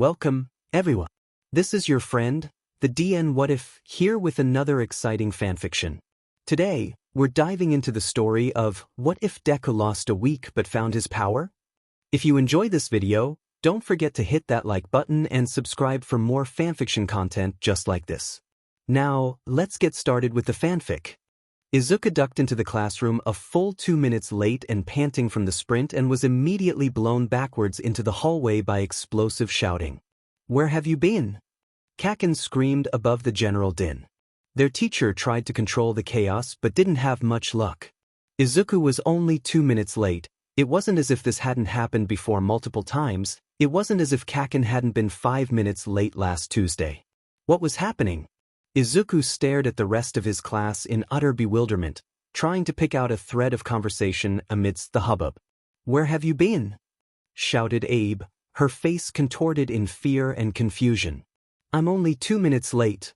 Welcome, everyone. This is your friend, the DN What If, here with another exciting fanfiction. Today, we're diving into the story of What If Deku Lost a Week but Found His Power? If you enjoy this video, don't forget to hit that like button and subscribe for more fanfiction content just like this. Now, let's get started with the fanfic. Izuku ducked into the classroom a full 2 minutes late and panting from the sprint and was immediately blown backwards into the hallway by explosive shouting. "Where have you been?" Kaken screamed above the general din. Their teacher tried to control the chaos but didn't have much luck. Izuku was only 2 minutes late. It wasn't as if this hadn't happened before multiple times. It wasn't as if Kaken hadn't been 5 minutes late last Tuesday. What was happening? Izuku stared at the rest of his class in utter bewilderment, trying to pick out a thread of conversation amidst the hubbub. "Where have you been?" shouted Abe, her face contorted in fear and confusion. "I'm only 2 minutes late."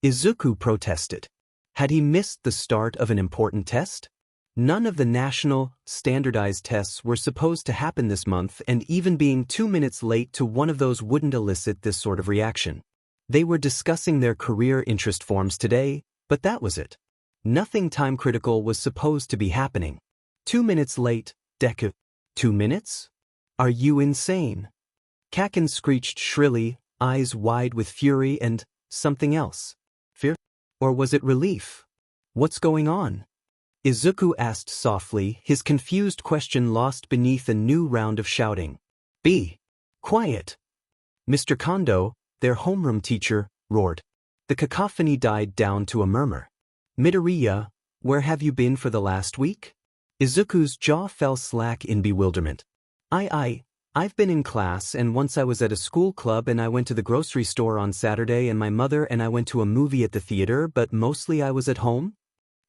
Izuku protested. Had he missed the start of an important test? None of the national, standardized tests were supposed to happen this month, and even being 2 minutes late to one of those wouldn't elicit this sort of reaction. They were discussing their career interest forms today, but that was it. Nothing time-critical was supposed to be happening. 2 minutes late, Deku. 2 minutes? Are you insane? Kaken screeched shrilly, eyes wide with fury and something else. Fear? Or was it relief? "What's going on?" Izuku asked softly, his confused question lost beneath a new round of shouting. "Be quiet." Mr. Kondo, their homeroom teacher, roared. The cacophony died down to a murmur. "Midoriya, where have you been for the last week?" Izuku's jaw fell slack in bewilderment. I've been in class, and once I was at a school club, and I went to the grocery store on Saturday, and my mother and I went to a movie at the theater, but mostly I was at home."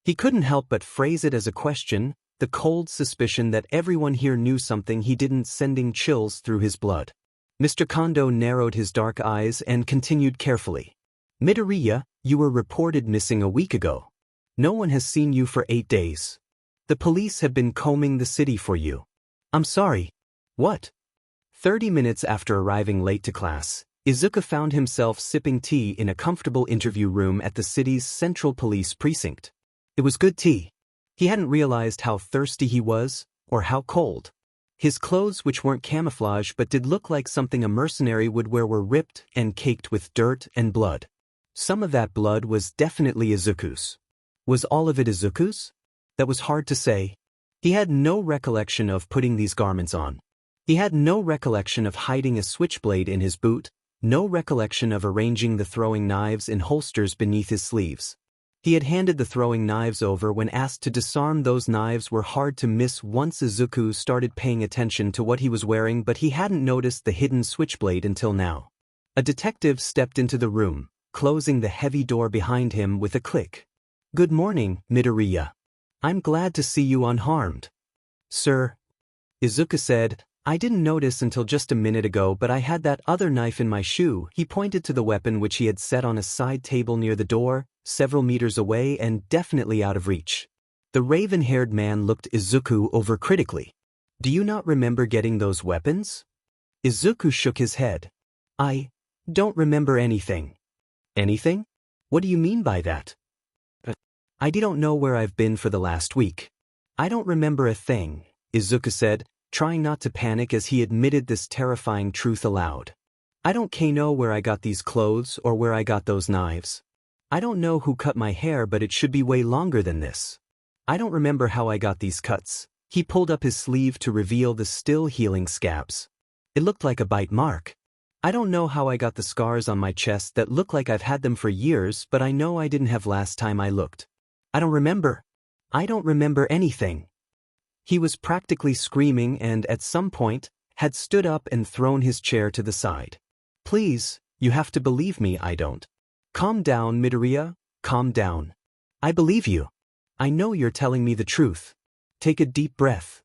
He couldn't help but phrase it as a question, the cold suspicion that everyone here knew something he didn't, sending chills through his blood. Mr. Kondo narrowed his dark eyes and continued carefully. "Midoriya, you were reported missing a week ago. No one has seen you for 8 days. The police have been combing the city for you." "I'm sorry. What?" 30 minutes after arriving late to class, Izuku found himself sipping tea in a comfortable interview room at the city's central police precinct. It was good tea. He hadn't realized how thirsty he was, or how cold. His clothes, which weren't camouflage but did look like something a mercenary would wear, were ripped and caked with dirt and blood. Some of that blood was definitely Izuku's. Was all of it Izuku's? That was hard to say. He had no recollection of putting these garments on. He had no recollection of hiding a switchblade in his boot, no recollection of arranging the throwing knives in holsters beneath his sleeves. He had handed the throwing knives over when asked to disarm. Those knives were hard to miss once Izuku started paying attention to what he was wearing, but he hadn't noticed the hidden switchblade until now. A detective stepped into the room, closing the heavy door behind him with a click. "Good morning, Midoriya. I'm glad to see you unharmed." "Sir," Izuku said, "I didn't notice until just a minute ago, but I had that other knife in my shoe." He pointed to the weapon which he had set on a side table near the door, several meters away and definitely out of reach. The raven-haired man looked Izuku over critically. "Do you not remember getting those weapons?" Izuku shook his head. "I don't remember anything." "Anything? What do you mean by that?" "I don't know where I've been for the last week. I don't remember a thing," Izuku said, trying not to panic as he admitted this terrifying truth aloud. "I don't know where I got these clothes or where I got those knives. I don't know who cut my hair, but it should be way longer than this. I don't remember how I got these cuts." He pulled up his sleeve to reveal the still healing scabs. It looked like a bite mark. "I don't know how I got the scars on my chest that look like I've had them for years, but I know I didn't have last time I looked. I don't remember. I don't remember anything." He was practically screaming and, at some point, had stood up and thrown his chair to the side. "Please, you have to believe me, I don't." "Calm down, Midoriya, calm down. I believe you. I know you're telling me the truth. Take a deep breath."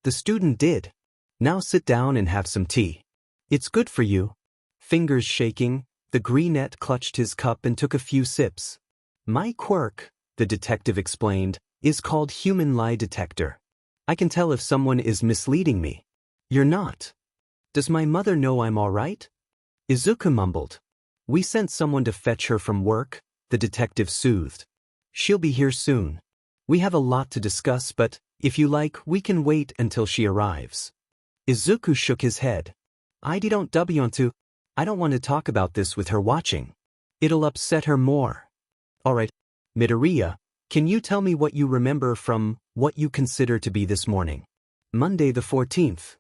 The student did. "Now sit down and have some tea. It's good for you." Fingers shaking, the greenette clutched his cup and took a few sips. "My quirk," the detective explained, "is called human lie detector. I can tell if someone is misleading me." "You're not. Does my mother know I'm all right?" Izuku mumbled. We sent someone to fetch her from work, the detective soothed. She'll be here soon. We have a lot to discuss, but, if you like, we can wait until she arrives. Izuku shook his head. I don't want to talk about this with her watching. It'll upset her more. Alright, Midoriya, can you tell me what you remember from what you consider to be this morning? Monday the 14th.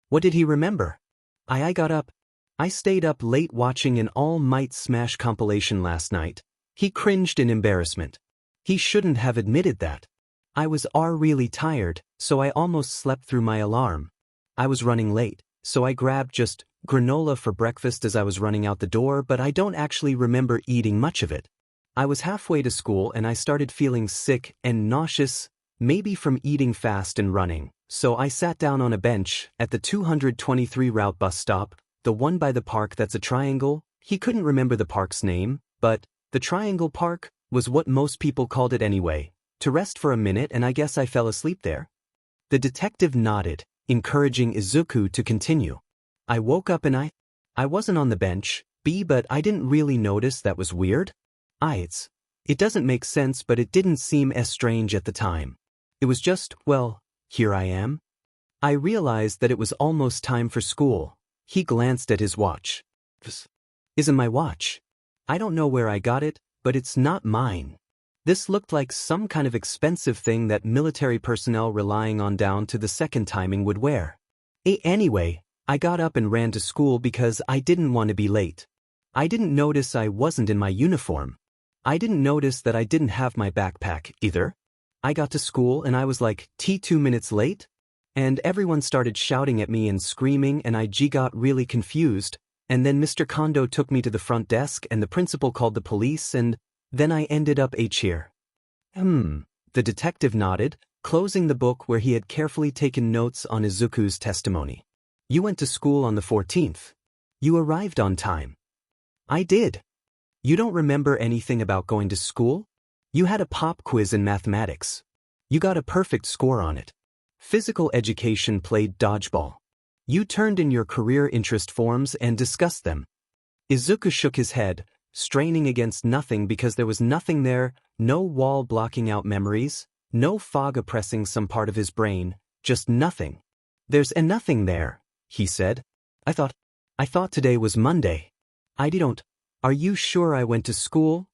What did he remember? I got up. I stayed up late watching an All Might Smash compilation last night. He cringed in embarrassment. He shouldn't have admitted that. I was really tired, so I almost slept through my alarm. I was running late, so I grabbed just granola for breakfast as I was running out the door, but I don't actually remember eating much of it. I was halfway to school and I started feeling sick and nauseous, maybe from eating fast and running, so I sat down on a bench at the 223 route bus stop, the one by the park that's a triangle. He couldn't remember the park's name, but the Triangle Park was what most people called it anyway, to rest for a minute, and I guess I fell asleep there. The detective nodded, encouraging Izuku to continue. I woke up and I wasn't on the bench, but I didn't really notice that was weird. It doesn't make sense, but it didn't seem as strange at the time. It was just, well, here I am. I realized that it was almost time for school. He glanced at his watch. This isn't my watch. I don't know where I got it, but it's not mine. This looked like some kind of expensive thing that military personnel relying on down to the second timing would wear. Anyway, I got up and ran to school because I didn't want to be late. I didn't notice I wasn't in my uniform. I didn't notice that I didn't have my backpack, either. I got to school and I was like, 2 minutes late? And everyone started shouting at me and screaming, and I got really confused, and then Mr. Kondo took me to the front desk and the principal called the police, and then I ended up here. The detective nodded, closing the book where he had carefully taken notes on Izuku's testimony. You went to school on the 14th. You arrived on time. I did. You don't remember anything about going to school? You had a pop quiz in mathematics. You got a perfect score on it. Physical education played dodgeball. You turned in your career interest forms and discussed them. Izuku shook his head, straining against nothing because there was nothing there, no wall blocking out memories, no fog oppressing some part of his brain, just nothing. There's nothing there, he said. I thought today was Monday. Are you sure I went to school?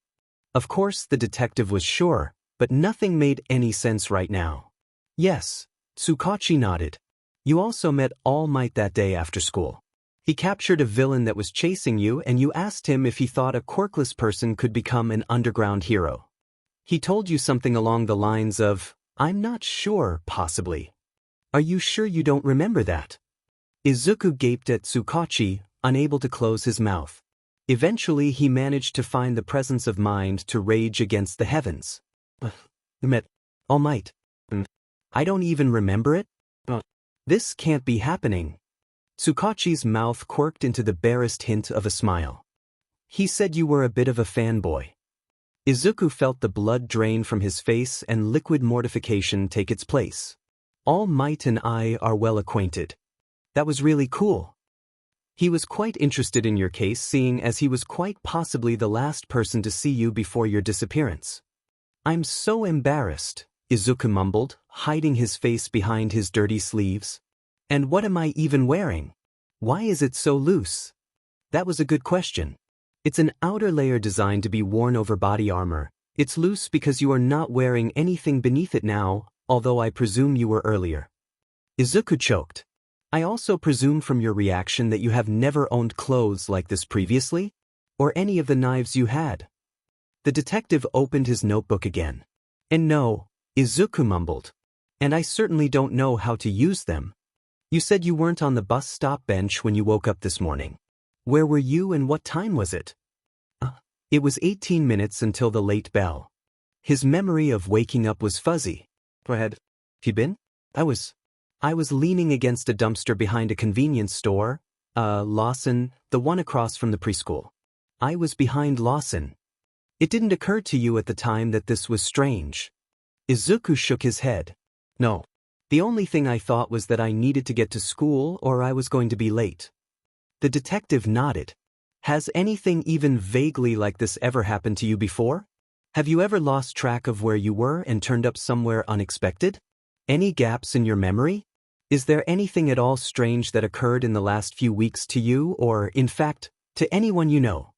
Of course the detective was sure, but nothing made any sense right now. Yes, Tsukachi nodded. You also met All Might that day after school. He captured a villain that was chasing you, and you asked him if he thought a quirkless person could become an underground hero. He told you something along the lines of, I'm not sure, possibly. Are you sure you don't remember that? Izuku gaped at Tsukachi, unable to close his mouth. Eventually he managed to find the presence of mind to rage against the heavens. Met All Might. I don't even remember it? This can't be happening. Tsukachi's mouth quirked into the barest hint of a smile. He said you were a bit of a fanboy. Izuku felt the blood drain from his face and liquid mortification take its place. All Might and I are well acquainted. That was really cool. He was quite interested in your case, seeing as he was quite possibly the last person to see you before your disappearance. I'm so embarrassed, Izuku mumbled, hiding his face behind his dirty sleeves. And what am I even wearing? Why is it so loose? That was a good question. It's an outer layer designed to be worn over body armor. It's loose because you are not wearing anything beneath it now, although I presume you were earlier. Izuku choked. I also presume from your reaction that you have never owned clothes like this previously? Or any of the knives you had? The detective opened his notebook again. And no, Izuku mumbled. And I certainly don't know how to use them. You said you weren't on the bus stop bench when you woke up this morning. Where were you and what time was it? It was 18 minutes until the late bell. His memory of waking up was fuzzy. Where had he been? I was leaning against a dumpster behind a convenience store, Lawson, the one across from the preschool. I was behind Lawson. It didn't occur to you at the time that this was strange. Izuku shook his head. No. The only thing I thought was that I needed to get to school or I was going to be late. The detective nodded. Has anything even vaguely like this ever happened to you before? Have you ever lost track of where you were and turned up somewhere unexpected? Any gaps in your memory? Is there anything at all strange that occurred in the last few weeks to you or, in fact, to anyone you know?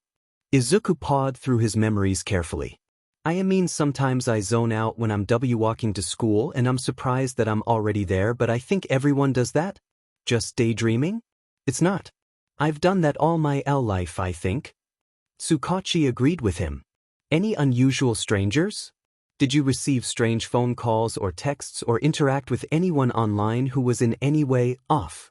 Izuku pawed through his memories carefully. I mean, sometimes I zone out when I'm walking to school and I'm surprised that I'm already there, but I think everyone does that? Just daydreaming? It's not. I've done that all my life, I think. Tsukachi agreed with him. Any unusual strangers? Did you receive strange phone calls or texts or interact with anyone online who was in any way off?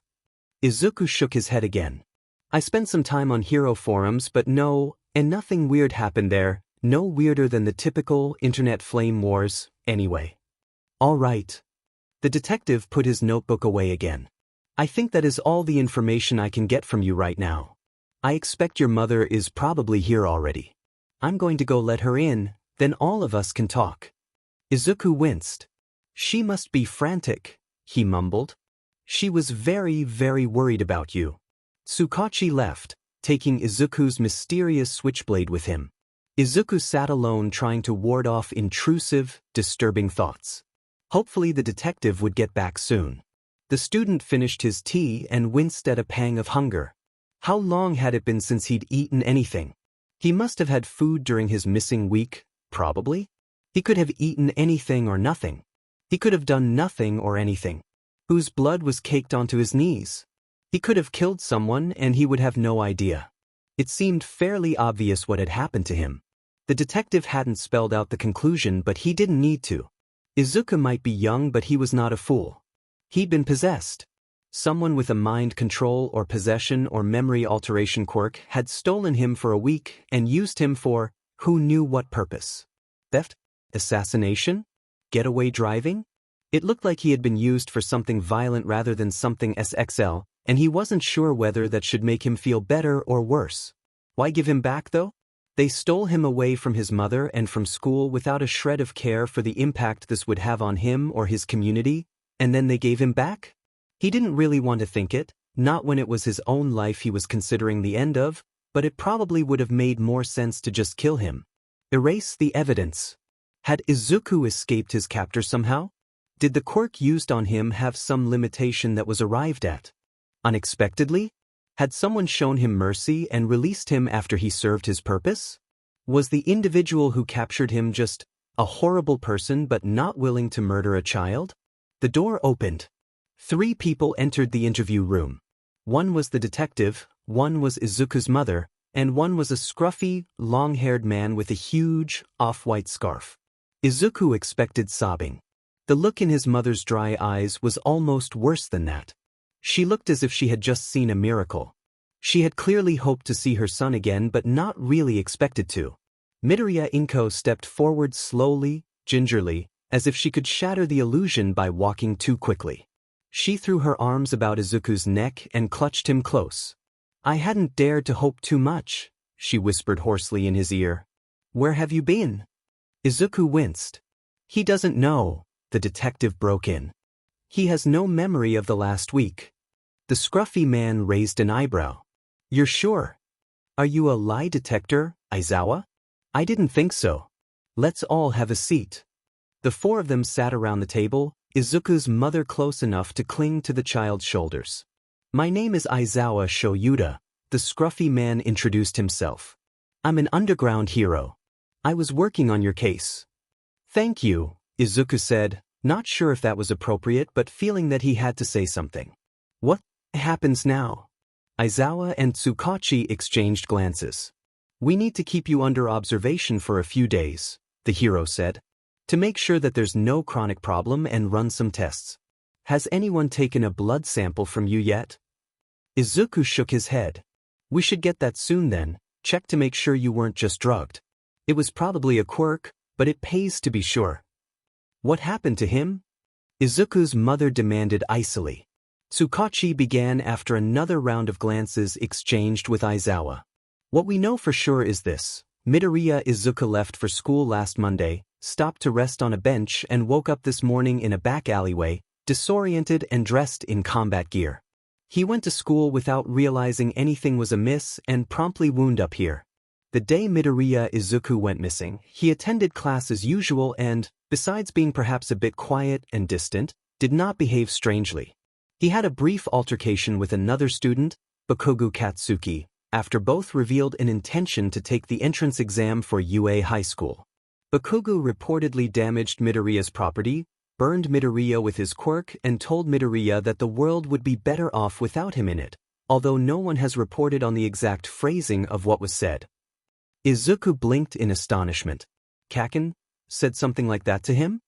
Izuku shook his head again. I spent some time on hero forums, but no, and nothing weird happened there, no weirder than the typical internet flame wars, anyway. All right. The detective put his notebook away again. I think that is all the information I can get from you right now. I expect your mother is probably here already. I'm going to go let her in, then all of us can talk. Izuku winced. She must be frantic, he mumbled. She was very, very worried about you. Tsukachi left, taking Izuku's mysterious switchblade with him. Izuku sat alone trying to ward off intrusive, disturbing thoughts. Hopefully the detective would get back soon. The student finished his tea and winced at a pang of hunger. How long had it been since he'd eaten anything? He must have had food during his missing week, probably. He could have eaten anything or nothing. He could have done nothing or anything. Whose blood was caked onto his knees? He could have killed someone and he would have no idea. It seemed fairly obvious what had happened to him. The detective hadn't spelled out the conclusion, but he didn't need to. Izuku might be young, but he was not a fool. He'd been possessed. Someone with a mind control or possession or memory alteration quirk had stolen him for a week and used him for who knew what purpose. Theft? Assassination? Getaway driving? It looked like he had been used for something violent rather than something SXL, and he wasn't sure whether that should make him feel better or worse. Why give him back, though? They stole him away from his mother and from school without a shred of care for the impact this would have on him or his community, and then they gave him back? He didn't really want to think it, not when it was his own life he was considering the end of, but it probably would have made more sense to just kill him. Erase the evidence. Had Izuku escaped his captor somehow? Did the quirk used on him have some limitation that was arrived at? Unexpectedly? Had someone shown him mercy and released him after he served his purpose? Was the individual who captured him just a horrible person but not willing to murder a child? The door opened. 3 people entered the interview room. One was the detective, one was Izuku's mother, and one was a scruffy, long-haired man with a huge, off-white scarf. Izuku expected sobbing. The look in his mother's dry eyes was almost worse than that. She looked as if she had just seen a miracle. She had clearly hoped to see her son again but not really expected to. Midoriya Inko stepped forward slowly, gingerly, as if she could shatter the illusion by walking too quickly. She threw her arms about Izuku's neck and clutched him close. I hadn't dared to hope too much, she whispered hoarsely in his ear. Where have you been? Izuku winced. He doesn't know, the detective broke in. He has no memory of the last week. The scruffy man raised an eyebrow. You're sure? Are you a lie detector, Aizawa? I didn't think so. Let's all have a seat. The 4 of them sat around the table, Izuku's mother close enough to cling to the child's shoulders. My name is Aizawa Shoyuda, the scruffy man introduced himself. I'm an underground hero. I was working on your case. Thank you, Izuku said, not sure if that was appropriate but feeling that he had to say something. What happens now? Aizawa and Tsukachi exchanged glances. We need to keep you under observation for a few days, the hero said, to make sure that there's no chronic problem and run some tests. Has anyone taken a blood sample from you yet? Izuku shook his head. We should get that soon then, check to make sure you weren't just drugged. It was probably a quirk, but it pays to be sure. What happened to him? Izuku's mother demanded icily. Tsukachi began after another round of glances exchanged with Aizawa. What we know for sure is this. Midoriya Izuku left for school last Monday, stopped to rest on a bench and woke up this morning in a back alleyway, disoriented and dressed in combat gear. He went to school without realizing anything was amiss and promptly wound up here. The day Midoriya Izuku went missing, he attended class as usual and, besides being perhaps a bit quiet and distant, did not behave strangely. He had a brief altercation with another student, Bakugo Katsuki, after both revealed an intention to take the entrance exam for UA High School. Bakugo reportedly damaged Midoriya's property, burned Midoriya with his quirk, and told Midoriya that the world would be better off without him in it, although no one has reported on the exact phrasing of what was said. Izuku blinked in astonishment. Kaken said something like that to him?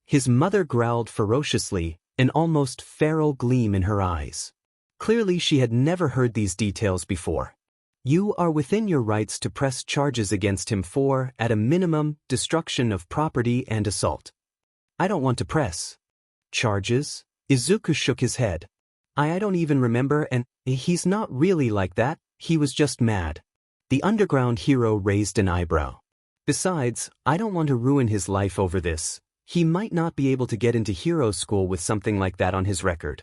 His mother growled ferociously, an almost feral gleam in her eyes. Clearly she had never heard these details before. You are within your rights to press charges against him for, at a minimum, destruction of property and assault. I don't want to press charges. Izuku shook his head. I don't even remember, and he's not really like that, he was just mad. The underground hero raised an eyebrow. Besides, I don't want to ruin his life over this. He might not be able to get into hero school with something like that on his record.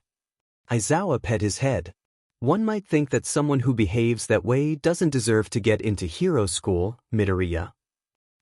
Aizawa pet his head. One might think that someone who behaves that way doesn't deserve to get into hero school, Midoriya.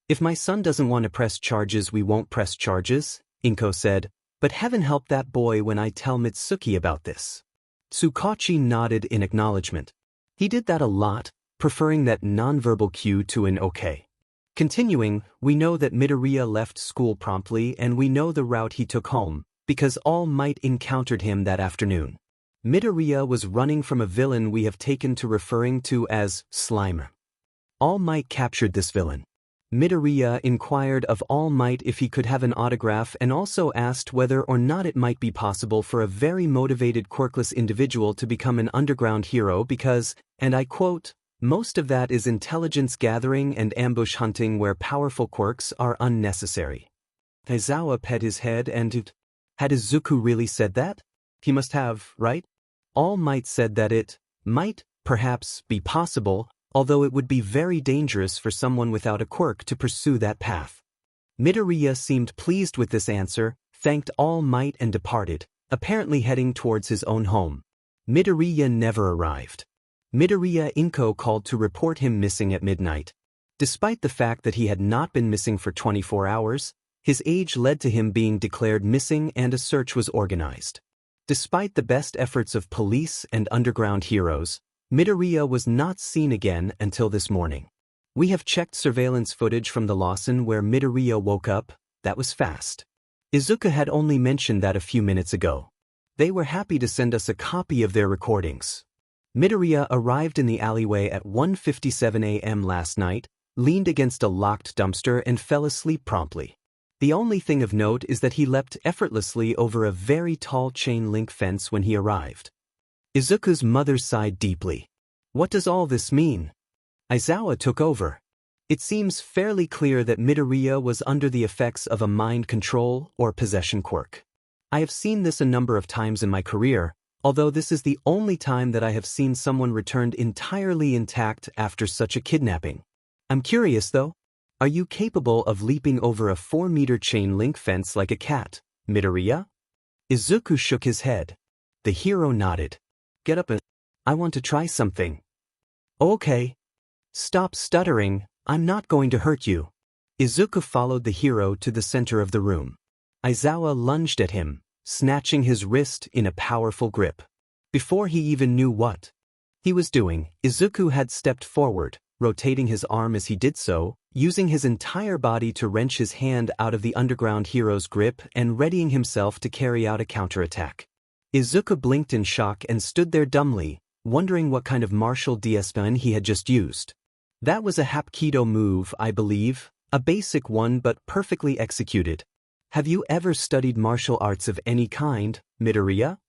If my son doesn't want to press charges, we won't press charges, Inko said, but heaven help that boy when I tell Mitsuki about this. Tsukachi nodded in acknowledgement. He did that a lot, preferring that nonverbal cue to an okay. Continuing, we know that Midoriya left school promptly and we know the route he took home, because All Might encountered him that afternoon. Midoriya was running from a villain we have taken to referring to as Slimer. All Might captured this villain. Midoriya inquired of All Might if he could have an autograph and also asked whether or not it might be possible for a very motivated quirkless individual to become an underground hero because, and I quote, most of that is intelligence gathering and ambush hunting where powerful quirks are unnecessary. Aizawa pet his head and had Izuku really said that? He must have, right? All Might said that it might, perhaps, be possible, although it would be very dangerous for someone without a quirk to pursue that path. Midoriya seemed pleased with this answer, thanked All Might and departed, apparently heading towards his own home. Midoriya never arrived. Midoriya Inko called to report him missing at midnight. Despite the fact that he had not been missing for 24 hours, his age led to him being declared missing and a search was organized. Despite the best efforts of police and underground heroes, Midoriya was not seen again until this morning. We have checked surveillance footage from the Lawson where Midoriya woke up. That was fast. Izuku had only mentioned that a few minutes ago. They were happy to send us a copy of their recordings. Midoriya arrived in the alleyway at 1:57 a.m. last night, leaned against a locked dumpster and fell asleep promptly. The only thing of note is that he leapt effortlessly over a very tall chain-link fence when he arrived. Izuku's mother sighed deeply. What does all this mean? Aizawa took over. It seems fairly clear that Midoriya was under the effects of a mind control or possession quirk. I have seen this a number of times in my career, although this is the only time that I have seen someone returned entirely intact after such a kidnapping. I'm curious though, are you capable of leaping over a 4-meter chain-link fence like a cat, Midoriya? Izuku shook his head. The hero nodded. Get up and I want to try something. Okay. Stop stuttering, I'm not going to hurt you. Izuku followed the hero to the center of the room. Aizawa lunged at him, snatching his wrist in a powerful grip. Before he even knew what he was doing, Izuku had stepped forward, rotating his arm as he did so, using his entire body to wrench his hand out of the underground hero's grip and readying himself to carry out a counterattack. Izuku blinked in shock and stood there dumbly, wondering what kind of martial discipline he had just used. That was a Hapkido move, I believe, a basic one but perfectly executed. Have you ever studied martial arts of any kind, Midoriya?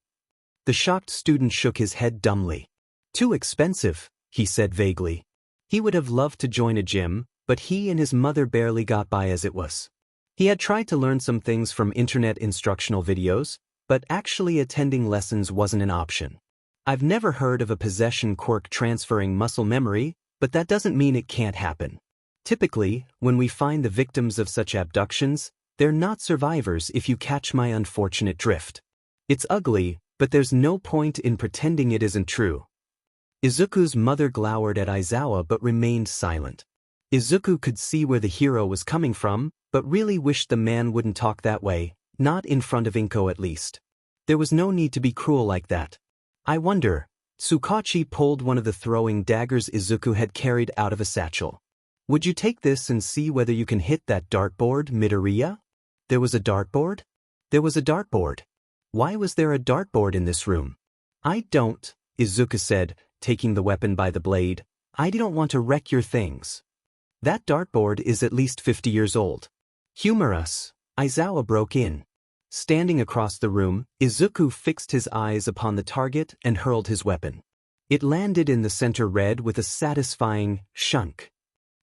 The shocked student shook his head dumbly. Too expensive, he said vaguely. He would have loved to join a gym, but he and his mother barely got by as it was. He had tried to learn some things from internet instructional videos, but actually attending lessons wasn't an option. I've never heard of a possession quirk transferring muscle memory, but that doesn't mean it can't happen. Typically, when we find the victims of such abductions, they're not survivors if you catch my unfortunate drift. It's ugly, But there's no point in pretending it isn't true. Izuku's mother glowered at Aizawa but remained silent. Izuku could see where the hero was coming from, but really wished the man wouldn't talk that way, not in front of Inko at least. There was no need to be cruel like that. I wonder. Tsukachi pulled one of the throwing daggers Izuku had carried out of a satchel. Would you take this and see whether you can hit that dartboard, Midoriya? There was a dartboard? There was a dartboard. Why was there a dartboard in this room? I don't, Izuku said, taking the weapon by the blade. I don't want to wreck your things. That dartboard is at least 50 years old. Humor us, Aizawa broke in. Standing across the room, Izuku fixed his eyes upon the target and hurled his weapon. It landed in the center red with a satisfying shunk.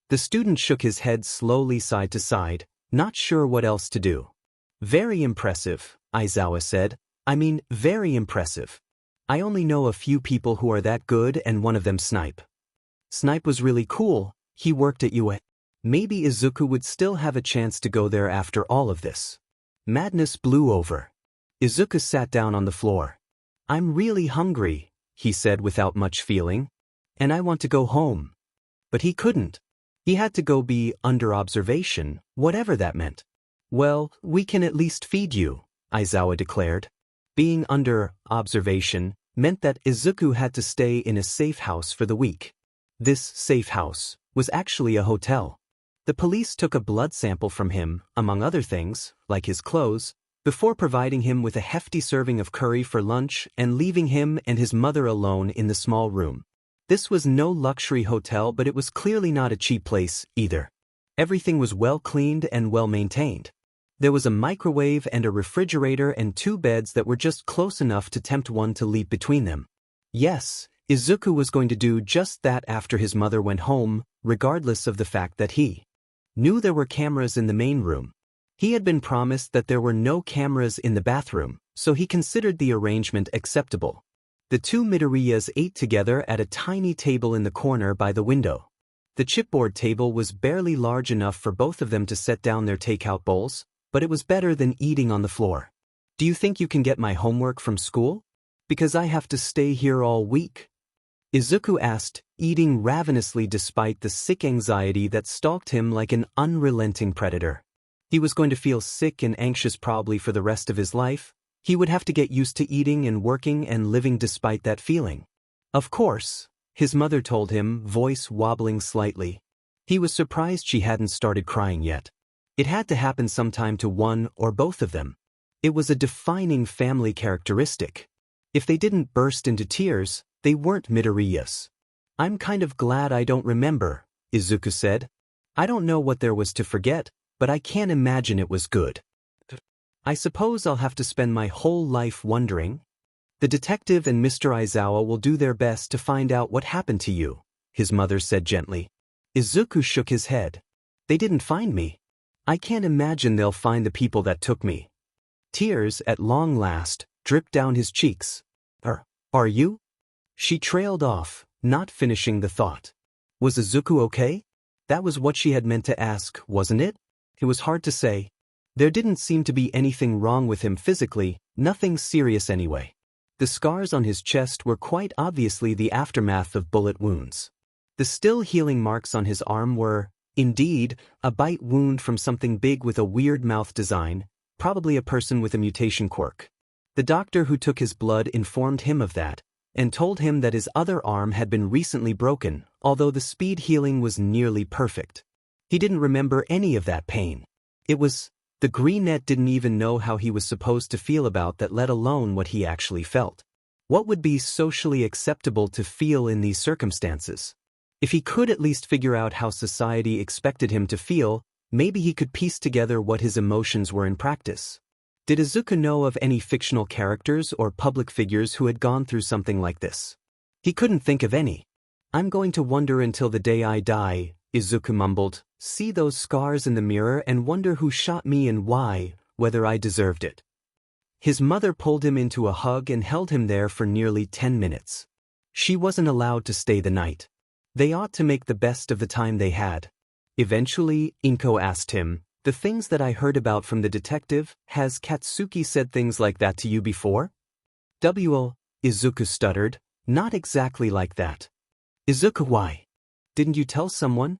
The student shook his head slowly side to side, not sure what else to do. Very impressive, Aizawa said. I mean, very impressive. I only know a few people who are that good and one of them Snipe. Snipe was really cool, he worked at UA. Maybe Izuku would still have a chance to go there after all of this. Madness blew over. Izuku sat down on the floor. I'm really hungry, he said without much feeling. And I want to go home. But he couldn't. He had to go be under observation, whatever that meant. Well, we can at least feed you, Aizawa declared. Being under observation meant that Izuku had to stay in a safe house for the week. This safe house was actually a hotel. The police took a blood sample from him, among other things, like his clothes, before providing him with a hefty serving of curry for lunch and leaving him and his mother alone in the small room. This was no luxury hotel, but it was clearly not a cheap place, either. Everything was well cleaned and well maintained. There was a microwave and a refrigerator and 2 beds that were just close enough to tempt one to leap between them. Yes, Izuku was going to do just that after his mother went home, regardless of the fact that he knew there were cameras in the main room. He had been promised that there were no cameras in the bathroom, so he considered the arrangement acceptable. The 2 Midoriyas ate together at a tiny table in the corner by the window. The chipboard table was barely large enough for both of them to set down their takeout bowls, but it was better than eating on the floor. Do you think you can get my homework from school? Because I have to stay here all week. Izuku asked, eating ravenously despite the sick anxiety that stalked him like an unrelenting predator. He was going to feel sick and anxious probably for the rest of his life. He would have to get used to eating and working and living despite that feeling. Of course, his mother told him, voice wobbling slightly. He was surprised she hadn't started crying yet. It had to happen sometime to one or both of them. It was a defining family characteristic. If they didn't burst into tears, they weren't Midoriyas. I'm kind of glad I don't remember, Izuku said. I don't know what there was to forget, but I can't imagine it was good. I suppose I'll have to spend my whole life wondering. The detective and Mr. Aizawa will do their best to find out what happened to you, his mother said gently. Izuku shook his head. They didn't find me. I can't imagine they'll find the people that took me. Tears, at long last, dripped down his cheeks. Are you? She trailed off, not finishing the thought. Was Izuku okay? That was what she had meant to ask, wasn't it? It was hard to say. There didn't seem to be anything wrong with him physically, nothing serious anyway. The scars on his chest were quite obviously the aftermath of bullet wounds. The still healing marks on his arm were, indeed, a bite wound from something big with a weird mouth design, probably a person with a mutation quirk. The doctor who took his blood informed him of that, and told him that his other arm had been recently broken, although the speed healing was nearly perfect. He didn't remember any of that pain. The green net didn't even know how he was supposed to feel about that, let alone what he actually felt. What would be socially acceptable to feel in these circumstances? If he could at least figure out how society expected him to feel, maybe he could piece together what his emotions were in practice. Did Izuku know of any fictional characters or public figures who had gone through something like this? He couldn't think of any. I'm going to wonder until the day I die, Izuku mumbled, see those scars in the mirror and wonder who shot me and why, whether I deserved it. His mother pulled him into a hug and held him there for nearly 10 minutes. She wasn't allowed to stay the night. They ought to make the best of the time they had. Eventually, Inko asked him, the things that I heard about from the detective, has Katsuki said things like that to you before? Izuku stuttered, not exactly like that. Izuku, why? Didn't you tell someone?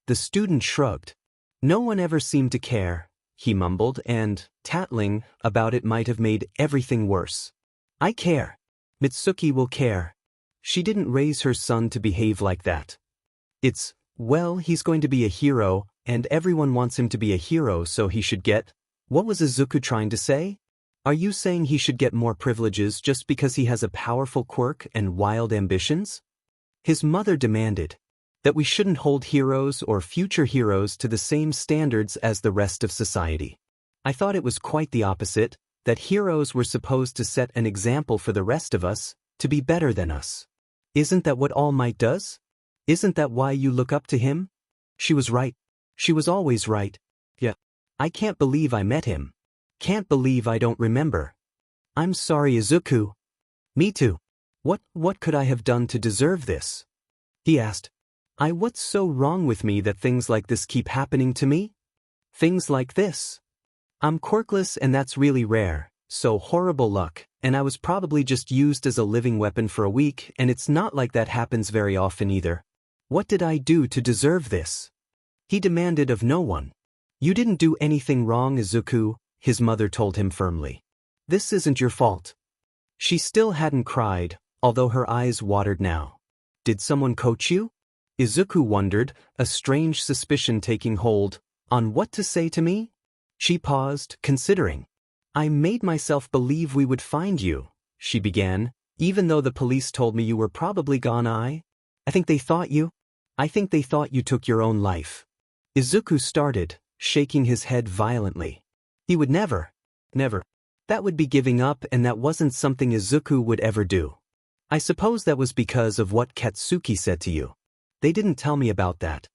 The student shrugged. No one ever seemed to care, he mumbled, and tattling about it might have made everything worse. I care. Mitsuki will care. She didn't raise her son to behave like that. Well, he's going to be a hero, and everyone wants him to be a hero, so he should get. What was Izuku trying to say? Are you saying he should get more privileges just because he has a powerful quirk and wild ambitions? His mother demanded that we shouldn't hold heroes or future heroes to the same standards as the rest of society. I thought it was quite the opposite, that heroes were supposed to set an example for the rest of us, to be better than us. Isn't that what All Might does? Isn't that why you look up to him? She was right. She was always right. Yeah. I can't believe I met him. Can't believe I don't remember. I'm sorry, Izuku. Me too. What could I have done to deserve this? He asked. What's so wrong with me that things like this keep happening to me? Things like this. I'm quirkless and that's really rare, so horrible luck, and I was probably just used as a living weapon for a week, and it's not like that happens very often either. What did I do to deserve this? He demanded of no one. You didn't do anything wrong, Izuku, his mother told him firmly. This isn't your fault. She still hadn't cried, although her eyes watered now. Did someone coach you? Izuku wondered, a strange suspicion taking hold, on what to say to me? She paused, considering. I made myself believe we would find you, she began, even though the police told me you were probably gone. I think they thought you took your own life. Izuku started, shaking his head violently. He would never. That would be giving up, and that wasn't something Izuku would ever do. I suppose that was because of what Katsuki said to you. They didn't tell me about that.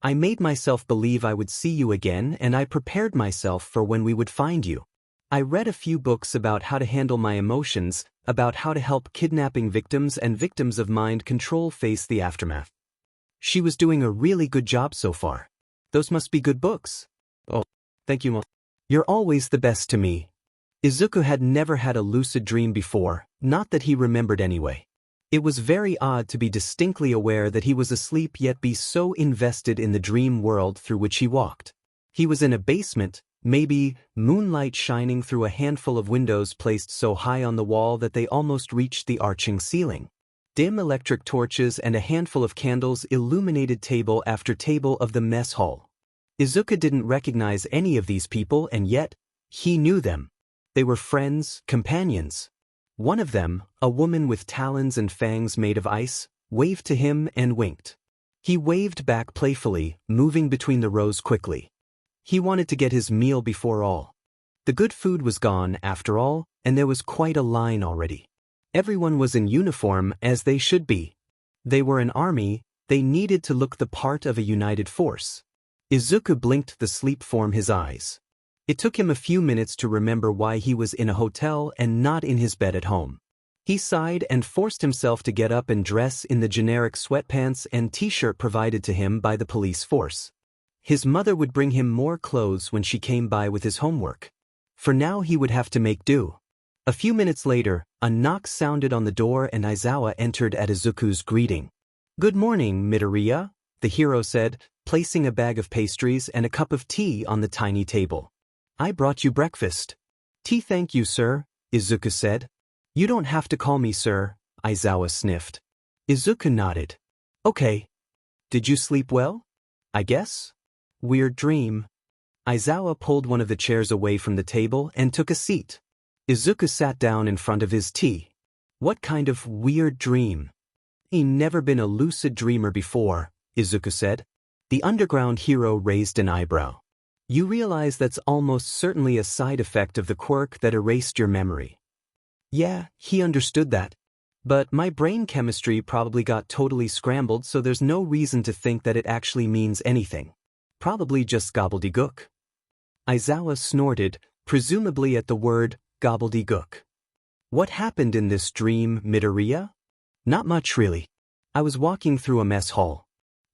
I made myself believe I would see you again, and I prepared myself for when we would find you. I read a few books about how to handle my emotions, about how to help kidnapping victims and victims of mind control face the aftermath. She was doing a really good job so far. Those must be good books. Oh, thank you, Mom. You're always the best to me. Izuku had never had a lucid dream before, not that he remembered anyway. It was very odd to be distinctly aware that he was asleep yet be so invested in the dream world through which he walked. He was in a basement, maybe, moonlight shining through a handful of windows placed so high on the wall that they almost reached the arching ceiling. Dim electric torches and a handful of candles illuminated table after table of the mess hall. Izuku didn't recognize any of these people, and yet, he knew them. They were friends, companions. One of them, a woman with talons and fangs made of ice, waved to him and winked. He waved back playfully, moving between the rows quickly. He wanted to get his meal before all. The good food was gone, after all, and there was quite a line already. Everyone was in uniform, as they should be. They were an army, they needed to look the part of a united force. Izuku blinked the sleep from his eyes. It took him a few minutes to remember why he was in a hotel and not in his bed at home. He sighed and forced himself to get up and dress in the generic sweatpants and t-shirt provided to him by the police force. His mother would bring him more clothes when she came by with his homework. For now he would have to make do. A few minutes later, a knock sounded on the door and Aizawa entered at Izuku's greeting. Good morning, Midoriya, the hero said, placing a bag of pastries and a cup of tea on the tiny table. I brought you breakfast. Tea, thank you, sir, Izuku said. You don't have to call me sir, Aizawa sniffed. Izuku nodded. Okay. Did you sleep well? I guess. Weird dream. Aizawa pulled one of the chairs away from the table and took a seat. Izuku sat down in front of his tea. What kind of weird dream? He'd never been a lucid dreamer before, Izuku said. The underground hero raised an eyebrow. You realize that's almost certainly a side effect of the quirk that erased your memory. Yeah, he understood that. But my brain chemistry probably got totally scrambled, so there's no reason to think that it actually means anything. Probably just gobbledygook. Aizawa snorted, presumably at the word gobbledygook. What happened in this dream, Midoriya? Not much really. I was walking through a mess hall.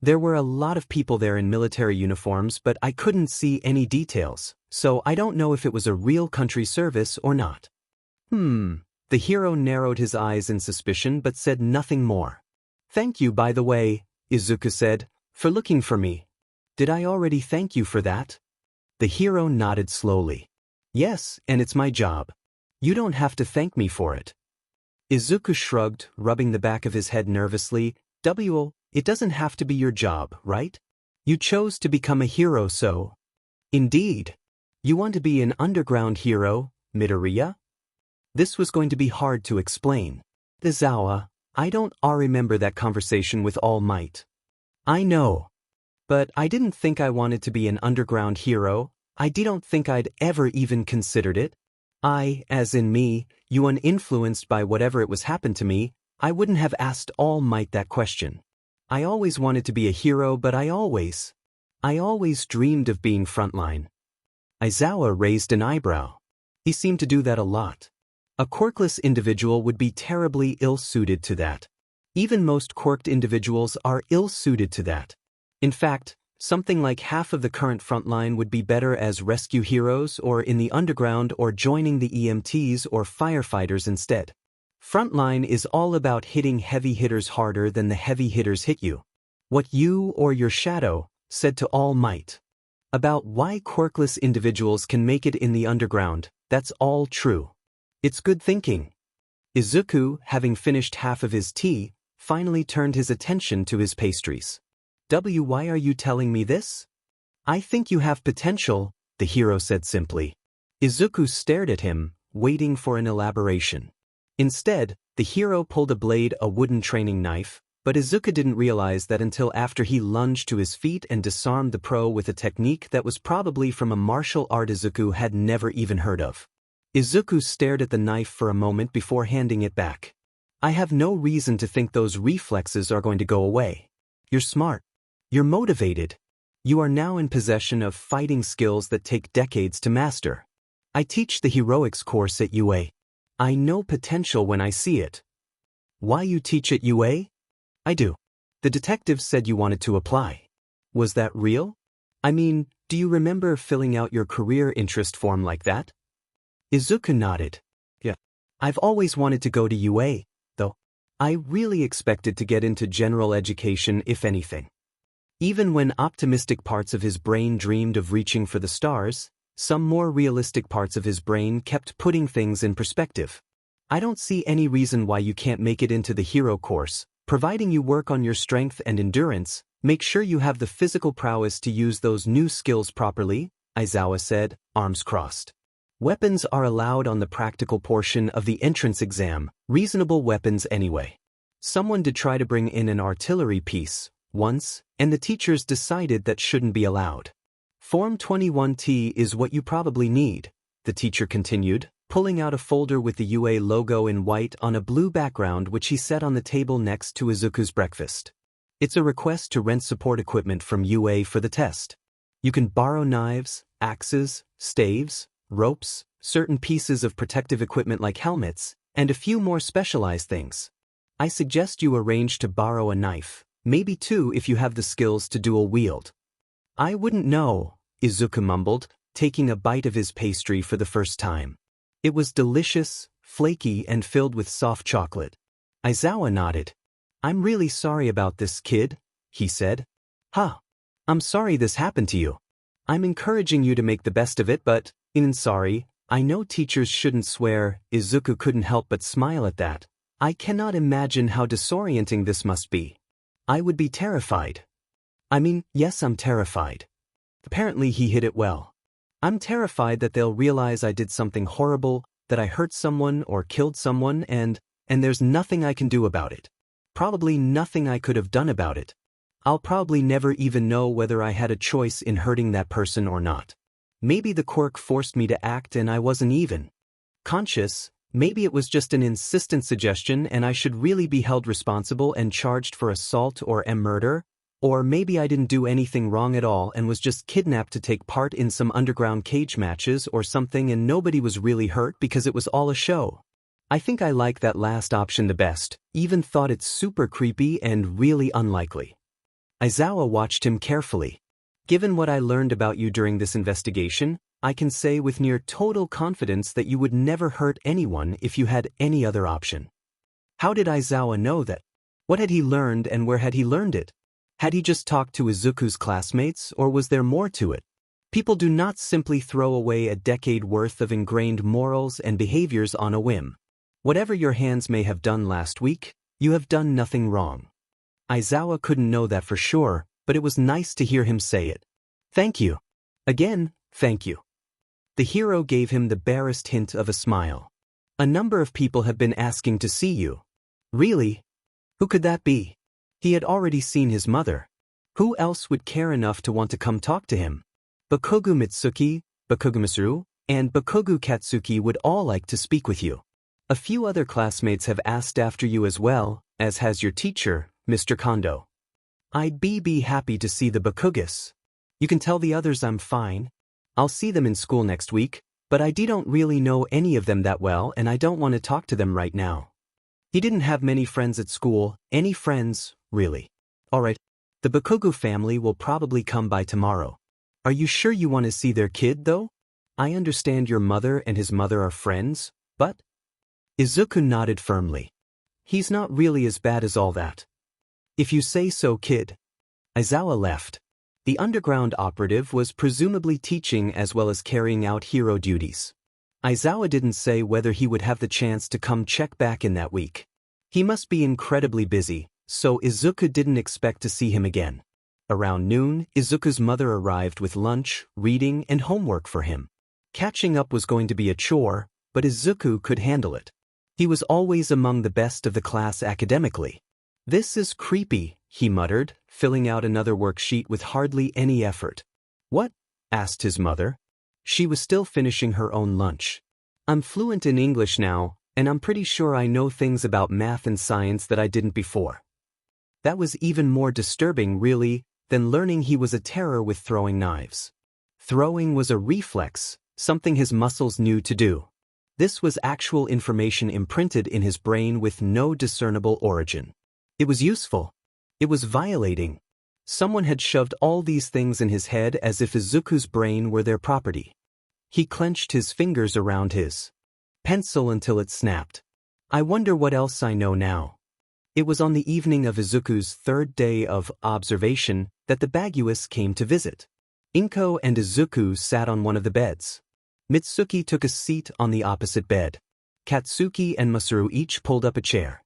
There were a lot of people there in military uniforms, but I couldn't see any details, so I don't know if it was a real country service or not. The hero narrowed his eyes in suspicion but said nothing more. Thank you, by the way, Izuku said, for looking for me. Did I already thank you for that? The hero nodded slowly. Yes, and it's my job. You don't have to thank me for it. Izuku shrugged, rubbing the back of his head nervously. It doesn't have to be your job, right? You chose to become a hero, so. Indeed. You want to be an underground hero, Midoriya? This was going to be hard to explain. Izawa, I don't remember that conversation with All Might. I know. But I didn't think I wanted to be an underground hero. I didn't think I'd ever even considered it. I, as in me, you uninfluenced by whatever it was happened to me, I wouldn't have asked All Might that question. I always wanted to be a hero, but I always dreamed of being frontline. Aizawa raised an eyebrow. He seemed to do that a lot. A quirkless individual would be terribly ill-suited to that. Even most quirked individuals are ill-suited to that. In fact, something like half of the current frontline would be better as rescue heroes or in the underground or joining the EMTs or firefighters instead. Frontline is all about hitting heavy hitters harder than the heavy hitters hit you. What you or your shadow said to All Might about why quirkless individuals can make it in the underground, that's all true. It's good thinking. Izuku, having finished half of his tea, finally turned his attention to his pastries. Why are you telling me this? I think you have potential, the hero said simply. Izuku stared at him, waiting for an elaboration. Instead, the hero pulled a wooden training knife, but Izuku didn't realize that until after he lunged to his feet and disarmed the pro with a technique that was probably from a martial art Izuku had never even heard of. Izuku stared at the knife for a moment before handing it back. I have no reason to think those reflexes are going to go away. You're smart. You're motivated. You are now in possession of fighting skills that take decades to master. I teach the heroics course at UA. I know potential when I see it. Why you teach at UA? I do. The detective said you wanted to apply. Was that real? I mean, do you remember filling out your career interest form like that? Izuku nodded. Yeah. I've always wanted to go to UA, though. I really expected to get into general education if anything. Even when optimistic parts of his brain dreamed of reaching for the stars, some more realistic parts of his brain kept putting things in perspective. I don't see any reason why you can't make it into the hero course, providing you work on your strength and endurance. Make sure you have the physical prowess to use those new skills properly, Aizawa said, arms crossed. Weapons are allowed on the practical portion of the entrance exam, reasonable weapons anyway. Someone did try to bring in an artillery piece once, and the teachers decided that shouldn't be allowed. Form 21T is what you probably need, the teacher continued, pulling out a folder with the UA logo in white on a blue background which he set on the table next to Izuku's breakfast. It's a request to rent support equipment from UA for the test. You can borrow knives, axes, staves, ropes, certain pieces of protective equipment like helmets, and a few more specialized things. I suggest you arrange to borrow a knife, maybe two if you have the skills to dual wield. I wouldn't know, Izuku mumbled, taking a bite of his pastry for the first time. It was delicious, flaky, and filled with soft chocolate. Aizawa nodded. I'm really sorry about this, kid, he said. I'm sorry this happened to you. I'm encouraging you to make the best of it, but, sorry, I know teachers shouldn't swear. Izuku couldn't help but smile at that. I cannot imagine how disorienting this must be. I would be terrified. Yes, I'm terrified. Apparently he hit it well. I'm terrified that they'll realize I did something horrible, that I hurt someone or killed someone, and there's nothing I can do about it. Probably nothing I could have done about it. I'll probably never even know whether I had a choice in hurting that person or not. Maybe the quirk forced me to act and I wasn't even conscious. Maybe it was just an insistent suggestion and I should really be held responsible and charged for assault or murder. Or maybe I didn't do anything wrong at all and was just kidnapped to take part in some underground cage matches or something and nobody was really hurt because it was all a show. I think I like that last option the best, even thought it's super creepy and really unlikely. Aizawa watched him carefully. Given what I learned about you during this investigation, I can say with near total confidence that you would never hurt anyone if you had any other option. How did Aizawa know that? What had he learned and where had he learned it? Had he just talked to Izuku's classmates, or was there more to it? People do not simply throw away a decade worth of ingrained morals and behaviors on a whim. Whatever your hands may have done last week, you have done nothing wrong. Aizawa couldn't know that for sure, but it was nice to hear him say it. Thank you. Again, thank you. The hero gave him the barest hint of a smile. A number of people have been asking to see you. Really? Who could that be? He had already seen his mother. Who else would care enough to want to come talk to him? Bakugo Mitsuki, Bakugo Masaru, and Bakugo Katsuki would all like to speak with you. A few other classmates have asked after you as well, as has your teacher, Mr. Kondo. I'd be happy to see the Bakugos. You can tell the others I'm fine. I'll see them in school next week, but I don't really know any of them that well and I don't want to talk to them right now. He didn't have many friends at school, any friends, really. Alright, the Bakugo family will probably come by tomorrow. Are you sure you want to see their kid, though? I understand your mother and his mother are friends, but? Izuku nodded firmly. He's not really as bad as all that. If you say so, kid. Aizawa left. The underground operative was presumably teaching as well as carrying out hero duties. Aizawa didn't say whether he would have the chance to come check back in that week. He must be incredibly busy, so Izuku didn't expect to see him again. Around noon, Izuku's mother arrived with lunch, reading, and homework for him. Catching up was going to be a chore, but Izuku could handle it. He was always among the best of the class academically. This is creepy, he muttered, filling out another worksheet with hardly any effort. What? Asked his mother. She was still finishing her own lunch. I'm fluent in English now, and I'm pretty sure I know things about math and science that I didn't before. That was even more disturbing, really, than learning he was a terror with throwing knives. Throwing was a reflex, something his muscles knew to do. This was actual information imprinted in his brain with no discernible origin. It was useful. It was violating. Someone had shoved all these things in his head as if Izuku's brain were their property. He clenched his fingers around his pencil until it snapped. I wonder what else I know now. It was on the evening of Izuku's third day of observation that the Baguius came to visit. Inko and Izuku sat on one of the beds. Mitsuki took a seat on the opposite bed. Katsuki and Masaru each pulled up a chair.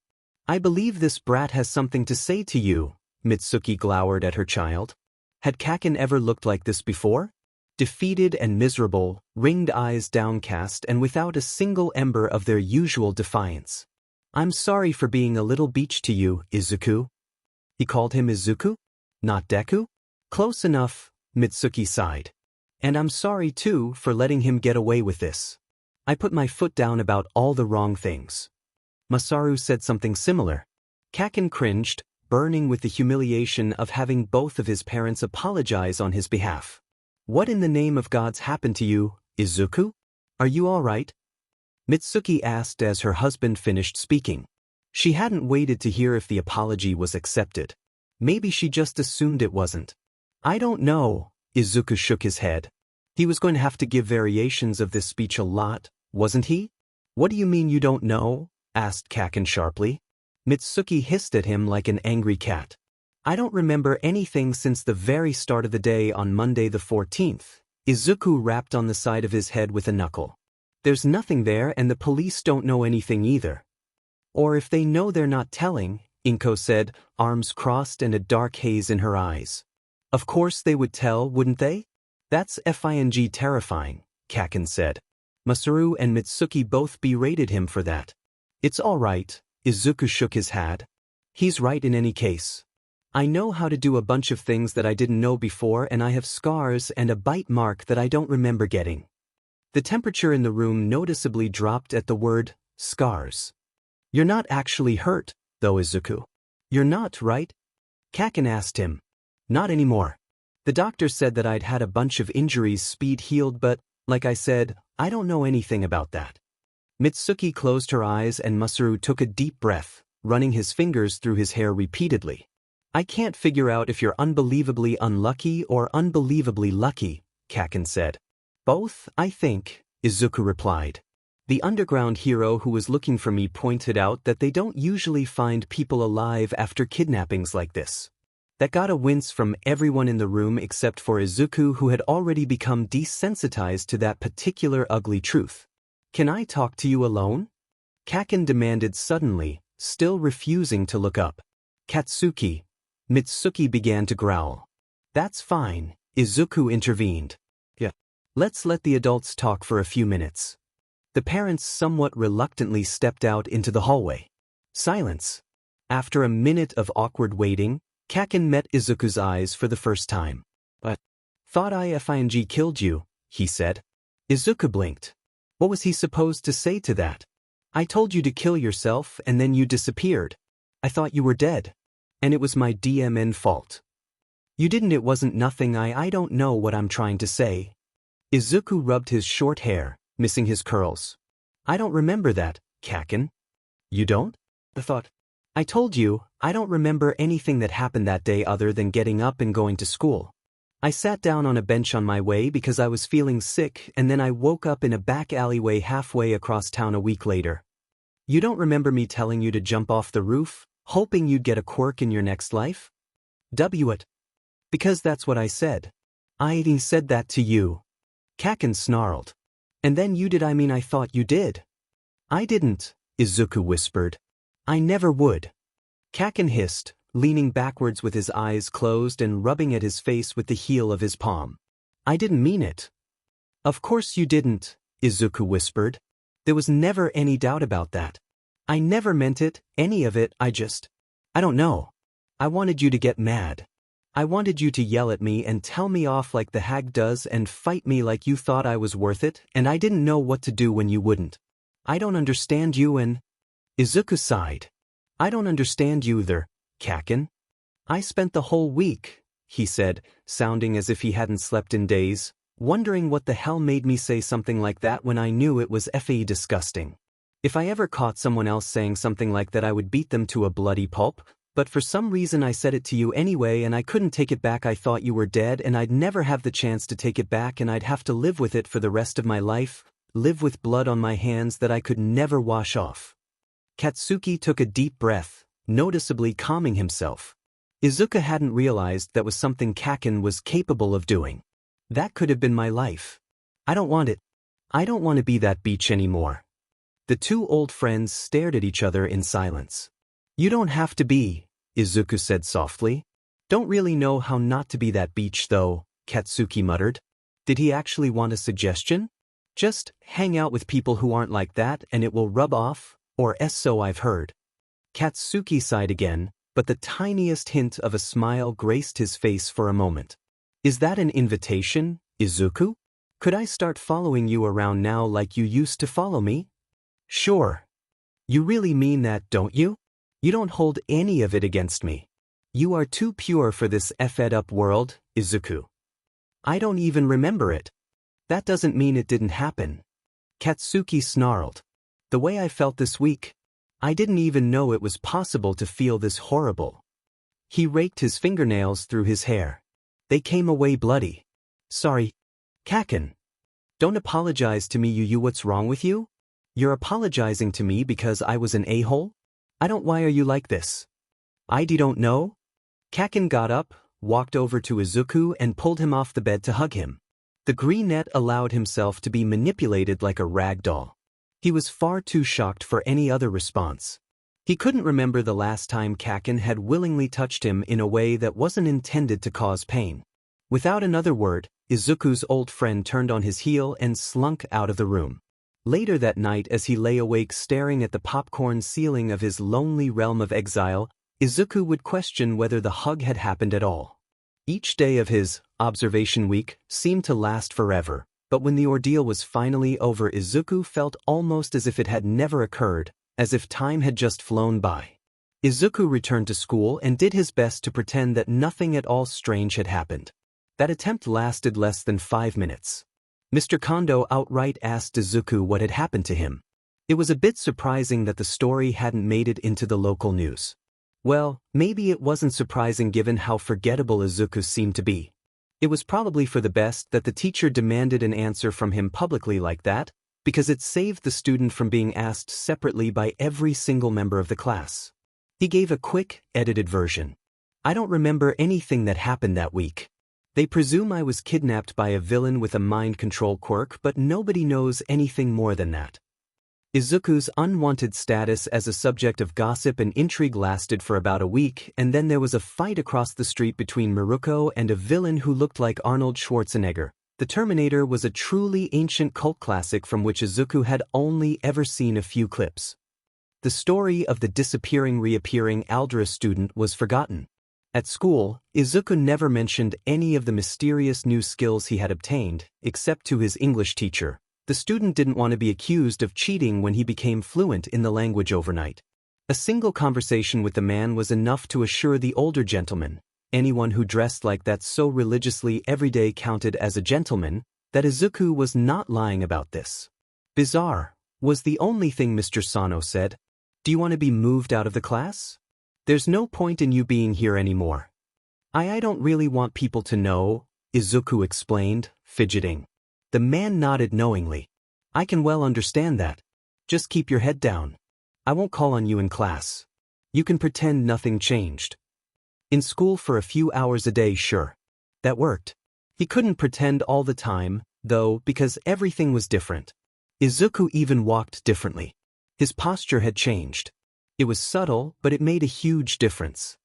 I believe this brat has something to say to you, Mitsuki glowered at her child. Had Kaken ever looked like this before? Defeated and miserable, ringed eyes downcast and without a single ember of their usual defiance. I'm sorry for being a little beach to you, Izuku. He called him Izuku? Not Deku? Close enough, Mitsuki sighed. And I'm sorry too for letting him get away with this. I put my foot down about all the wrong things. Masaru said something similar. Kaken cringed, burning with the humiliation of having both of his parents apologize on his behalf. What in the name of gods happened to you, Izuku? Are you all right? Mitsuki asked as her husband finished speaking. She hadn't waited to hear if the apology was accepted. Maybe she just assumed it wasn't. I don't know, Izuku shook his head. He was going to have to give variations of this speech a lot, wasn't he? What do you mean you don't know? Asked Kaken sharply. Mitsuki hissed at him like an angry cat. I don't remember anything since the very start of the day on Monday the 14th. Izuku rapped on the side of his head with a knuckle. There's nothing there and the police don't know anything either. Or if they know they're not telling, Inko said, arms crossed and a dark haze in her eyes. Of course they would tell, wouldn't they? That's FING terrifying, Kaken said. Masaru and Mitsuki both berated him for that. It's all right, Izuku shook his head. He's right in any case. I know how to do a bunch of things that I didn't know before and I have scars and a bite mark that I don't remember getting. The temperature in the room noticeably dropped at the word, scars. You're not actually hurt, though, Izuku. You're not, right? Kaken asked him. Not anymore. The doctor said that I'd had a bunch of injuries speed healed but, like I said, I don't know anything about that. Mitsuki closed her eyes and Masaru took a deep breath, running his fingers through his hair repeatedly. I can't figure out if you're unbelievably unlucky or unbelievably lucky, Kaken said. Both, I think, Izuku replied. The underground hero who was looking for me pointed out that they don't usually find people alive after kidnappings like this. That got a wince from everyone in the room except for Izuku, who had already become desensitized to that particular ugly truth. Can I talk to you alone? Kaken demanded suddenly, still refusing to look up. Katsuki. Mitsuki began to growl. That's fine, Izuku intervened. Yeah. Let's let the adults talk for a few minutes. The parents somewhat reluctantly stepped out into the hallway. Silence. After a minute of awkward waiting, Kaken met Izuku's eyes for the first time. But, thought I killed you, he said. Izuku blinked. What was he supposed to say to that? I told you to kill yourself and then you disappeared. I thought you were dead. And it was my DMN fault. You didn't. It wasn't nothing. I don't know what I'm trying to say. Izuku rubbed his short hair, missing his curls. I don't remember that, Kaken. You don't? I thought. I told you, I don't remember anything that happened that day other than getting up and going to school. I sat down on a bench on my way because I was feeling sick, and then I woke up in a back alleyway halfway across town a week later. You don't remember me telling you to jump off the roof, hoping you'd get a quirk in your next life? It. Because that's what I said. I said that to you. Kaken snarled. And then you did. I thought you did. I didn't, Izuku whispered. I never would. Kaken hissed, leaning backwards with his eyes closed and rubbing at his face with the heel of his palm. I didn't mean it. Of course you didn't, Izuku whispered. There was never any doubt about that. I never meant it, any of it. I don't know. I wanted you to get mad. I wanted you to yell at me and tell me off like the hag does and fight me like you thought I was worth it, and I didn't know what to do when you wouldn't. I don't understand you and... Izuku sighed. I don't understand you either, Kaken. I spent the whole week, he said, sounding as if he hadn't slept in days, wondering what the hell made me say something like that when I knew it was disgusting. If I ever caught someone else saying something like that, I would beat them to a bloody pulp, but for some reason I said it to you anyway and I couldn't take it back. I thought you were dead and I'd never have the chance to take it back and I'd have to live with it for the rest of my life, live with blood on my hands that I could never wash off. Katsuki took a deep breath, noticeably calming himself. Izuku hadn't realized that was something Kaken was capable of doing. That could have been my life. I don't want it. I don't want to be that beach anymore. The two old friends stared at each other in silence. You don't have to be, Izuku said softly. Don't really know how not to be that beach though, Katsuki muttered. Did he actually want a suggestion? Just hang out with people who aren't like that and it will rub off, or so I've heard. Katsuki sighed again, but the tiniest hint of a smile graced his face for a moment. Is that an invitation, Izuku? Could I start following you around now like you used to follow me? Sure. You really mean that, don't you? You don't hold any of it against me. You are too pure for this effed-up world, Izuku. I don't even remember it. That doesn't mean it didn't happen. Katsuki snarled. The way I felt this week, I didn't even know it was possible to feel this horrible. He raked his fingernails through his hair. They came away bloody. Sorry. Kaken. Don't apologize to me, you. What's wrong with you? You're apologizing to me because I was an a-hole? I don't. Why are you like this? I don't know. Kaken got up, walked over to Izuku and pulled him off the bed to hug him. The greenette allowed himself to be manipulated like a rag doll. He was far too shocked for any other response. He couldn't remember the last time Kaken had willingly touched him in a way that wasn't intended to cause pain. Without another word, Izuku's old friend turned on his heel and slunk out of the room. Later that night, as he lay awake staring at the popcorn ceiling of his lonely realm of exile, Izuku would question whether the hug had happened at all. Each day of his observation week seemed to last forever, but when the ordeal was finally over, Izuku felt almost as if it had never occurred, as if time had just flown by. Izuku returned to school and did his best to pretend that nothing at all strange had happened. That attempt lasted less than 5 minutes. Mr. Kondo outright asked Izuku what had happened to him. It was a bit surprising that the story hadn't made it into the local news. Well, maybe it wasn't surprising given how forgettable Izuku seemed to be. It was probably for the best that the teacher demanded an answer from him publicly like that, because it saved the student from being asked separately by every single member of the class. He gave a quick, edited version. I don't remember anything that happened that week. They presume I was kidnapped by a villain with a mind control quirk, but nobody knows anything more than that. Izuku's unwanted status as a subject of gossip and intrigue lasted for about a week, and then there was a fight across the street between Miruko and a villain who looked like Arnold Schwarzenegger. The Terminator was a truly ancient cult classic from which Izuku had only ever seen a few clips. The story of the disappearing reappearing Aldera student was forgotten. At school, Izuku never mentioned any of the mysterious new skills he had obtained, except to his English teacher. The student didn't want to be accused of cheating when he became fluent in the language overnight. A single conversation with the man was enough to assure the older gentleman, anyone who dressed like that so religiously every day counted as a gentleman, that Izuku was not lying about this. Bizarre, was the only thing Mr. Sano said. Do you want to be moved out of the class? There's no point in you being here anymore. I don't really want people to know, Izuku explained, fidgeting. The man nodded knowingly. I can well understand that. Just keep your head down. I won't call on you in class. You can pretend nothing changed. In school for a few hours a day, sure. That worked. He couldn't pretend all the time, though, because everything was different. Izuku even walked differently. His posture had changed. It was subtle, but it made a huge difference.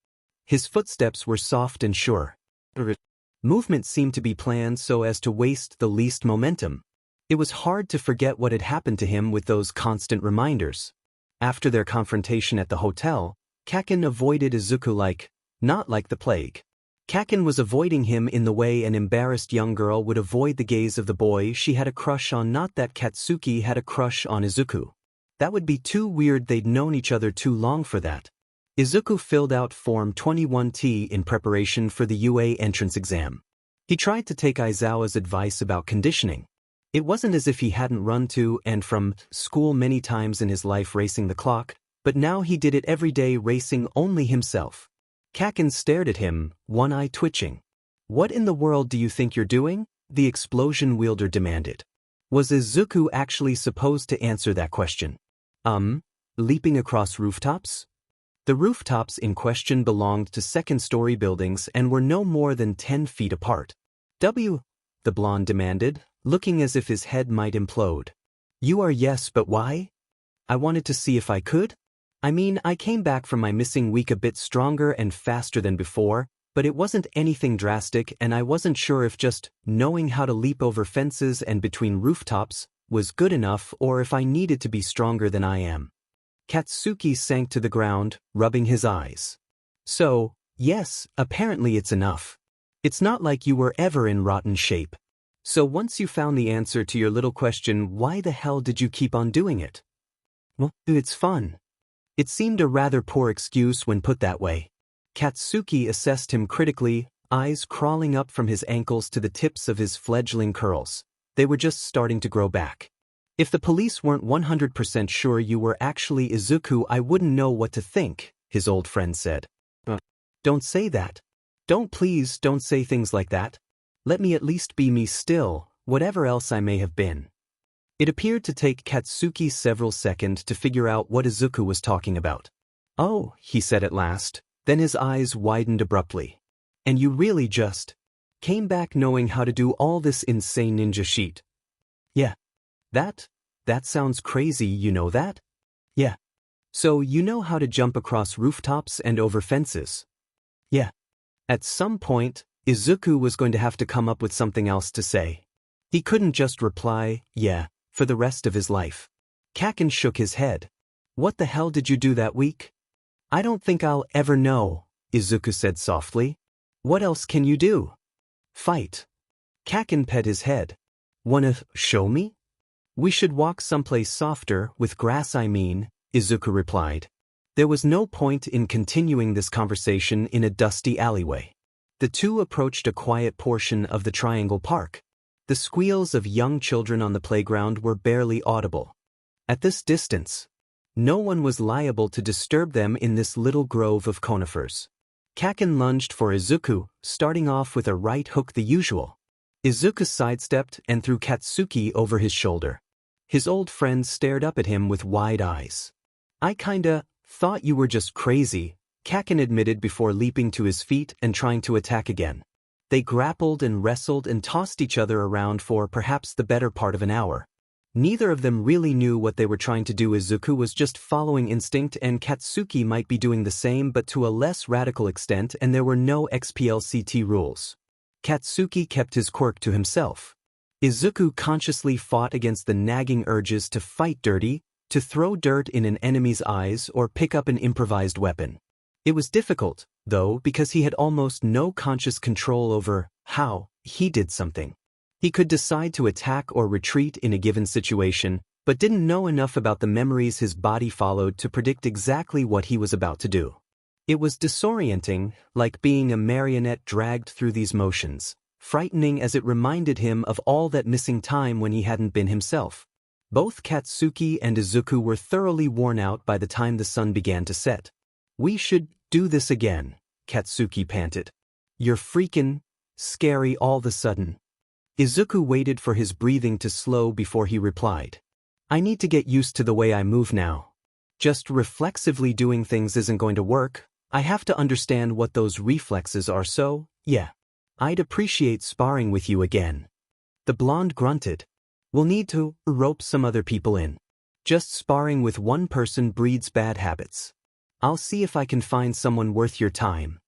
His footsteps were soft and sure. Movement seemed to be planned so as to waste the least momentum. It was hard to forget what had happened to him with those constant reminders. After their confrontation at the hotel, Kaken avoided Izuku not like the plague. Kaken was avoiding him in the way an embarrassed young girl would avoid the gaze of the boy she had a crush on, not that Katsuki had a crush on Izuku. That would be too weird, they'd known each other too long for that. Izuku filled out Form 21T in preparation for the UA entrance exam. He tried to take Aizawa's advice about conditioning. It wasn't as if he hadn't run to and from school many times in his life racing the clock, but now he did it every day racing only himself. Kaken stared at him, one eye twitching. What in the world do you think you're doing? The explosion wielder demanded. Was Izuku actually supposed to answer that question? Leaping across rooftops? The rooftops in question belonged to second-story buildings and were no more than 10 feet apart. The blonde demanded, looking as if his head might implode. You are yes, but why? I wanted to see if I could. I mean, I came back from my missing week a bit stronger and faster than before, but it wasn't anything drastic, and I wasn't sure if just knowing how to leap over fences and between rooftops was good enough or if I needed to be stronger than I am. Katsuki sank to the ground, rubbing his eyes. So, yes, apparently it's enough. It's not like you were ever in rotten shape. So once you found the answer to your little question, why the hell did you keep on doing it? Well, it's fun. It seemed a rather poor excuse when put that way. Katsuki assessed him critically, eyes crawling up from his ankles to the tips of his fledgling curls. They were just starting to grow back. If the police weren't 100% sure you were actually Izuku, I wouldn't know what to think, his old friend said. Don't say that. Please don't say things like that. Let me at least be me still, whatever else I may have been. It appeared to take Katsuki several seconds to figure out what Izuku was talking about. Oh, he said at last, then his eyes widened abruptly. And you really just came back knowing how to do all this insane ninja shit? Yeah. That sounds crazy, you know that? Yeah. So you know how to jump across rooftops and over fences? Yeah. At some point, Izuku was going to have to come up with something else to say. He couldn't just reply, yeah, for the rest of his life. Kaken shook his head. What the hell did you do that week? I don't think I'll ever know, Izuku said softly. What else can you do? Fight. Kaken pet his head. Wanna show me? We should walk someplace softer, with grass I mean, Izuku replied. There was no point in continuing this conversation in a dusty alleyway. The two approached a quiet portion of the Triangle Park. The squeals of young children on the playground were barely audible. At this distance, no one was liable to disturb them in this little grove of conifers. Kaken lunged for Izuku, starting off with a right hook the usual. Izuku sidestepped and threw Katsuki over his shoulder. His old friend stared up at him with wide eyes. "I kinda thought you were just crazy," Kaken admitted before leaping to his feet and trying to attack again. They grappled and wrestled and tossed each other around for perhaps the better part of an hour. Neither of them really knew what they were trying to do. Izuku was just following instinct and Katsuki might be doing the same but to a less radical extent, and there were no XPLCT rules. Katsuki kept his quirk to himself. Izuku consciously fought against the nagging urges to fight dirty, to throw dirt in an enemy's eyes or pick up an improvised weapon. It was difficult, though, because he had almost no conscious control over how he did something. He could decide to attack or retreat in a given situation, but didn't know enough about the memories his body followed to predict exactly what he was about to do. It was disorienting, like being a marionette dragged through these motions, frightening as it reminded him of all that missing time when he hadn't been himself. Both Katsuki and Izuku were thoroughly worn out by the time the sun began to set. "We should do this again," Katsuki panted. "You're freakin' scary all of a sudden." Izuku waited for his breathing to slow before he replied. "I need to get used to the way I move now. Just reflexively doing things isn't going to work. I have to understand what those reflexes are, so, yeah. I'd appreciate sparring with you again." The blonde grunted. "We'll need to rope some other people in. Just sparring with one person breeds bad habits. I'll see if I can find someone worth your time."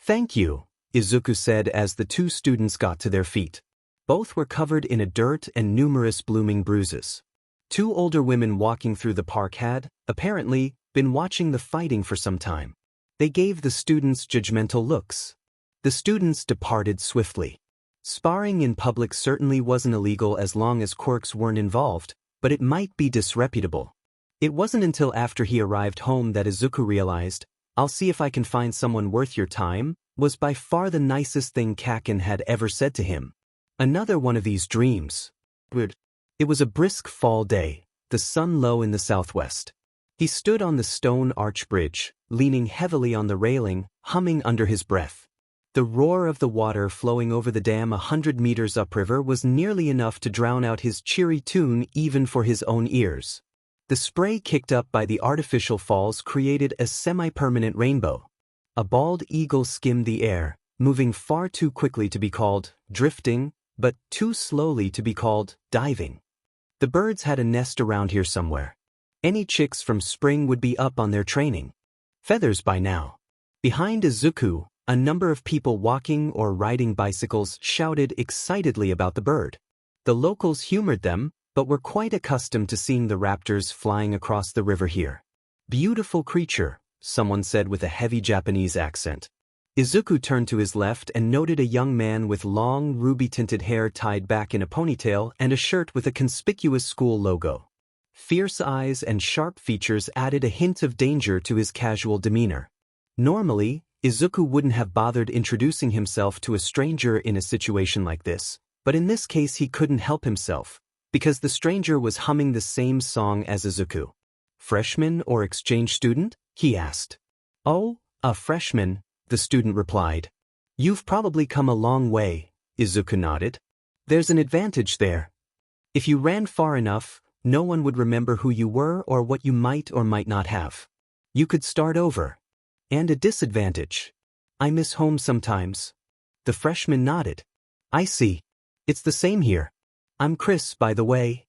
"Thank you," Izuku said as the two students got to their feet. Both were covered in a dirt and numerous blooming bruises. Two older women walking through the park had, apparently, been watching the fighting for some time. They gave the students judgmental looks. The students departed swiftly. Sparring in public certainly wasn't illegal as long as quirks weren't involved, but it might be disreputable. It wasn't until after he arrived home that Izuku realized, "I'll see if I can find someone worth your time," was by far the nicest thing Kaken had ever said to him. Another one of these dreams. It was a brisk fall day, the sun low in the southwest. He stood on the stone arch bridge, leaning heavily on the railing, humming under his breath. The roar of the water flowing over the dam 100 meters upriver was nearly enough to drown out his cheery tune even for his own ears. The spray kicked up by the artificial falls created a semi-permanent rainbow. A bald eagle skimmed the air, moving far too quickly to be called drifting, but too slowly to be called diving. The birds had a nest around here somewhere. Any chicks from spring would be up on their training feathers by now. Behind Izuku, a number of people walking or riding bicycles shouted excitedly about the bird. The locals humored them, but were quite accustomed to seeing the raptors flying across the river here. "Beautiful creature," someone said with a heavy Japanese accent. Izuku turned to his left and noted a young man with long, ruby-tinted hair tied back in a ponytail and a shirt with a conspicuous school logo. Fierce eyes and sharp features added a hint of danger to his casual demeanor. Normally, Izuku wouldn't have bothered introducing himself to a stranger in a situation like this, but in this case he couldn't help himself, because the stranger was humming the same song as Izuku. "Freshman or exchange student?" he asked. "Oh, a freshman," the student replied. "You've probably come a long way," Izuku nodded. "There's an advantage there. If you ran far enough, no one would remember who you were or what you might or might not have. You could start over. And a disadvantage. I miss home sometimes." The freshman nodded. "I see. It's the same here. I'm Chris, by the way."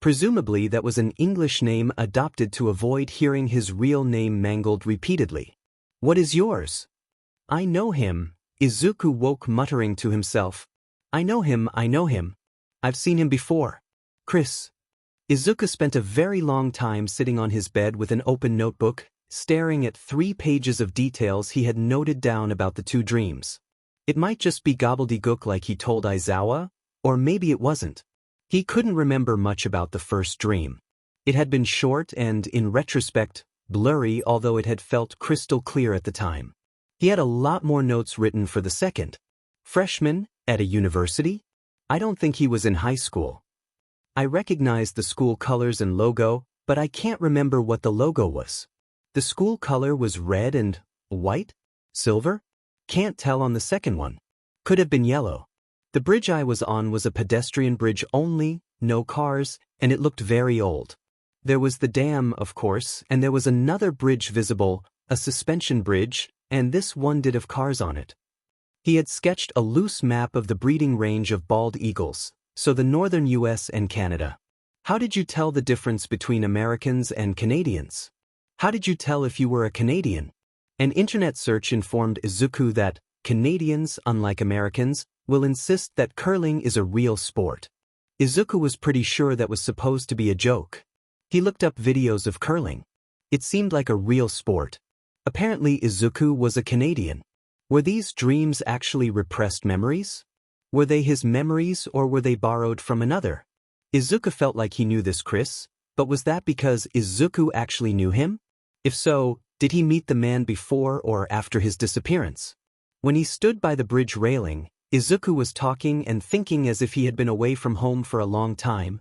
Presumably that was an English name adopted to avoid hearing his real name mangled repeatedly. "What is yours?" "I know him," Izuku woke muttering to himself. I know him. I've seen him before. Chris." Izuku spent a very long time sitting on his bed with an open notebook, staring at 3 pages of details he had noted down about the two dreams. It might just be gobbledygook like he told Aizawa, or maybe it wasn't. He couldn't remember much about the first dream. It had been short and, in retrospect, blurry, although it had felt crystal clear at the time. He had a lot more notes written for the second. Freshman, at a university? I don't think he was in high school. I recognized the school colors and logo, but I can't remember what the logo was. The school color was red and white? Silver? Can't tell on the second one. Could have been yellow. The bridge I was on was a pedestrian bridge only, no cars, and it looked very old. There was the dam, of course, and there was another bridge visible, a suspension bridge, and this one did have cars on it. He had sketched a loose map of the breeding range of bald eagles, so the northern US and Canada. How did you tell the difference between Americans and Canadians? How did you tell if you were a Canadian? An internet search informed Izuku that Canadians, unlike Americans, will insist that curling is a real sport. Izuku was pretty sure that was supposed to be a joke. He looked up videos of curling. It seemed like a real sport. Apparently Izuku was a Canadian. Were these dreams actually repressed memories? Were they his memories or were they borrowed from another? Izuku felt like he knew this Chris, but was that because Izuku actually knew him? If so, did he meet the man before or after his disappearance? When he stood by the bridge railing, Izuku was talking and thinking as if he had been away from home for a long time.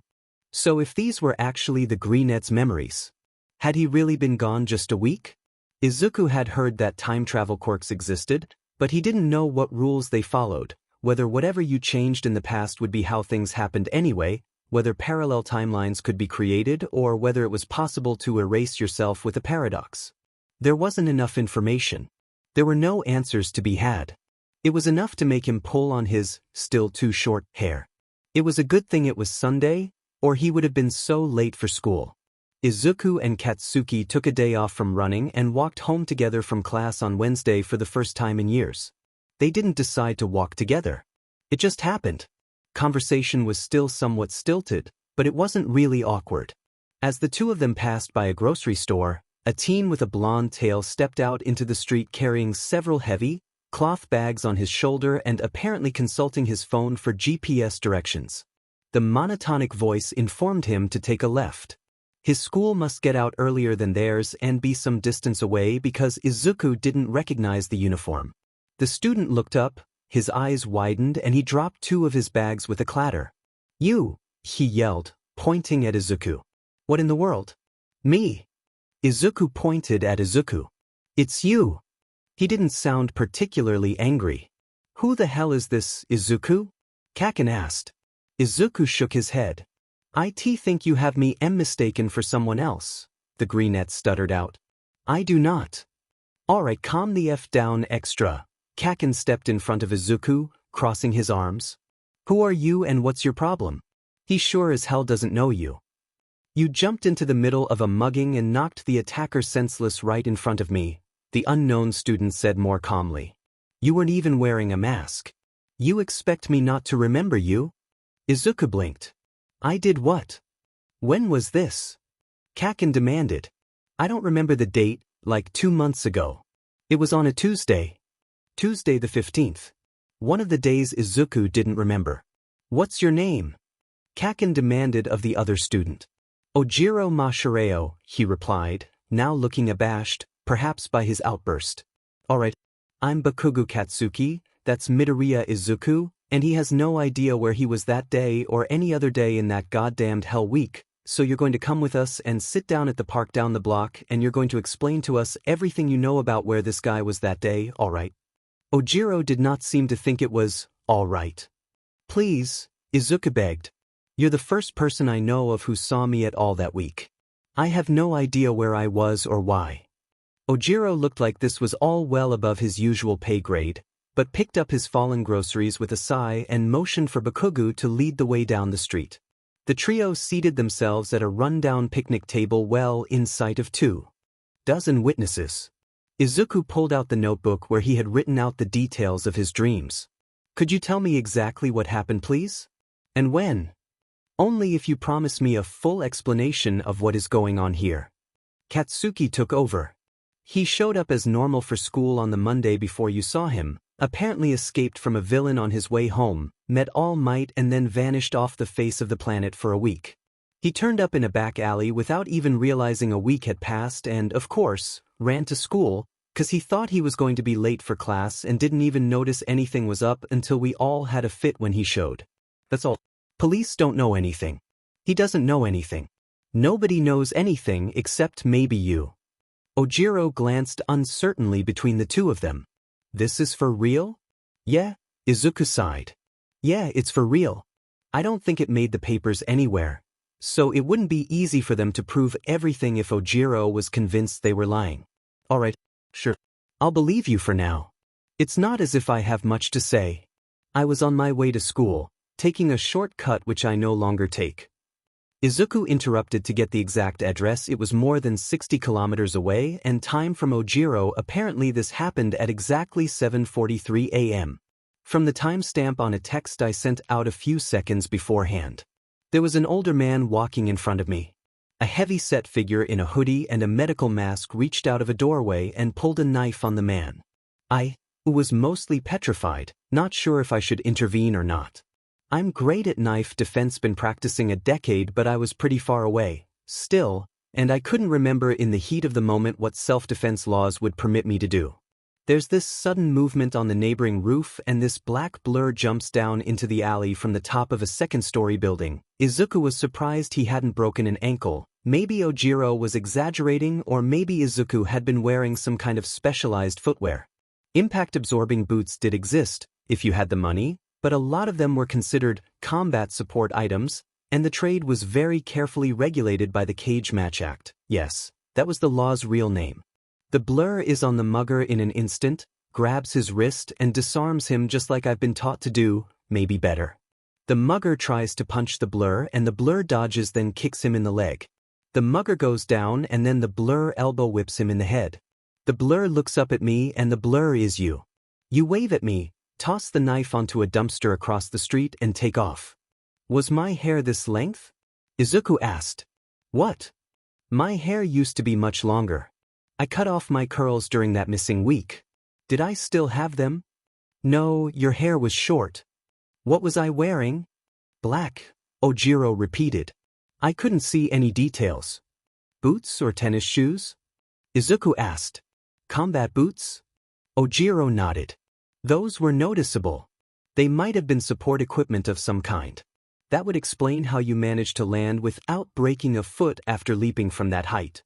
So if these were actually the Greenette's memories, had he really been gone just a week? Izuku had heard that time travel quirks existed, but he didn't know what rules they followed, whether whatever you changed in the past would be how things happened anyway, whether parallel timelines could be created or whether it was possible to erase yourself with a paradox. There wasn't enough information. There were no answers to be had. It was enough to make him pull on his, still too short, hair. It was a good thing it was Sunday, or he would have been so late for school. Izuku and Katsuki took a day off from running and walked home together from class on Wednesday for the first time in years. They didn't decide to walk together. It just happened. Conversation was still somewhat stilted, but it wasn't really awkward. As the two of them passed by a grocery store, a teen with a blonde tail stepped out into the street carrying several heavy, cloth bags on his shoulder and apparently consulting his phone for GPS directions. The monotonic voice informed him to take a left. His school must get out earlier than theirs and be some distance away because Izuku didn't recognize the uniform. The student looked up, his eyes widened and he dropped two of his bags with a clatter. "You!" he yelled, pointing at Izuku. "What in the world?" "Me." Izuku pointed at Izuku. "It's you." He didn't sound particularly angry. "Who the hell is this, Izuku?" Kaken asked. Izuku shook his head. "I think you have me mistaken for someone else," the Greenette stuttered out. "I do not." "Alright, calm the F down extra." Kaken stepped in front of Izuku, crossing his arms. "Who are you and what's your problem? He sure as hell doesn't know you. You jumped into the middle of a mugging and knocked the attacker senseless right in front of me," the unknown student said more calmly. "You weren't even wearing a mask. You expect me not to remember you?" Izuku blinked. "I did what? When was this?" Kaken demanded. "I don't remember the date, like 2 months ago. It was on a Tuesday. Tuesday the 15th. One of the days Izuku didn't remember. "What's your name?" Kaken demanded of the other student. "Ojiro Mashireo," he replied, now looking abashed, perhaps by his outburst. "Alright, I'm Bakugo Katsuki, that's Midoriya Izuku, and he has no idea where he was that day or any other day in that goddamned hell week, so you're going to come with us and sit down at the park down the block and you're going to explain to us everything you know about where this guy was that day, alright?" Ojiro did not seem to think it was alright. "Please," Izuku begged. "You're the first person I know of who saw me at all that week. I have no idea where I was or why." Ojiro looked like this was all well above his usual pay grade, but picked up his fallen groceries with a sigh and motioned for Bakugo to lead the way down the street. The trio seated themselves at a run-down picnic table well in sight of 24 witnesses. Izuku pulled out the notebook where he had written out the details of his dreams. "Could you tell me exactly what happened, please? And when? Only if you promise me a full explanation of what is going on here." Katsuki took over. "He showed up as normal for school on the Monday before you saw him, apparently escaped from a villain on his way home, met All Might and then vanished off the face of the planet for a week. He turned up in a back alley without even realizing a week had passed and, of course, ran to school, 'cause he thought he was going to be late for class and didn't even notice anything was up until we all had a fit when he showed. That's all. Police don't know anything. He doesn't know anything. Nobody knows anything except maybe you." Ojiro glanced uncertainly between the two of them. This is for real? Yeah, Izuku sighed. Yeah, it's for real. I don't think it made the papers anywhere. So it wouldn't be easy for them to prove everything if Ojiro was convinced they were lying. Alright, sure. I'll believe you for now. It's not as if I have much to say. I was on my way to school, taking a shortcut which I no longer take. Izuku interrupted to get the exact address. It was more than 60 kilometers away and time from Ojiro. Apparently this happened at exactly 7:43 a.m. From the timestamp on a text I sent out a few seconds beforehand. There was an older man walking in front of me. A heavy-set figure in a hoodie and a medical mask reached out of a doorway and pulled a knife on the man. I was mostly petrified, not sure if I should intervene or not. I'm great at knife defense, been practicing a decade, but I was pretty far away, still, and I couldn't remember in the heat of the moment what self-defense laws would permit me to do. There's this sudden movement on the neighboring roof and this black blur jumps down into the alley from the top of a second-story building. Izuku was surprised he hadn't broken an ankle. Maybe Ojiro was exaggerating, or maybe Izuku had been wearing some kind of specialized footwear. Impact-absorbing boots did exist, if you had the money, but a lot of them were considered combat support items, and the trade was very carefully regulated by the Cage Match Act. Yes, that was the law's real name. The blur is on the mugger in an instant, grabs his wrist and disarms him just like I've been taught to do, maybe better. The mugger tries to punch the blur and the blur dodges, then kicks him in the leg. The mugger goes down and then the blur elbow whips him in the head. The blur looks up at me and the blur is you. You wave at me, toss the knife onto a dumpster across the street and take off. Was my hair this length? Izuku asked. What? My hair used to be much longer. I cut off my curls during that missing week. Did I still have them? No, your hair was short. What was I wearing? Black, Ojiro repeated. I couldn't see any details. Boots or tennis shoes? Izuku asked. Combat boots? Ojiro nodded. Those were noticeable. They might have been support equipment of some kind. That would explain how you managed to land without breaking a foot after leaping from that height.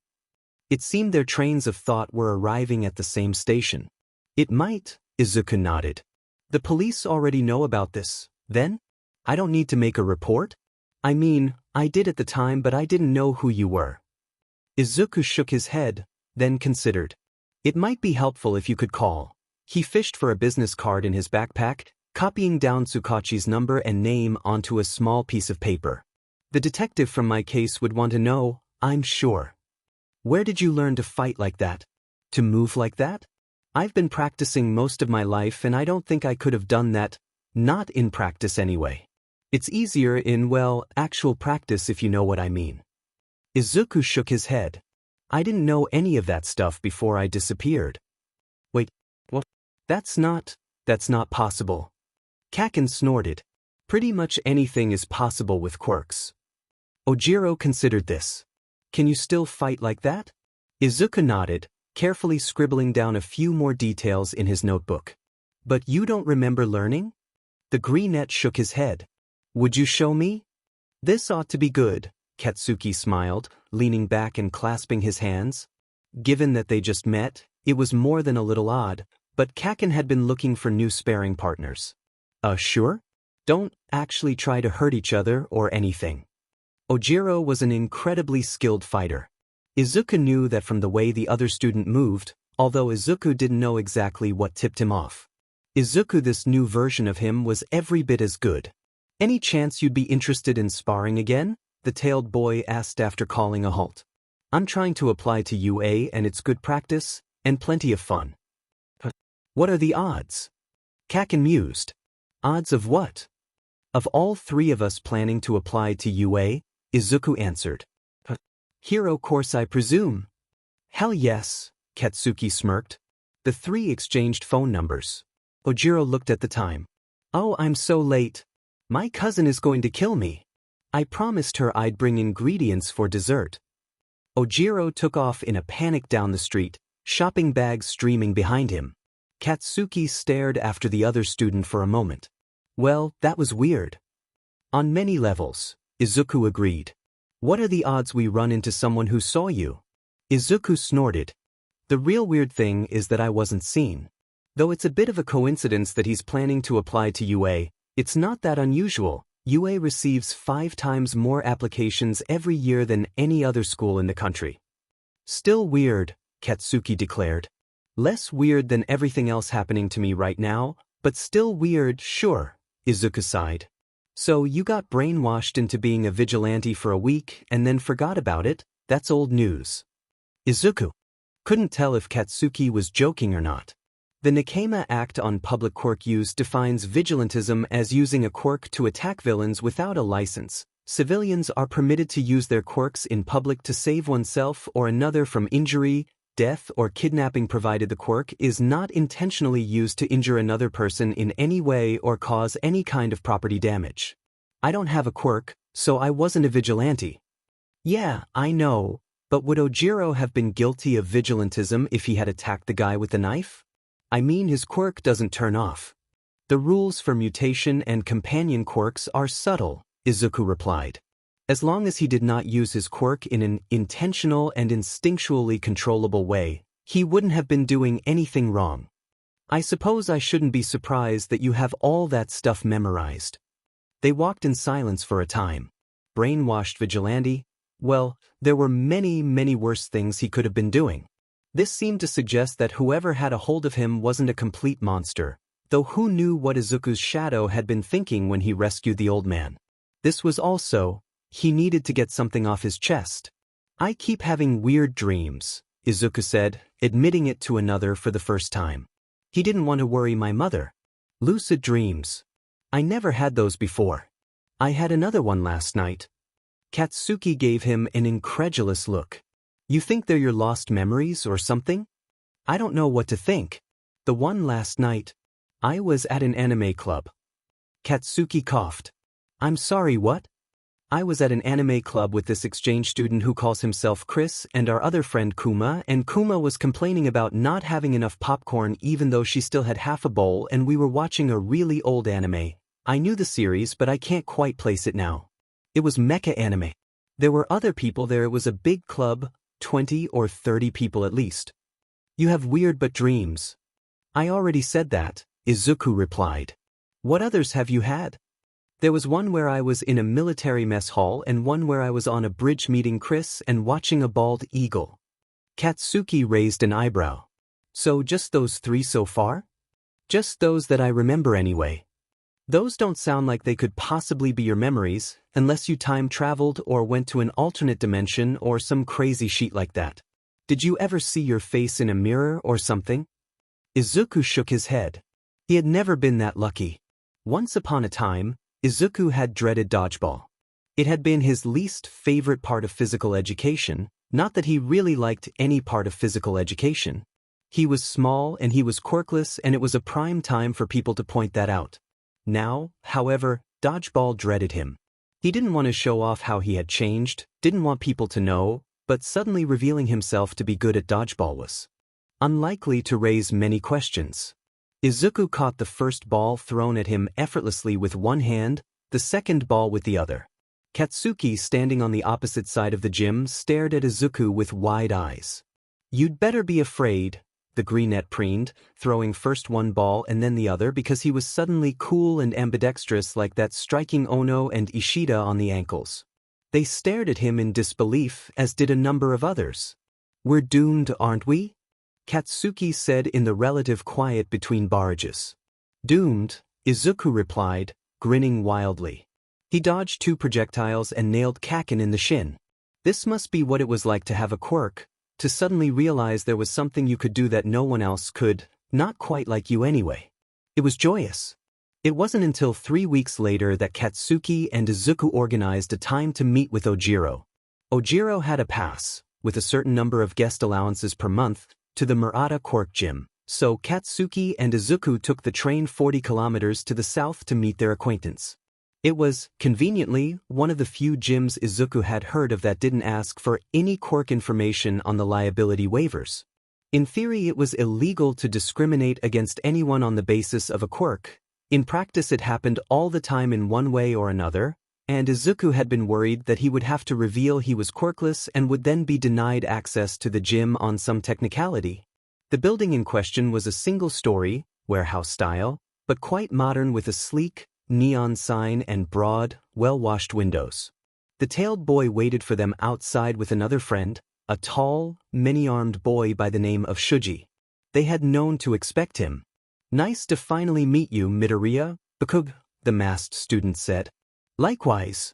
It seemed their trains of thought were arriving at the same station. It might, Izuku nodded. The police already know about this, then? I don't need to make a report? I mean, I did at the time, but I didn't know who you were. Izuku shook his head, then considered. It might be helpful if you could call. He fished for a business card in his backpack, copying down Tsukachi's number and name onto a small piece of paper. The detective from my case would want to know, I'm sure. Where did you learn to fight like that? To move like that? I've been practicing most of my life and I don't think I could have done that, not in practice anyway. It's easier in, well, actual practice if you know what I mean. Izuku shook his head. I didn't know any of that stuff before I disappeared. Wait, what? That's not possible. Kaken snorted. Pretty much anything is possible with quirks. Ojiro considered this. Can you still fight like that? Izuku nodded, carefully scribbling down a few more details in his notebook. But you don't remember learning? The greenette shook his head. Would you show me? This ought to be good, Katsuki smiled, leaning back and clasping his hands. Given that they just met, it was more than a little odd, but Kaken had been looking for new sparring partners. Sure? Don't actually try to hurt each other or anything. Ojiro was an incredibly skilled fighter. Izuku knew that from the way the other student moved, although Izuku didn't know exactly what tipped him off. Izuku, this new version of him, was every bit as good. Any chance you'd be interested in sparring again? The tailed boy asked after calling a halt. I'm trying to apply to UA and it's good practice, and plenty of fun. What are the odds? Kaken mused. Odds of what? Of all three of us planning to apply to UA, Izuku answered. Hero course, I presume. Hell yes, Katsuki smirked. The three exchanged phone numbers. Ojiro looked at the time. Oh, I'm so late. My cousin is going to kill me. I promised her I'd bring ingredients for dessert. Ojiro took off in a panic down the street, shopping bags streaming behind him. Katsuki stared after the other student for a moment. Well, that was weird. On many levels, Izuku agreed. What are the odds we run into someone who saw you? Izuku snorted. The real weird thing is that I wasn't seen. Though it's a bit of a coincidence that he's planning to apply to UA, it's not that unusual. UA receives 5 times more applications every year than any other school in the country. Still weird, Katsuki declared. Less weird than everything else happening to me right now, but still weird, sure, Izuku sighed. So you got brainwashed into being a vigilante for a week and then forgot about it? That's old news. Izuku couldn't tell if Katsuki was joking or not. The Nikema Act on Public Quirk Use defines vigilantism as using a quirk to attack villains without a license. Civilians are permitted to use their quirks in public to save oneself or another from injury, death, or kidnapping provided the quirk is not intentionally used to injure another person in any way or cause any kind of property damage. I don't have a quirk, so I wasn't a vigilante. Yeah, I know, but would Ojiro have been guilty of vigilantism if he had attacked the guy with the knife? I mean, his quirk doesn't turn off. The rules for mutation and companion quirks are subtle, Izuku replied. As long as he did not use his quirk in an intentional and instinctually controllable way, he wouldn't have been doing anything wrong. I suppose I shouldn't be surprised that you have all that stuff memorized. They walked in silence for a time. Brainwashed vigilante? Well, there were many, many worse things he could have been doing. This seemed to suggest that whoever had a hold of him wasn't a complete monster, though who knew what Izuku's shadow had been thinking when he rescued the old man. This was also, he needed to get something off his chest. I keep having weird dreams, Izuku said, admitting it to another for the first time. He didn't want to worry my mother. Lucid dreams. I never had those before. I had another one last night. Katsuki gave him an incredulous look. You think they're your lost memories or something? I don't know what to think. The one last night. I was at an anime club. Katsuki coughed. I'm sorry, what? I was at an anime club with this exchange student who calls himself Chris and our other friend Kuma, and Kuma was complaining about not having enough popcorn even though she still had half a bowl, and we were watching a really old anime. I knew the series, but I can't quite place it now. It was mecha anime. There were other people there. It was a big club, 20 or 30 people at least. You have weird but dreams. I already said that, Izuku replied. What others have you had? There was one where I was in a military mess hall and one where I was on a bridge meeting Chris and watching a bald eagle. Katsuki raised an eyebrow. So just those 3 so far? Just those that I remember anyway. Those don't sound like they could possibly be your memories, unless you time traveled or went to an alternate dimension or some crazy shit like that. Did you ever see your face in a mirror or something? Izuku shook his head. He had never been that lucky. Once upon a time, Izuku had dreaded dodgeball. It had been his least favorite part of physical education, not that he really liked any part of physical education. He was small and he was quirkless, and it was a prime time for people to point that out. Now, however, dodgeball dreaded him. He didn't want to show off how he had changed, didn't want people to know, but suddenly revealing himself to be good at dodgeball was unlikely to raise many questions. Izuku caught the first ball thrown at him effortlessly with one hand, the second ball with the other. Katsuki, standing on the opposite side of the gym, stared at Izuku with wide eyes. You'd better be afraid, the greenette preened, throwing first one ball and then the other because he was suddenly cool and ambidextrous like that, striking Ono and Ishida on the ankles. They stared at him in disbelief, as did a number of others. We're doomed, aren't we? Katsuki said in the relative quiet between barrages. Doomed, Izuku replied, grinning wildly. He dodged 2 projectiles and nailed Kakin in the shin. This must be what it was like to have a quirk, to suddenly realize there was something you could do that no one else could, not quite like you anyway. It was joyous. It wasn't until 3 weeks later that Katsuki and Izuku organized a time to meet with Ojiro. Ojiro had a pass, with a certain number of guest allowances per month, to the Murata Quirk Gym, so Katsuki and Izuku took the train 40 kilometers to the south to meet their acquaintance. It was, conveniently, one of the few gyms Izuku had heard of that didn't ask for any quirk information on the liability waivers. In theory, it was illegal to discriminate against anyone on the basis of a quirk. In practice, it happened all the time in one way or another, and Izuku had been worried that he would have to reveal he was quirkless and would then be denied access to the gym on some technicality. The building in question was a single-story, warehouse style, but quite modern with a sleek, neon sign and broad, well-washed windows. The tailed boy waited for them outside with another friend, a tall, many-armed boy by the name of Shuji. They had known to expect him. "Nice to finally meet you, Midoriya, Bakugo," the masked student said. "Likewise."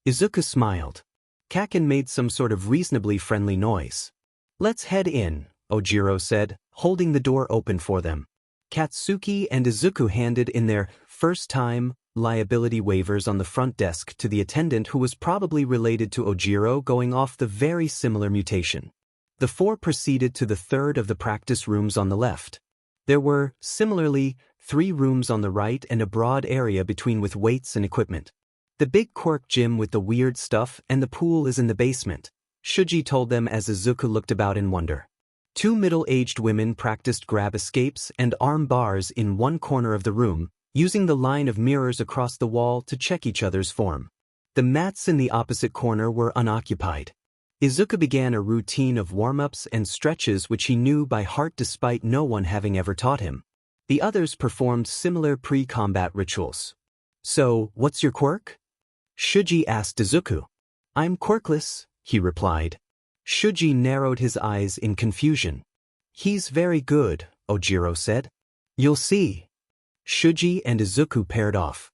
Izuku smiled. Kaken made some sort of reasonably friendly noise. "Let's head in," Ojiro said, holding the door open for them. Katsuki and Izuku handed in their first-time liability waivers on the front desk to the attendant, who was probably related to Ojiro, going off the very similar mutation. The four proceeded to the third of the practice rooms on the left. There were, similarly, 3 rooms on the right and a broad area between with weights and equipment. "The big Quirk gym with the weird stuff and the pool is in the basement," Shuji told them as Izuku looked about in wonder. 2 middle-aged women practiced grab escapes and arm bars in one corner of the room, using the line of mirrors across the wall to check each other's form. The mats in the opposite corner were unoccupied. Izuku began a routine of warm-ups and stretches which he knew by heart despite no one having ever taught him. The others performed similar pre-combat rituals. "So, what's your quirk?" Shuji asked Izuku. "I'm quirkless," he replied. Shuji narrowed his eyes in confusion. "He's very good," Ojiro said. "You'll see." Shuji and Izuku paired off.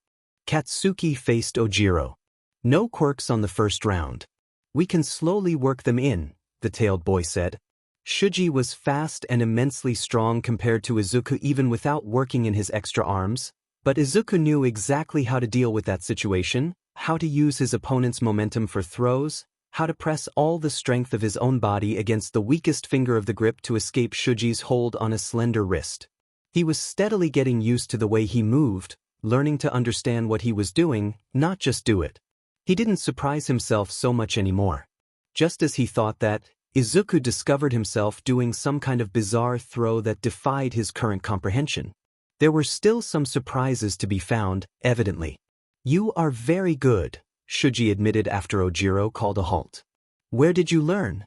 Katsuki faced Ojiro. "No quirks on the first round. We can slowly work them in," the tailed boy said. Shuji was fast and immensely strong compared to Izuku even without working in his extra arms, but Izuku knew exactly how to deal with that situation, how to use his opponent's momentum for throws, how to press all the strength of his own body against the weakest finger of the grip to escape Shuji's hold on a slender wrist. He was steadily getting used to the way he moved, learning to understand what he was doing, not just do it. He didn't surprise himself so much anymore. Just as he thought that, Izuku discovered himself doing some kind of bizarre throw that defied his current comprehension. There were still some surprises to be found, evidently. "You are very good," Shuji admitted after Ojiro called a halt. "Where did you learn?"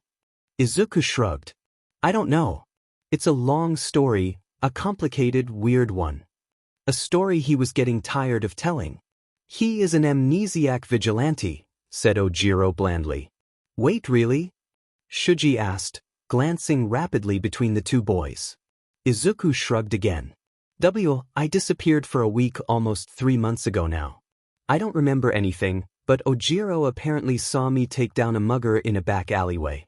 Izuku shrugged. "I don't know. It's a long story, a complicated, weird one. A story he was getting tired of telling." "He is an amnesiac vigilante," said Ojiro blandly. "Wait, really?" Shuji asked, glancing rapidly between the 2 boys. Izuku shrugged again. I disappeared for a week almost 3 months ago now. I don't remember anything, but Ojiro apparently saw me take down a mugger in a back alleyway."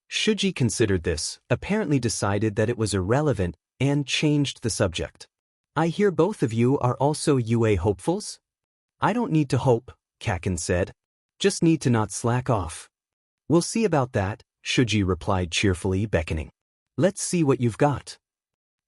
Shuji considered this, apparently decided that it was irrelevant, and changed the subject. "I hear both of you are also UA hopefuls?" "I don't need to hope," Kaken said. "Just need to not slack off." "We'll see about that," Shuji replied cheerfully, beckoning. "Let's see what you've got."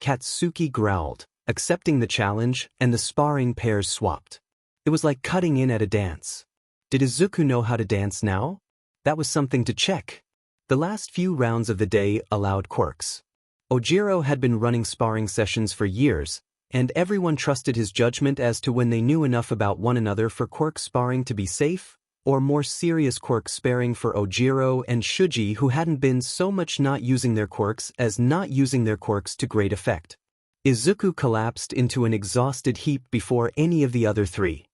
Katsuki growled, accepting the challenge, and the sparring pairs swapped. It was like cutting in at a dance. Did Izuku know how to dance now? That was something to check. The last few rounds of the day allowed quirks. Ojiro had been running sparring sessions for years, and everyone trusted his judgment as to when they knew enough about one another for quirk sparring to be safe, or more serious quirk sparring for Ojiro and Shuji, who hadn't been so much not using their quirks as not using their quirks to great effect. Izuku collapsed into an exhausted heap before any of the other 3.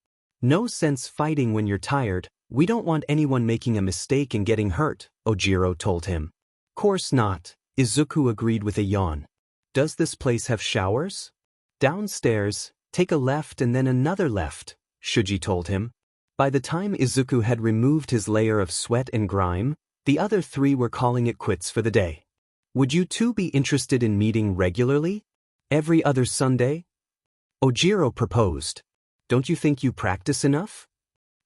"No sense fighting when you're tired, we don't want anyone making a mistake and getting hurt," Ojiro told him. "Course not," Izuku agreed with a yawn. "Does this place have showers?" "Downstairs, take a left and then another left," Shuji told him. By the time Izuku had removed his layer of sweat and grime, the other 3 were calling it quits for the day. "Would you 2 be interested in meeting regularly? Every other Sunday?" Ojiro proposed. "Don't you think you practice enough?"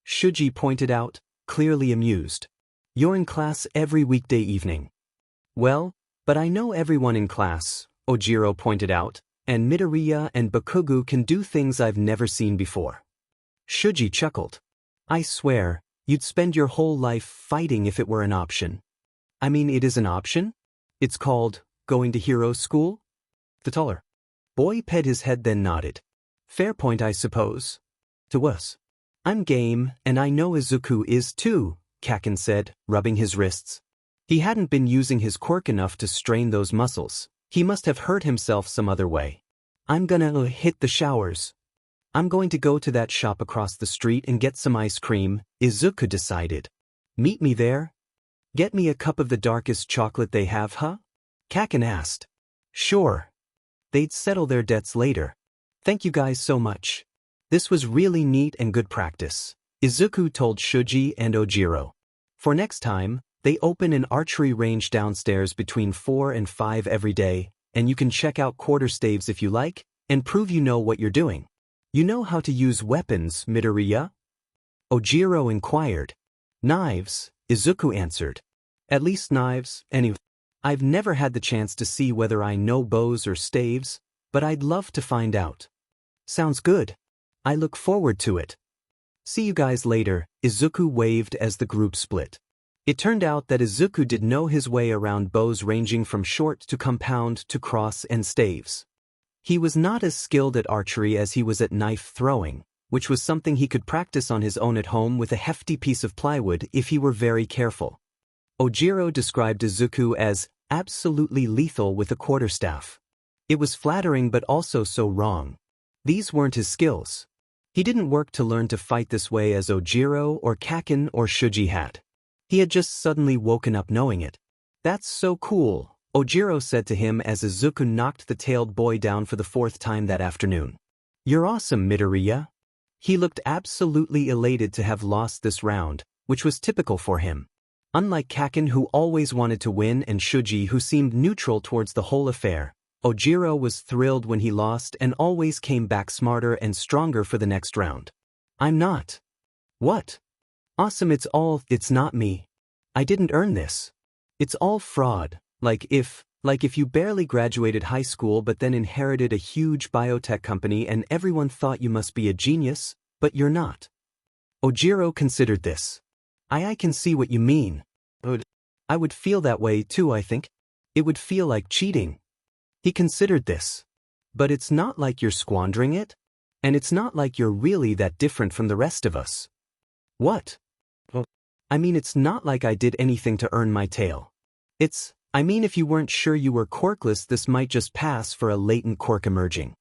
Shuji pointed out, clearly amused. "You're in class every weekday evening." "Well, but I know everyone in class," Ojiro pointed out, "and Midoriya and Bakugo can do things I've never seen before." Shuji chuckled. "I swear, you'd spend your whole life fighting if it were an option." "I mean, it is an option? It's called going to hero school?" The taller boy ped his head then nodded. "Fair point, I suppose. To us. I'm game, and I know Izuku is too," Kaken said, rubbing his wrists. He hadn't been using his quirk enough to strain those muscles. He must have hurt himself some other way. I'm gonna hit the showers. I'm going to go to that shop across the street and get some ice cream, Izuku decided. Meet me there? Get me a cup of the darkest chocolate they have, huh? Kaken asked. Sure. They'd settle their debts later. Thank you guys so much. This was really neat and good practice, Izuku told Shuji and Ojiro. For next time, they open an archery range downstairs between 4 and 5 every day, and you can check out quarterstaves if you like, and prove you know what you're doing. You know how to use weapons, Midoriya? Ojiro inquired. Knives, Izuku answered. At least knives, anyway. I've never had the chance to see whether I know bows or staves, but I'd love to find out. Sounds good. I look forward to it. See you guys later, Izuku waved as the group split. It turned out that Izuku did know his way around bows ranging from short to compound to cross and staves. He was not as skilled at archery as he was at knife throwing, which was something he could practice on his own at home with a hefty piece of plywood if he were very careful. Ojiro described Izuku as absolutely lethal with a quarterstaff. It was flattering but also so wrong. These weren't his skills. He didn't work to learn to fight this way as Ojiro or Kaken or Shuji had. He had just suddenly woken up knowing it. That's so cool, Ojiro said to him as Izuku knocked the tailed boy down for the 4th time that afternoon. You're awesome, Midoriya. He looked absolutely elated to have lost this round, which was typical for him. Unlike Kaken, who always wanted to win, and Shuji, who seemed neutral towards the whole affair, Ojiro was thrilled when he lost and always came back smarter and stronger for the next round. I'm not. What? Awesome, it's not me. I didn't earn this. It's all fraud, like if you barely graduated high school but then inherited a huge biotech company and everyone thought you must be a genius, but you're not. Ojiro considered this. I can see what you mean. I would feel that way too, I think. It would feel like cheating. He considered this. But it's not like you're squandering it, and it's not like you're really that different from the rest of us. What? I mean, it's not like I did anything to earn my tail. If you weren't sure you were quirkless, this might just pass for a latent quirk emerging.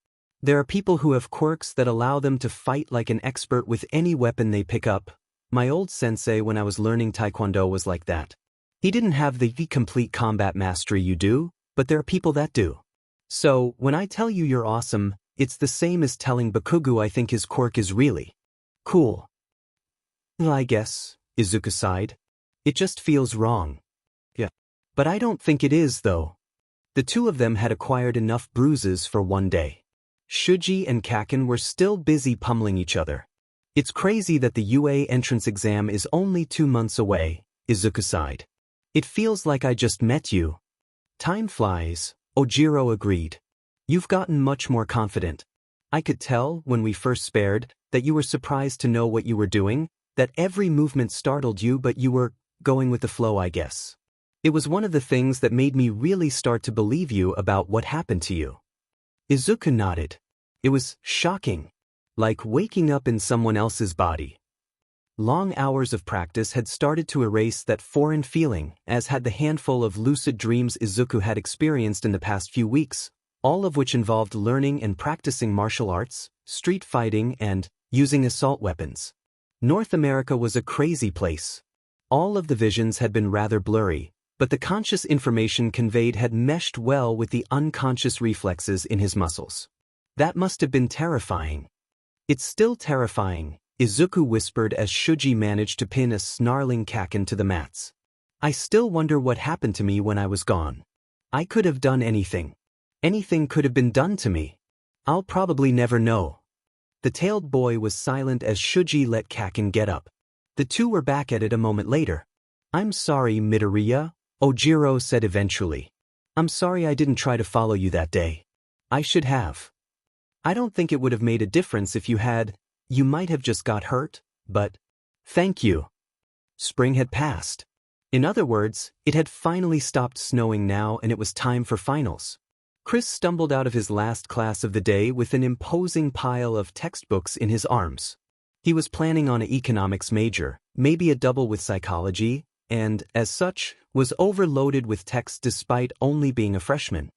There are people who have quirks that allow them to fight like an expert with any weapon they pick up. My old sensei when I was learning Taekwondo was like that. He didn't have the complete combat mastery you do, but there are people that do. So, when I tell you you're awesome, it's the same as telling Bakugo I think his quirk is really cool. I guess, Izuku sighed. It just feels wrong. Yeah. But I don't think it is, though. The two of them had acquired enough bruises for one day. Shuji and Kaken were still busy pummeling each other. It's crazy that the UA entrance exam is only 2 months away, Izuku sighed. It feels like I just met you. Time flies, Ojiro agreed. You've gotten much more confident. I could tell, when we first sparred, that you were surprised to know what you were doing, that every movement startled you, but you were going with the flow, I guess. It was one of the things that made me really start to believe you about what happened to you. Izuku nodded. It was shocking. Like waking up in someone else's body. Long hours of practice had started to erase that foreign feeling, as had the handful of lucid dreams Izuku had experienced in the past few weeks, all of which involved learning and practicing martial arts, street fighting, and using assault weapons. North America was a crazy place. All of the visions had been rather blurry, but the conscious information conveyed had meshed well with the unconscious reflexes in his muscles. That must have been terrifying. It's still terrifying, Izuku whispered as Shuji managed to pin a snarling Kaken to the mats. I still wonder what happened to me when I was gone. I could have done anything. Anything could have been done to me. I'll probably never know. The tailed boy was silent as Shuji let Kaken get up. The two were back at it a moment later. I'm sorry, Midoriya, Ojiro said eventually. I'm sorry I didn't try to follow you that day. I should have. I don't think it would have made a difference if you had. You might have just got hurt, but thank you. Spring had passed. In other words, it had finally stopped snowing now and it was time for finals. Chris stumbled out of his last class of the day with an imposing pile of textbooks in his arms. He was planning on an economics major, maybe a double with psychology, and, as such, was overloaded with texts despite only being a freshman.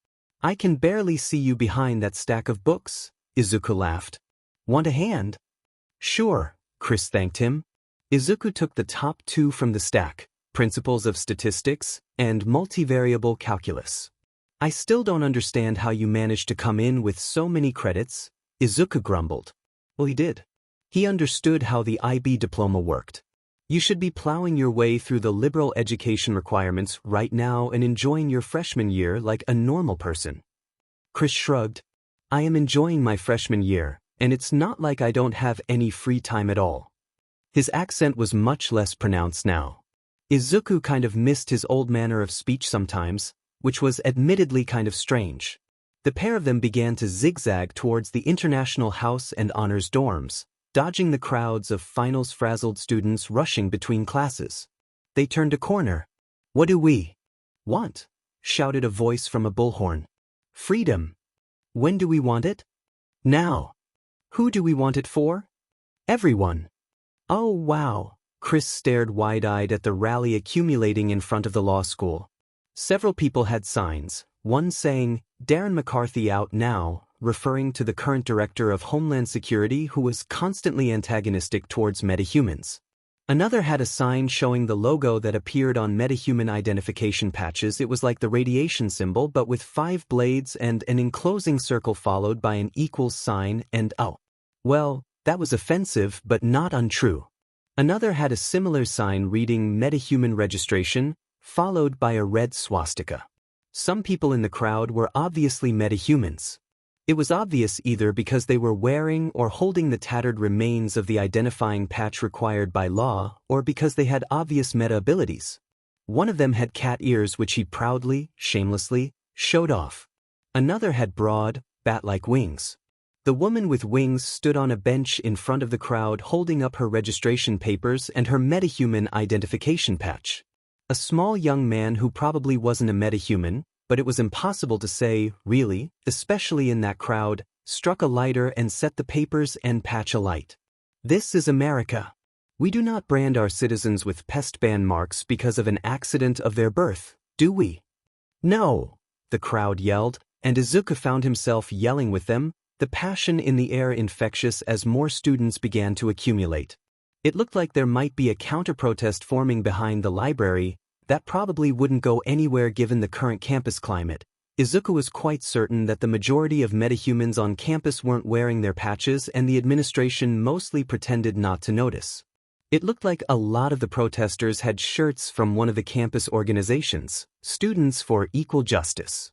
I can barely see you behind that stack of books, Izuku laughed. Want a hand? Sure, Chris thanked him. Izuku took the top two from the stack, Principles of Statistics and Multivariable Calculus. I still don't understand how you managed to come in with so many credits, Izuku grumbled. Well, he did. He understood how the IB diploma worked. You should be plowing your way through the liberal education requirements right now and enjoying your freshman year like a normal person. Chris shrugged. I am enjoying my freshman year, and it's not like I don't have any free time at all. His accent was much less pronounced now. Izuku kind of missed his old manner of speech sometimes, which was admittedly kind of strange. The pair of them began to zigzag towards the International House and Honors dorms, dodging the crowds of finals-frazzled students rushing between classes. They turned a corner. What do we want? Shouted a voice from a bullhorn. Freedom. When do we want it? Now. Who do we want it for? Everyone. Oh wow. Chris stared wide-eyed at the rally accumulating in front of the law school. Several people had signs, one saying, Darren McCarthy out now, referring to the current director of Homeland Security who was constantly antagonistic towards metahumans. Another had a sign showing the logo that appeared on metahuman identification patches. It was like the radiation symbol but with 5 blades and an enclosing circle followed by an equals sign and oh. Well, that was offensive but not untrue. Another had a similar sign reading metahuman registration, followed by a red swastika. Some people in the crowd were obviously metahumans. It was obvious either because they were wearing or holding the tattered remains of the identifying patch required by law, or because they had obvious meta abilities. One of them had cat ears which he proudly, shamelessly, showed off. Another had broad, bat-like wings. The woman with wings stood on a bench in front of the crowd holding up her registration papers and her metahuman identification patch. A small young man who probably wasn't a metahuman, but it was impossible to say, really, especially in that crowd, struck a lighter and set the papers and patch alight. This is America. We do not brand our citizens with pest ban marks because of an accident of their birth, do we? No, the crowd yelled, and Izuku found himself yelling with them, the passion in the air infectious as more students began to accumulate. It looked like there might be a counter-protest forming behind the library that probably wouldn't go anywhere given the current campus climate. Izuku was quite certain that the majority of metahumans on campus weren't wearing their patches and the administration mostly pretended not to notice. It looked like a lot of the protesters had shirts from one of the campus organizations, Students for Equal Justice.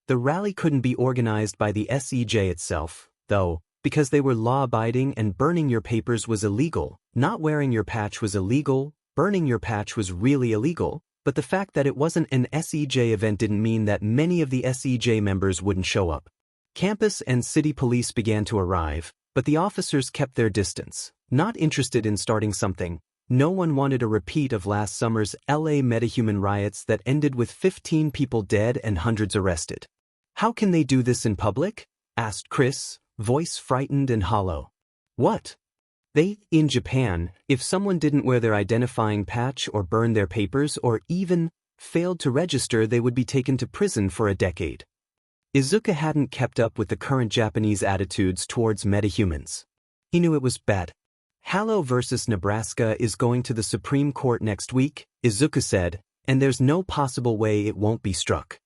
The rally couldn't be organized by the SEJ itself, though, because they were law-abiding and burning your papers was illegal. Not wearing your patch was illegal, burning your patch was really illegal, but the fact that it wasn't an SEJ event didn't mean that many of the SEJ members wouldn't show up. Campus and city police began to arrive, but the officers kept their distance, not interested in starting something. No one wanted a repeat of last summer's LA metahuman riots that ended with 15 people dead and hundreds arrested. How can they do this in public? Asked Chris, voice frightened and hollow. What? In Japan, if someone didn't wear their identifying patch or burned their papers or even failed to register, they would be taken to prison for a decade. Izuku hadn't kept up with the current Japanese attitudes towards metahumans. He knew it was bad. Hallow versus Nebraska is going to the Supreme Court next week, Izuku said, and there's no possible way it won't be struck.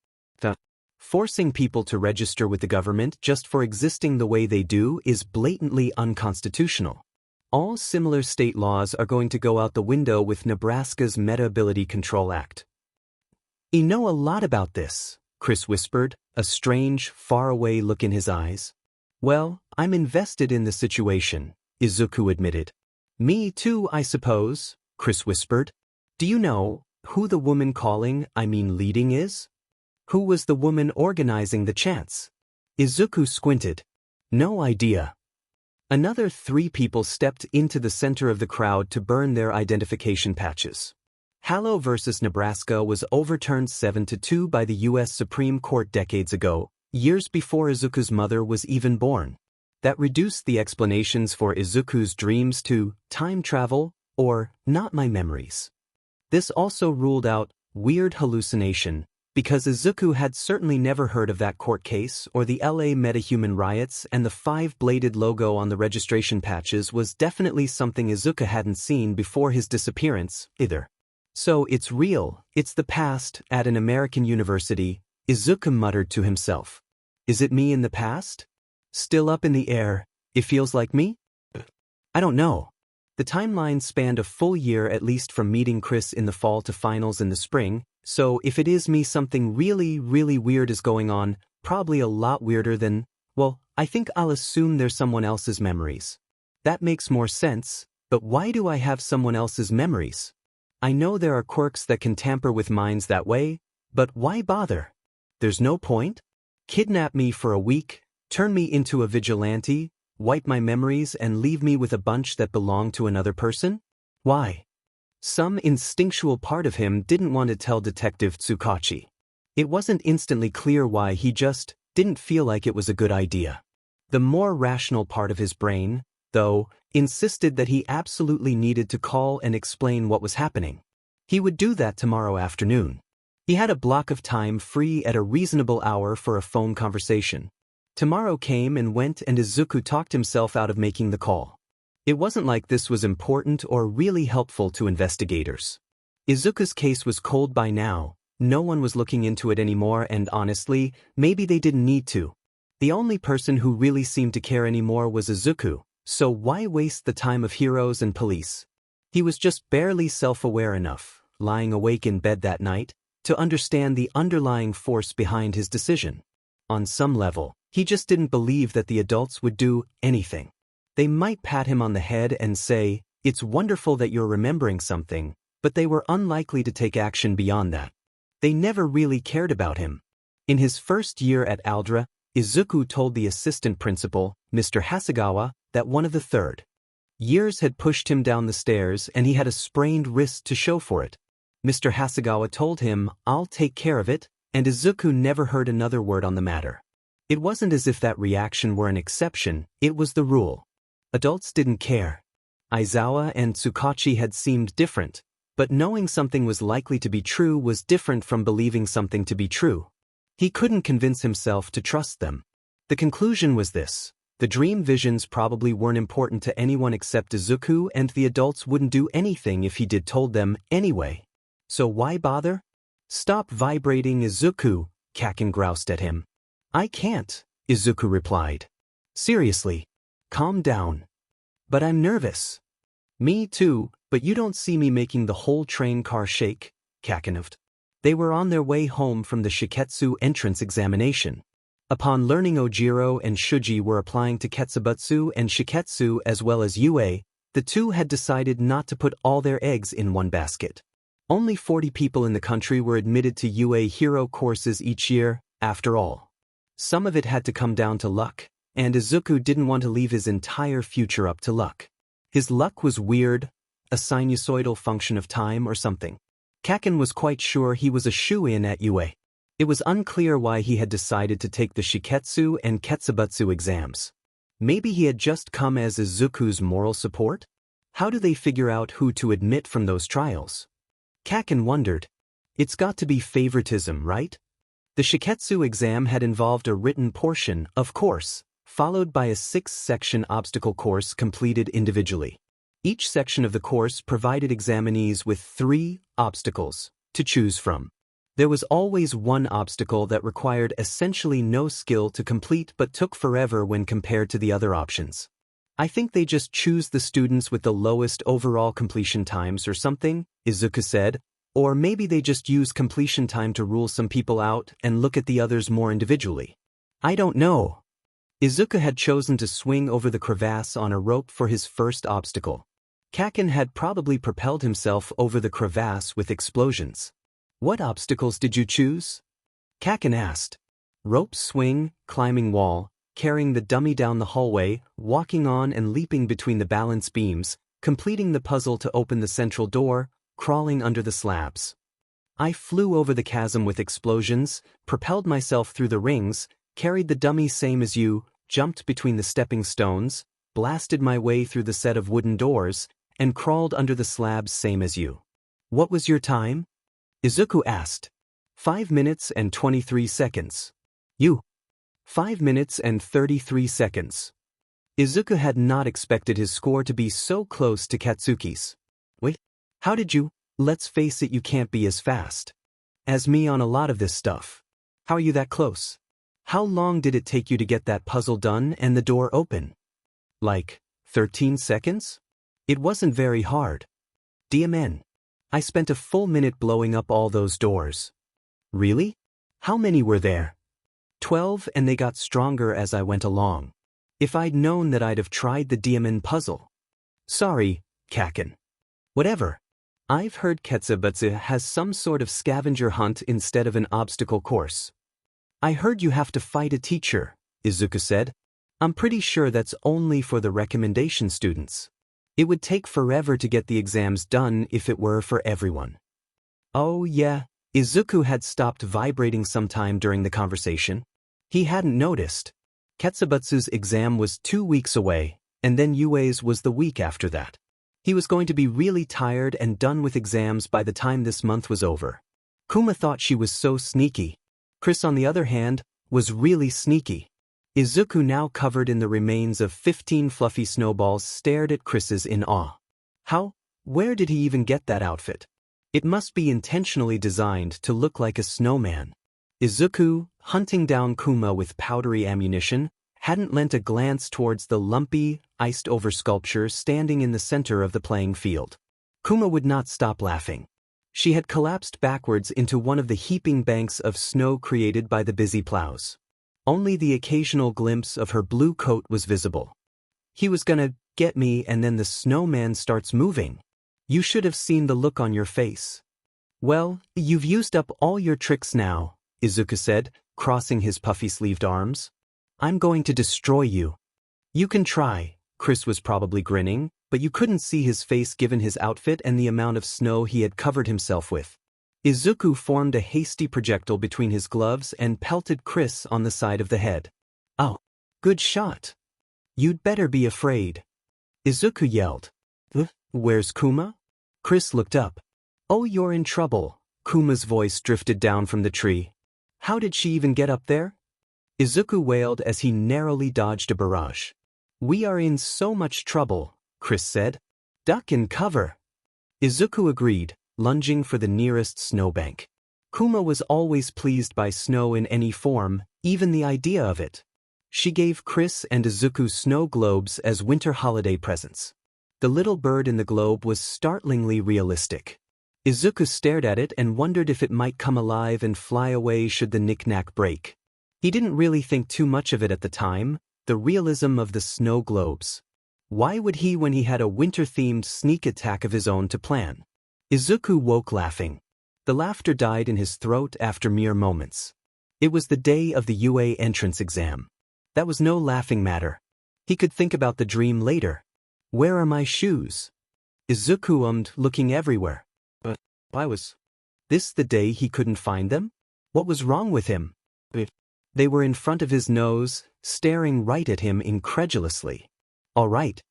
Forcing people to register with the government just for existing the way they do is blatantly unconstitutional. All similar state laws are going to go out the window with Nebraska's Meta-Ability Control Act. You know a lot about this, Chris whispered, a strange, faraway look in his eyes. Well, I'm invested in the situation, Izuku admitted. Me too, I suppose, Chris whispered. Do you know who the woman leading is? Who was the woman organizing the chants? Izuku squinted. No idea. Another 3 people stepped into the center of the crowd to burn their identification patches. Hallow versus Nebraska was overturned 7-2 by the U.S. Supreme Court decades ago, years before Izuku's mother was even born. That reduced the explanations for Izuku's dreams to time travel or not my memories. This also ruled out weird hallucination, because Izuku had certainly never heard of that court case or the LA metahuman riots, and the five-bladed logo on the registration patches was definitely something Izuku hadn't seen before his disappearance, either. So it's real, it's the past, at an American university, Izuku muttered to himself. Is it me in the past? Still up in the air, it feels like me? I don't know. The timeline spanned a full year at least from meeting Chris in the fall to finals in the spring, so if it is me, something really, really weird is going on, probably a lot weirder than, well, I think I'll assume there's someone else's memories. That makes more sense, but why do I have someone else's memories? I know there are quirks that can tamper with minds that way, but why bother? There's no point? Kidnap me for a week, turn me into a vigilante, wipe my memories and leave me with a bunch that belong to another person? Why? Some instinctual part of him didn't want to tell Detective Tsukachi. It wasn't instantly clear why, he just didn't feel like it was a good idea. The more rational part of his brain, though, insisted that he absolutely needed to call and explain what was happening. He would do that tomorrow afternoon. He had a block of time free at a reasonable hour for a phone conversation. Tomorrow came and went and Izuku talked himself out of making the call. It wasn't like this was important or really helpful to investigators. Izuku's case was cold by now, no one was looking into it anymore, and honestly, maybe they didn't need to. The only person who really seemed to care anymore was Izuku, so why waste the time of heroes and police? He was just barely self-aware enough, lying awake in bed that night, to understand the underlying force behind his decision. On some level, he just didn't believe that the adults would do anything. They might pat him on the head and say, "It's wonderful that you're remembering something," but they were unlikely to take action beyond that. They never really cared about him. In his first year at Aldra, Izuku told the assistant principal, Mr. Hasegawa, that one of the third years had pushed him down the stairs and he had a sprained wrist to show for it. Mr. Hasegawa told him, "I'll take care of it," and Izuku never heard another word on the matter. It wasn't as if that reaction were an exception, it was the rule. Adults didn't care. Aizawa and Tsukachi had seemed different, but knowing something was likely to be true was different from believing something to be true. He couldn't convince himself to trust them. The conclusion was this: the dream visions probably weren't important to anyone except Izuku, and the adults wouldn't do anything if he did told them anyway. So why bother? "Stop vibrating, Izuku," Kaken groused at him. "I can't," Izuku replied. "Seriously. Calm down." "But I'm nervous." "Me too, but you don't see me making the whole train car shake," Kaken huffed. They were on their way home from the Shiketsu entrance examination. Upon learning Ojiro and Shuji were applying to Ketsubutsu and Shiketsu as well as UA, the two had decided not to put all their eggs in one basket. Only 40 people in the country were admitted to UA hero courses each year, after all. Some of it had to come down to luck, and Izuku didn't want to leave his entire future up to luck. His luck was weird, a sinusoidal function of time or something. Kaken was quite sure he was a shoo-in at UA. It was unclear why he had decided to take the Shiketsu and Ketsubutsu exams. Maybe he had just come as Izuku's moral support? How do they figure out who to admit from those trials? Kaken wondered. It's got to be favoritism, right? The Shiketsu exam had involved a written portion, of course, followed by a 6-section obstacle course completed individually. Each section of the course provided examinees with 3 obstacles to choose from. There was always one obstacle that required essentially no skill to complete but took forever when compared to the other options. "I think they just choose the students with the lowest overall completion times or something," Izuku said. "Or maybe they just use completion time to rule some people out and look at the others more individually. I don't know." Izuku had chosen to swing over the crevasse on a rope for his first obstacle. Kaken had probably propelled himself over the crevasse with explosions. "What obstacles did you choose?" Kaken asked. "Rope swing, climbing wall, carrying the dummy down the hallway, walking on and leaping between the balance beams, completing the puzzle to open the central door, crawling under the slabs." "I flew over the chasm with explosions, propelled myself through the rings, carried the dummy same as you, jumped between the stepping stones, blasted my way through the set of wooden doors, and crawled under the slabs same as you." "What was your time?" Izuku asked. 5 minutes and 23 seconds. You. 5 minutes and 33 seconds. Izuku had not expected his score to be so close to Katsuki's. Wait, how did you? Let's face it, you can't be as fast as me on a lot of this stuff. How are you that close? How long did it take you to get that puzzle done and the door open? Like, 13 seconds? It wasn't very hard. DMN. I spent a full minute blowing up all those doors. Really? How many were there? 12, and they got stronger as I went along. If I'd known that, I'd have tried the DMN puzzle. Sorry, Kaken. Whatever. I've heard Ketsubutsu has some sort of scavenger hunt instead of an obstacle course. I heard you have to fight a teacher, Izuku said. I'm pretty sure that's only for the recommendation students. It would take forever to get the exams done if it were for everyone. Oh yeah, Izuku had stopped vibrating sometime during the conversation. He hadn't noticed. Ketsubutsu's exam was 2 weeks away, and then Yue's was the week after that. He was going to be really tired and done with exams by the time this month was over. Kuma thought she was so sneaky. Chris, on the other hand, was really sneaky. Izuku, now covered in the remains of 15 fluffy snowballs, stared at Chris's in awe. How? Where did he even get that outfit? It must be intentionally designed to look like a snowman. Izuku, hunting down Kuma with powdery ammunition, hadn't lent a glance towards the lumpy, iced-over sculpture standing in the center of the playing field. Kuma would not stop laughing. She had collapsed backwards into one of the heaping banks of snow created by the busy plows. Only the occasional glimpse of her blue coat was visible. He was gonna get me, and then the snowman starts moving. You should have seen the look on your face. Well, you've used up all your tricks now, Izuku said, crossing his puffy-sleeved arms. I'm going to destroy you. You can try. Chris was probably grinning, but you couldn't see his face given his outfit and the amount of snow he had covered himself with. Izuku formed a hasty projectile between his gloves and pelted Chris on the side of the head. Oh, good shot. You'd better be afraid. Izuku yelled. Where's Kuma? Chris looked up. Oh, you're in trouble. Kuma's voice drifted down from the tree. How did she even get up there? Izuku wailed as he narrowly dodged a barrage. We are in so much trouble, Chris said. Duck and cover. Izuku agreed, lunging for the nearest snowbank. Kuma was always pleased by snow in any form, even the idea of it. She gave Chris and Izuku snow globes as winter holiday presents. The little bird in the globe was startlingly realistic. Izuku stared at it and wondered if it might come alive and fly away should the knick-knack break. He didn't really think too much of it at the time, the realism of the snow globes. Why would he when he had a winter-themed sneak attack of his own to plan? Izuku woke laughing. The laughter died in his throat after mere moments. It was the day of the UA entrance exam. That was no laughing matter. He could think about the dream later. Where are my shoes? Izuku ummed, looking everywhere. But why was this the day he couldn't find them? What was wrong with him? They were in front of his nose, staring right at him incredulously. All right.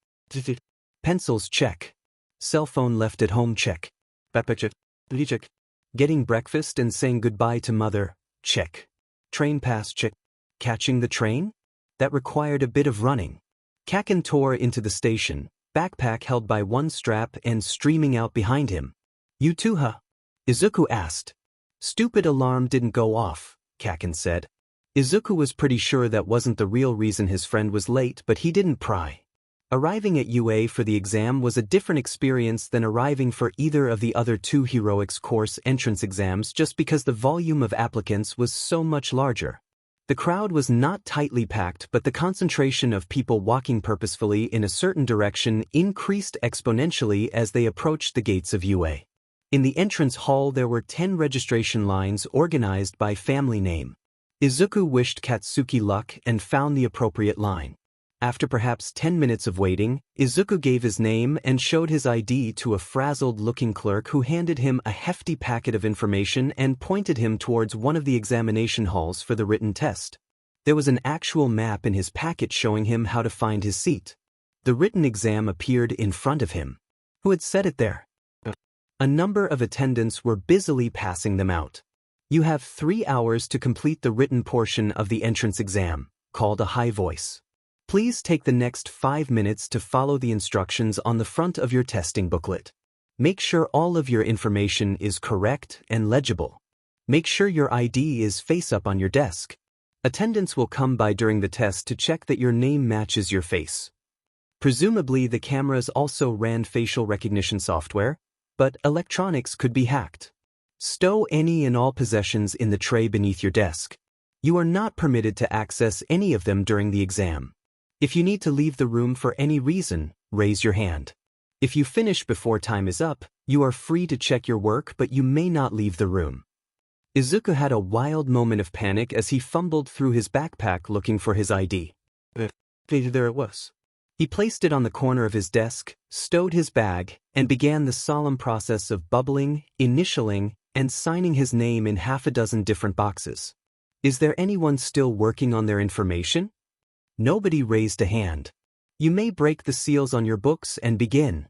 Pencils, check. Cell phone left at home, check. Check. Getting breakfast and saying goodbye to mother, check. Train pass, check. Catching the train? That required a bit of running. Kaken tore into the station, backpack held by one strap and streaming out behind him. You too, huh? Izuku asked. Stupid alarm didn't go off, Kaken said. Izuku was pretty sure that wasn't the real reason his friend was late, but he didn't pry. Arriving at UA for the exam was a different experience than arriving for either of the other two heroics course entrance exams, just because the volume of applicants was so much larger. The crowd was not tightly packed, but the concentration of people walking purposefully in a certain direction increased exponentially as they approached the gates of UA. In the entrance hall there were 10 registration lines organized by family name. Izuku wished Katsuki luck and found the appropriate line. After perhaps 10 minutes of waiting, Izuku gave his name and showed his ID to a frazzled-looking clerk who handed him a hefty packet of information and pointed him towards one of the examination halls for the written test. There was an actual map in his packet showing him how to find his seat. The written exam appeared in front of him. Who had set it there? A number of attendants were busily passing them out. You have 3 hours to complete the written portion of the entrance exam, called a high voice. Please take the next 5 minutes to follow the instructions on the front of your testing booklet. Make sure all of your information is correct and legible. Make sure your ID is face up on your desk. Attendants will come by during the test to check that your name matches your face. Presumably the cameras also ran facial recognition software, but electronics could be hacked. Stow any and all possessions in the tray beneath your desk. You are not permitted to access any of them during the exam. If you need to leave the room for any reason, raise your hand. If you finish before time is up, you are free to check your work, but you may not leave the room. Izuku had a wild moment of panic as he fumbled through his backpack looking for his ID. There it was. He placed it on the corner of his desk, stowed his bag, and began the solemn process of bubbling, initialing, and signing his name in 6 different boxes. Is there anyone still working on their information? Nobody raised a hand. You may break the seals on your books and begin.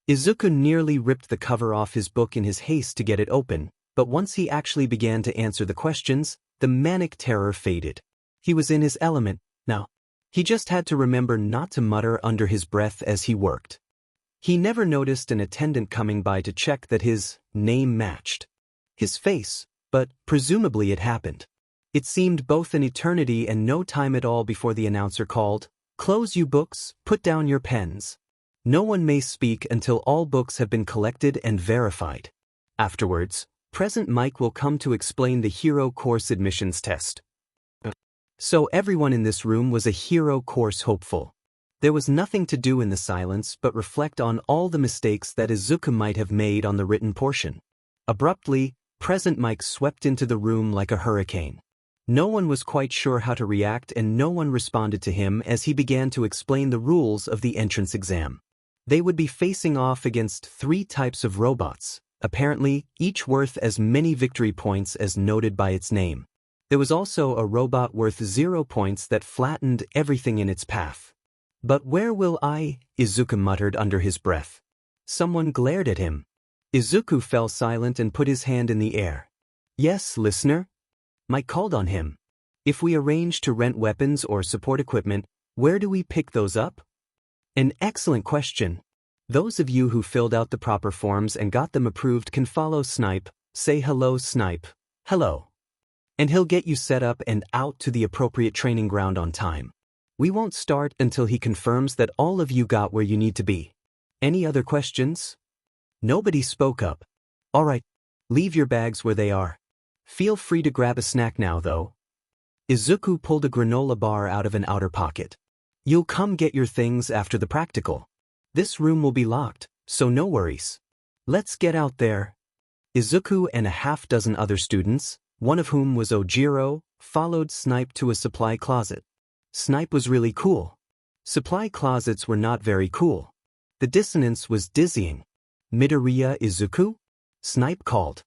Izuku nearly ripped the cover off his book in his haste to get it open, but once he actually began to answer the questions, the manic terror faded. He was in his element now. He just had to remember not to mutter under his breath as he worked. He never noticed an attendant coming by to check that his name matched his face, but presumably it happened. It seemed both an eternity and no time at all before the announcer called, "Close you books, put down your pens." No one may speak until all books have been collected and verified. Afterwards, Present Mike will come to explain the Hero Course admissions test. So everyone in this room was a Hero Course hopeful. There was nothing to do in the silence but reflect on all the mistakes that Izuku might have made on the written portion. Abruptly, Present Mike swept into the room like a hurricane. No one was quite sure how to react and no one responded to him as he began to explain the rules of the entrance exam. They would be facing off against 3 types of robots, apparently each worth as many victory points as noted by its name. There was also a robot worth 0 points that flattened everything in its path. But where will Izuku muttered under his breath. Someone glared at him. Izuku fell silent and put his hand in the air. Yes, listener? Mike called on him. If we arrange to rent weapons or support equipment, where do we pick those up? An excellent question. Those of you who filled out the proper forms and got them approved can follow Snipe, say hello Snipe, hello. And he'll get you set up and out to the appropriate training ground on time. We won't start until he confirms that all of you got where you need to be. Any other questions? Nobody spoke up. All right, leave your bags where they are. Feel free to grab a snack now though. Izuku pulled a granola bar out of an outer pocket. You'll come get your things after the practical. This room will be locked, so no worries. Let's get out there. Izuku and 6 other students, one of whom was Ojiro, followed Snipe to a supply closet. Snipe was really cool. Supply closets were not very cool. The dissonance was dizzying. Midoriya Izuku? Snipe called.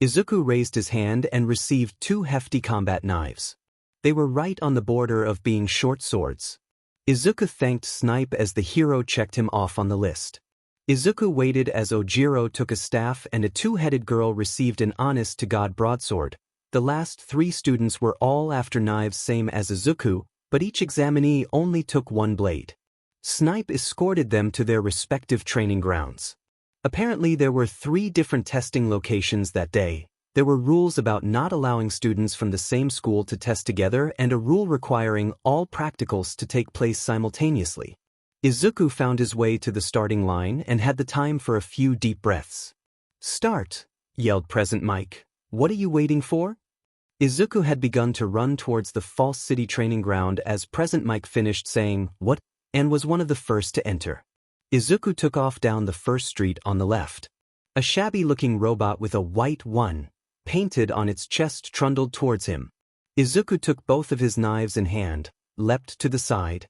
Izuku raised his hand and received 2 hefty combat knives. They were right on the border of being short swords. Izuku thanked Snipe as the hero checked him off on the list. Izuku waited as Ojiro took a staff and a 2-headed girl received an honest-to-God broadsword. The last 3 students were all after knives same as Izuku, but each examinee only took 1 blade. Snipe escorted them to their respective training grounds. Apparently there were 3 different testing locations that day. There were rules about not allowing students from the same school to test together and a rule requiring all practicals to take place simultaneously. Izuku found his way to the starting line and had the time for a few deep breaths. "Start!" yelled Present Mike. "What are you waiting for?" Izuku had begun to run towards the False City training ground as Present Mike finished saying, "What?" and was one of the first to enter. Izuku took off down the first street on the left. A shabby-looking robot with a white 1 painted on its chest trundled towards him. Izuku took both of his knives in hand, leapt to the side,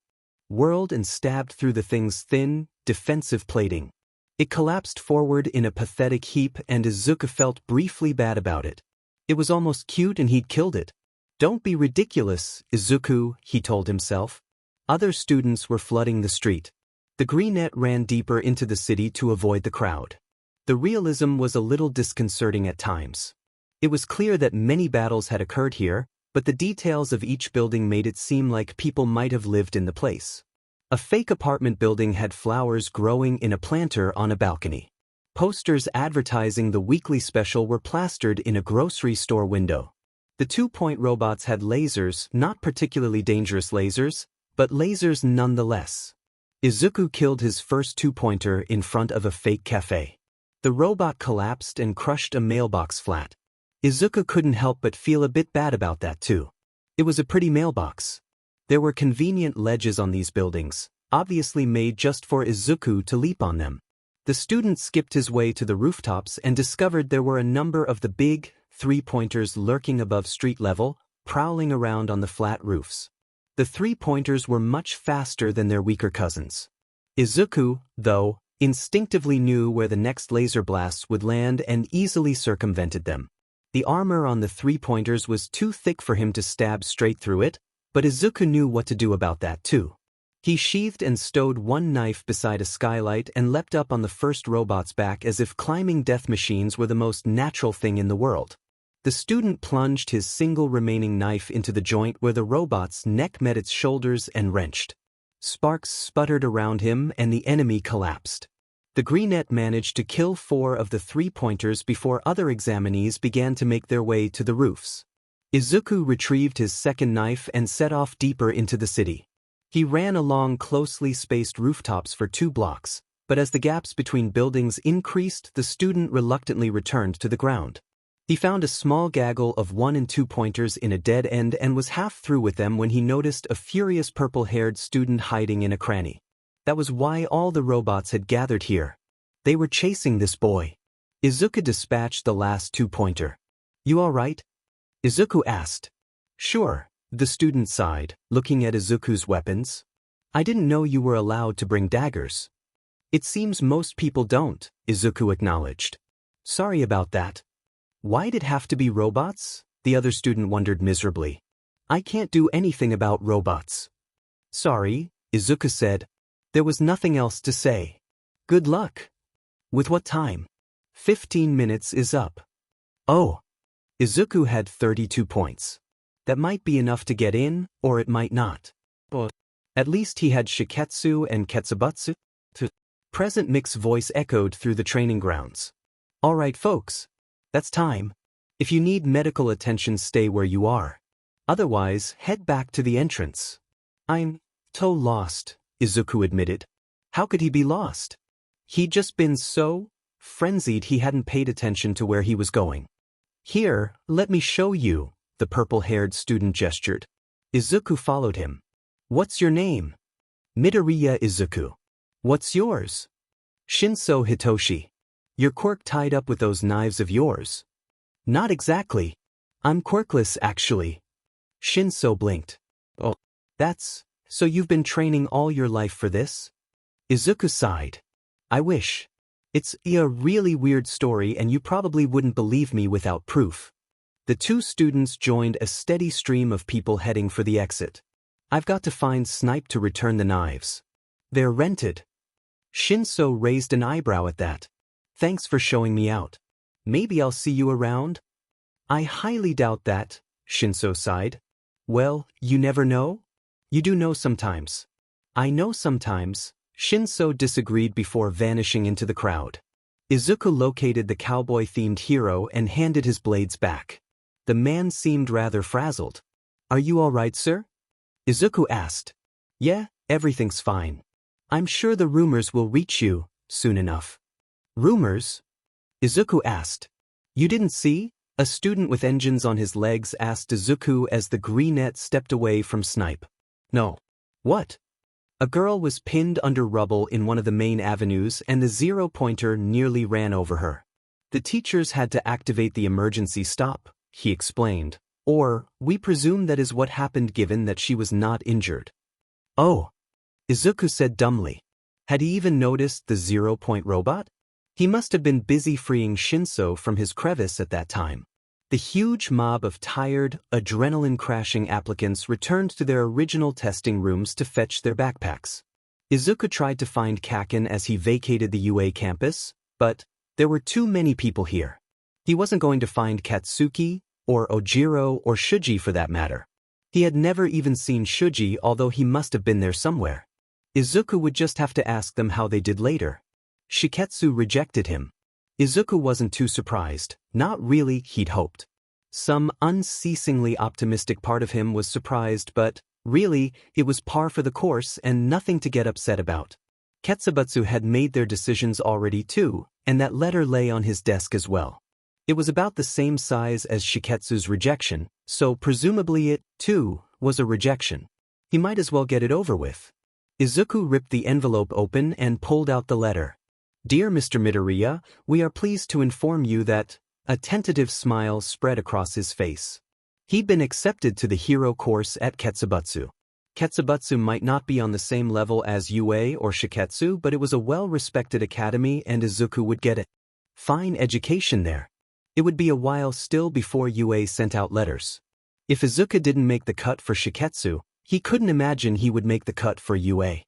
whirled and stabbed through the thing's thin, defensive plating. It collapsed forward in a pathetic heap and Izuku felt briefly bad about it. It was almost cute and he'd killed it. "Don't be ridiculous, Izuku," he told himself. Other students were flooding the street. The greenette ran deeper into the city to avoid the crowd. The realism was a little disconcerting at times. It was clear that many battles had occurred here, but the details of each building made it seem like people might have lived in the place. A fake apartment building had flowers growing in a planter on a balcony. Posters advertising the weekly special were plastered in a grocery store window. The 2-point robots had lasers, not particularly dangerous lasers, but lasers nonetheless. Izuku killed his first 2-pointer in front of a fake cafe. The robot collapsed and crushed a mailbox flat. Izuku couldn't help but feel a bit bad about that too. It was a pretty mailbox. There were convenient ledges on these buildings, obviously made just for Izuku to leap on them. The student skipped his way to the rooftops and discovered there were a number of the big 3-pointers lurking above street level, prowling around on the flat roofs. The 3-pointers were much faster than their weaker cousins. Izuku, though, instinctively knew where the next laser blasts would land and easily circumvented them. The armor on the 3-pointers was too thick for him to stab straight through it, but Izuku knew what to do about that too. He sheathed and stowed one knife beside a skylight and leapt up on the first robot's back as if climbing death machines were the most natural thing in the world. The student plunged his single remaining knife into the joint where the robot's neck met its shoulders and wrenched. Sparks sputtered around him and the enemy collapsed. The Greenette managed to kill 4 of the 3-pointers before other examinees began to make their way to the roofs. Izuku retrieved his second knife and set off deeper into the city. He ran along closely spaced rooftops for 2 blocks, but as the gaps between buildings increased, the student reluctantly returned to the ground. He found a small gaggle of 1- and 2-pointers in a dead end and was half through with them when he noticed a furious purple-haired student hiding in a cranny. That was why all the robots had gathered here. They were chasing this boy. Izuku dispatched the last 2-pointer. "You all right?" Izuku asked. "Sure," the student sighed, looking at Izuku's weapons. "I didn't know you were allowed to bring daggers." "It seems most people don't," Izuku acknowledged. "Sorry about that." "Why'd it have to be robots?" the other student wondered miserably. "I can't do anything about robots." "Sorry," Izuku said. There was nothing else to say. "Good luck." "With what time?" 15 minutes is up." "Oh." Izuku had 32 points. That might be enough to get in, or it might not. But at least he had Shiketsu and Ketsubutsu. Present Mick's voice echoed through the training grounds. "All right, folks. That's time. If you need medical attention, stay where you are. Otherwise, head back to the entrance." "I'm so lost," Izuku admitted. How could he be lost? He'd just been so frenzied he hadn't paid attention to where he was going. "Here, let me show you," the purple-haired student gestured. Izuku followed him. "What's your name?" "Midoriya Izuku." "What's yours?" "Shinso Hitoshi." "You're Quirk tied up with those knives of yours." "Not exactly. I'm Quirkless, actually." Shinso blinked. "Oh, so you've been training all your life for this?" Izuku sighed. "I wish. It's a really weird story and you probably wouldn't believe me without proof." The 2 students joined a steady stream of people heading for the exit. "I've got to find Snipe to return the knives. They're rented." Shinso raised an eyebrow at that. "Thanks for showing me out. Maybe I'll see you around?" "I highly doubt that," Shinso sighed. "Well, you never know? You do know sometimes." "I know sometimes," Shinso disagreed before vanishing into the crowd. Izuku located the cowboy-themed hero and handed his blades back. The man seemed rather frazzled. "Are you all right, sir?" Izuku asked. "Yeah, everything's fine. I'm sure the rumors will reach you soon enough." "Rumors?" Izuku asked. "You didn't see?" A student with engines on his legs asked Izuku as the Greenette stepped away from Snipe. "No." "What?" A girl was pinned under rubble in one of the main avenues and the 0-pointer nearly ran over her. "The teachers had to activate the emergency stop," he explained. "Or, we presume that is what happened given that she was not injured." "Oh," Izuku said dumbly. Had he even noticed the 0-point robot? He must have been busy freeing Shinso from his crevice at that time. The huge mob of tired, adrenaline-crashing applicants returned to their original testing rooms to fetch their backpacks. Izuku tried to find Kaken as he vacated the UA campus, but there were too many people here. He wasn't going to find Katsuki, or Ojiro, or Shuji for that matter. He had never even seen Shuji, although he must have been there somewhere. Izuku would just have to ask them how they did later. Shiketsu rejected him. Izuku wasn't too surprised, not really, he'd hoped. Some unceasingly optimistic part of him was surprised, but, really, it was par for the course and nothing to get upset about. Ketsubutsu had made their decisions already too, and that letter lay on his desk as well. It was about the same size as Shiketsu's rejection, so presumably it, too, was a rejection. He might as well get it over with. Izuku ripped the envelope open and pulled out the letter. Dear Mr. Midoriya, we are pleased to inform you that... A tentative smile spread across his face. He'd been accepted to the hero course at Ketsubutsu. Ketsubutsu might not be on the same level as UA or Shiketsu, but it was a well-respected academy and Izuku would get it. Fine education there. It would be a while still before UA sent out letters. If Izuku didn't make the cut for Shiketsu, he couldn't imagine he would make the cut for UA.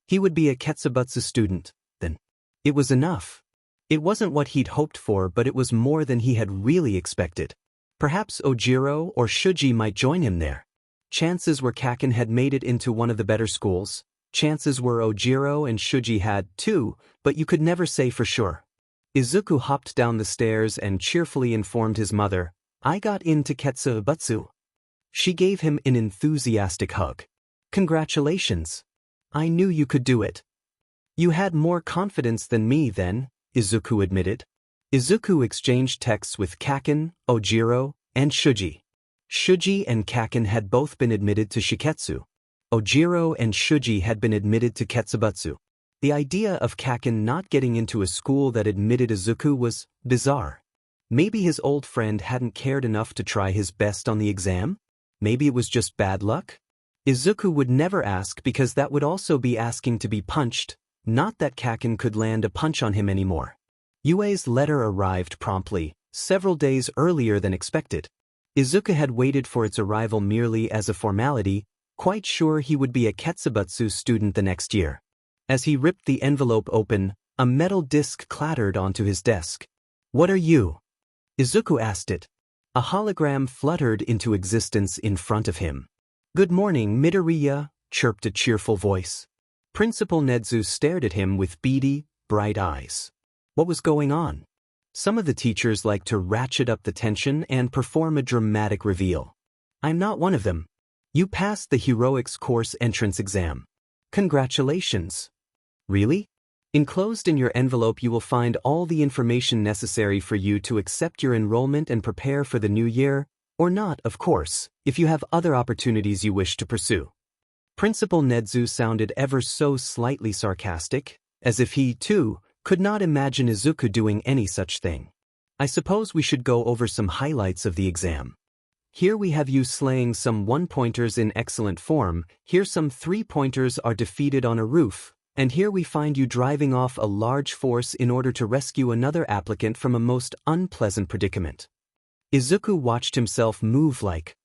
He would be a Ketsubutsu student, then. It was enough. It wasn't what he'd hoped for, but it was more than he had really expected. Perhaps Ojiro or Shuji might join him there. Chances were Kaken had made it into one of the better schools. Chances were Ojiro and Shuji had, too, but you could never say for sure. Izuku hopped down the stairs and cheerfully informed his mother, I got into Ketsubutsu. She gave him an enthusiastic hug. Congratulations. I knew you could do it. You had more confidence than me then, Izuku admitted. Izuku exchanged texts with Kaken, Ojiro, and Shuji. Shuji and Kaken had both been admitted to Shiketsu. Ojiro and Shuji had been admitted to Ketsubutsu. The idea of Kaken not getting into a school that admitted Izuku was bizarre. Maybe his old friend hadn't cared enough to try his best on the exam? Maybe it was just bad luck? Izuku would never ask because that would also be asking to be punched. Not that Kaken could land a punch on him anymore. UA's letter arrived promptly, several days earlier than expected. Izuku had waited for its arrival merely as a formality, quite sure he would be a Ketsubutsu student the next year. As he ripped the envelope open, a metal disc clattered onto his desk. What are you? Izuku asked it. A hologram fluttered into existence in front of him. Good morning, Midoriya, chirped a cheerful voice. Principal Nedzu stared at him with beady, bright eyes. What was going on? Some of the teachers like to ratchet up the tension and perform a dramatic reveal. I'm not one of them. You passed the Heroics course entrance exam. Congratulations. Really? Enclosed in your envelope you will find all the information necessary for you to accept your enrollment and prepare for the new year, or not, of course, if you have other opportunities you wish to pursue. Principal Nedzu sounded ever so slightly sarcastic, as if he, too, could not imagine Izuku doing any such thing. I suppose we should go over some highlights of the exam. Here we have you slaying some one-pointers in excellent form, here some three-pointers are defeated on a roof, and here we find you driving off a large force in order to rescue another applicant from a most unpleasant predicament. Izuku watched himself move like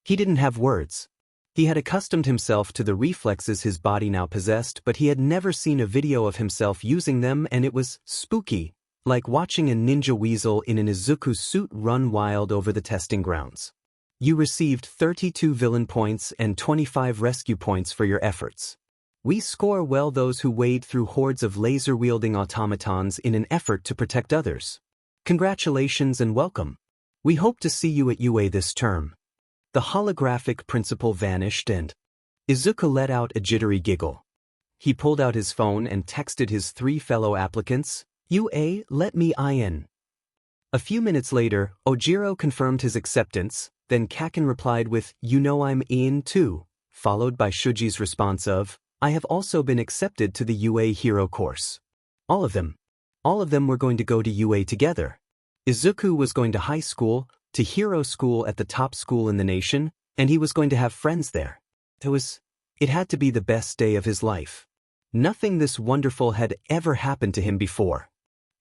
he didn't have words. He had accustomed himself to the reflexes his body now possessed, but he had never seen a video of himself using them, and it was spooky, like watching a ninja weasel in an Izuku suit run wild over the testing grounds. You received 32 villain points and 25 rescue points for your efforts. We score well those who wade through hordes of laser-wielding automatons in an effort to protect others. Congratulations and welcome. We hope to see you at UA this term. The holographic principal vanished and Izuku let out a jittery giggle. He pulled out his phone and texted his 3 fellow applicants, UA, let me in. A few minutes later, Ojiro confirmed his acceptance, then Kaken replied with, you know I'm in too, followed by Shuji's response of, I have also been accepted to the UA hero course. All of them were going to go to UA together. Izuku was going to high school, to hero school at the top school in the nation, and he was going to have friends there. It had to be the best day of his life. Nothing this wonderful had ever happened to him before.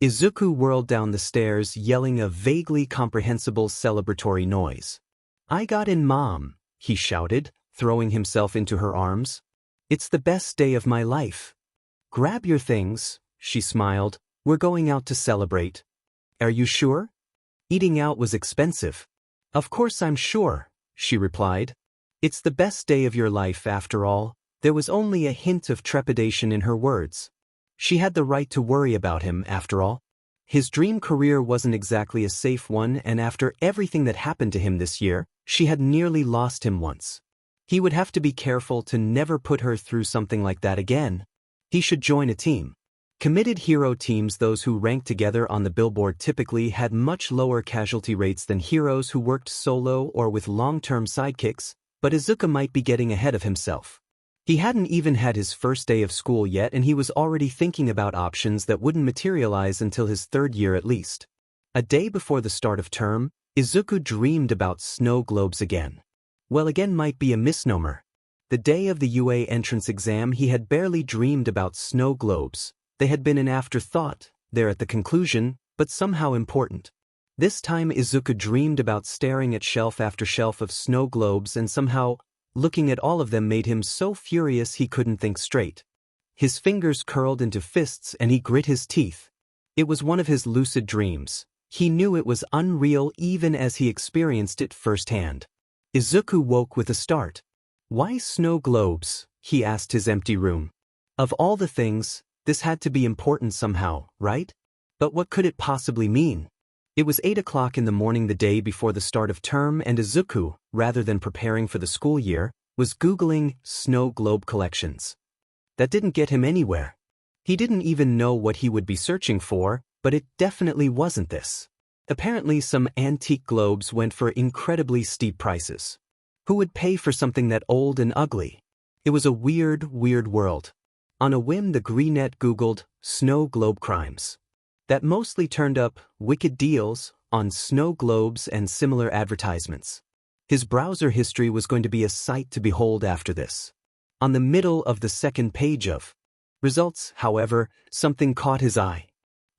Izuku whirled down the stairs yelling a vaguely comprehensible celebratory noise. I got in, Mom, he shouted, throwing himself into her arms. It's the best day of my life. Grab your things, she smiled. We're going out to celebrate. Are you sure? Eating out was expensive. Of course I'm sure, she replied. It's the best day of your life after all. There was only a hint of trepidation in her words. She had the right to worry about him, after all. His dream career wasn't exactly a safe one, and after everything that happened to him this year, she had nearly lost him once. He would have to be careful to never put her through something like that again. He should join a team. Committed hero teams, those who ranked together on the billboard, typically had much lower casualty rates than heroes who worked solo or with long-term sidekicks, but Izuku might be getting ahead of himself. He hadn't even had his first day of school yet, and he was already thinking about options that wouldn't materialize until his third year at least. A day before the start of term, Izuku dreamed about snow globes again. Well, again might be a misnomer. The day of the UA entrance exam, he had barely dreamed about snow globes. They had been an afterthought, there at the conclusion, but somehow important. This time Izuku dreamed about staring at shelf after shelf of snow globes, and somehow, looking at all of them made him so furious he couldn't think straight. His fingers curled into fists and he grit his teeth. It was one of his lucid dreams. He knew it was unreal even as he experienced it firsthand. Izuku woke with a start. Why snow globes? He asked his empty room. Of all the things, this had to be important somehow, right? But what could it possibly mean? It was 8 o'clock in the morning the day before the start of term, and Izuku, rather than preparing for the school year, was Googling snow globe collections. That didn't get him anywhere. He didn't even know what he would be searching for, but it definitely wasn't this. Apparently some antique globes went for incredibly steep prices. Who would pay for something that old and ugly? It was a weird world. On a whim, the Greenet Googled snow globe crimes. That mostly turned up wicked deals on snow globes and similar advertisements. His browser history was going to be a sight to behold after this. On the middle of the second page of results, however, something caught his eye.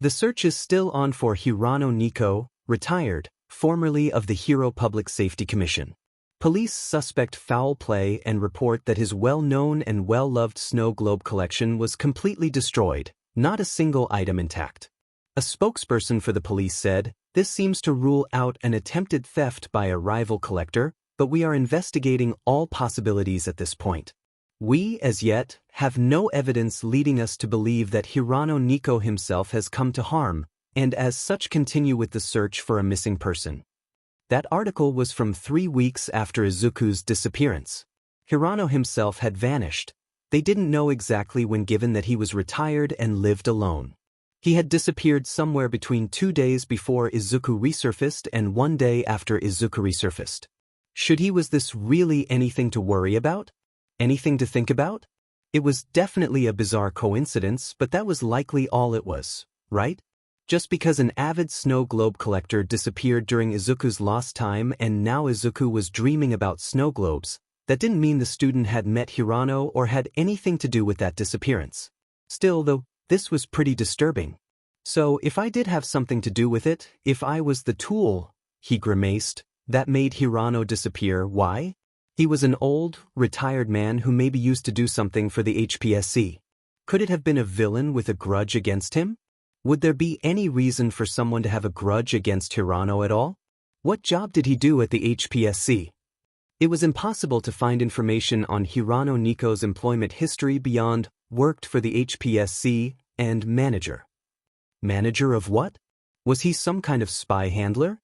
The search is still on for Hirano Nico, retired, formerly of the Hero Public Safety Commission. Police suspect foul play and report that his well-known and well-loved snow globe collection was completely destroyed, not a single item intact. A spokesperson for the police said, "This seems to rule out an attempted theft by a rival collector, but we are investigating all possibilities at this point. We, as yet, have no evidence leading us to believe that Hirano Nico himself has come to harm, and as such continue with the search for a missing person." That article was from 3 weeks after Izuku's disappearance. Hirano himself had vanished. They didn't know exactly when, given that he was retired and lived alone. He had disappeared somewhere between 2 days before Izuku resurfaced and 1 day after Izuku resurfaced. Was this really anything to worry about? Anything to think about? It was definitely a bizarre coincidence, but that was likely all it was, right? Just because an avid snow globe collector disappeared during Izuku's lost time and now Izuku was dreaming about snow globes, that didn't mean the student had met Hirano or had anything to do with that disappearance. Still, though, this was pretty disturbing. So, if I did have something to do with it, if I was the tool, he grimaced, that made Hirano disappear, why? He was an old, retired man who maybe used to do something for the HPSC. Could it have been a villain with a grudge against him? Would there be any reason for someone to have a grudge against Hirano at all? What job did he do at the HPSC? It was impossible to find information on Hirano Nico's employment history beyond worked for the HPSC and manager. Manager of what? Was he some kind of spy handler?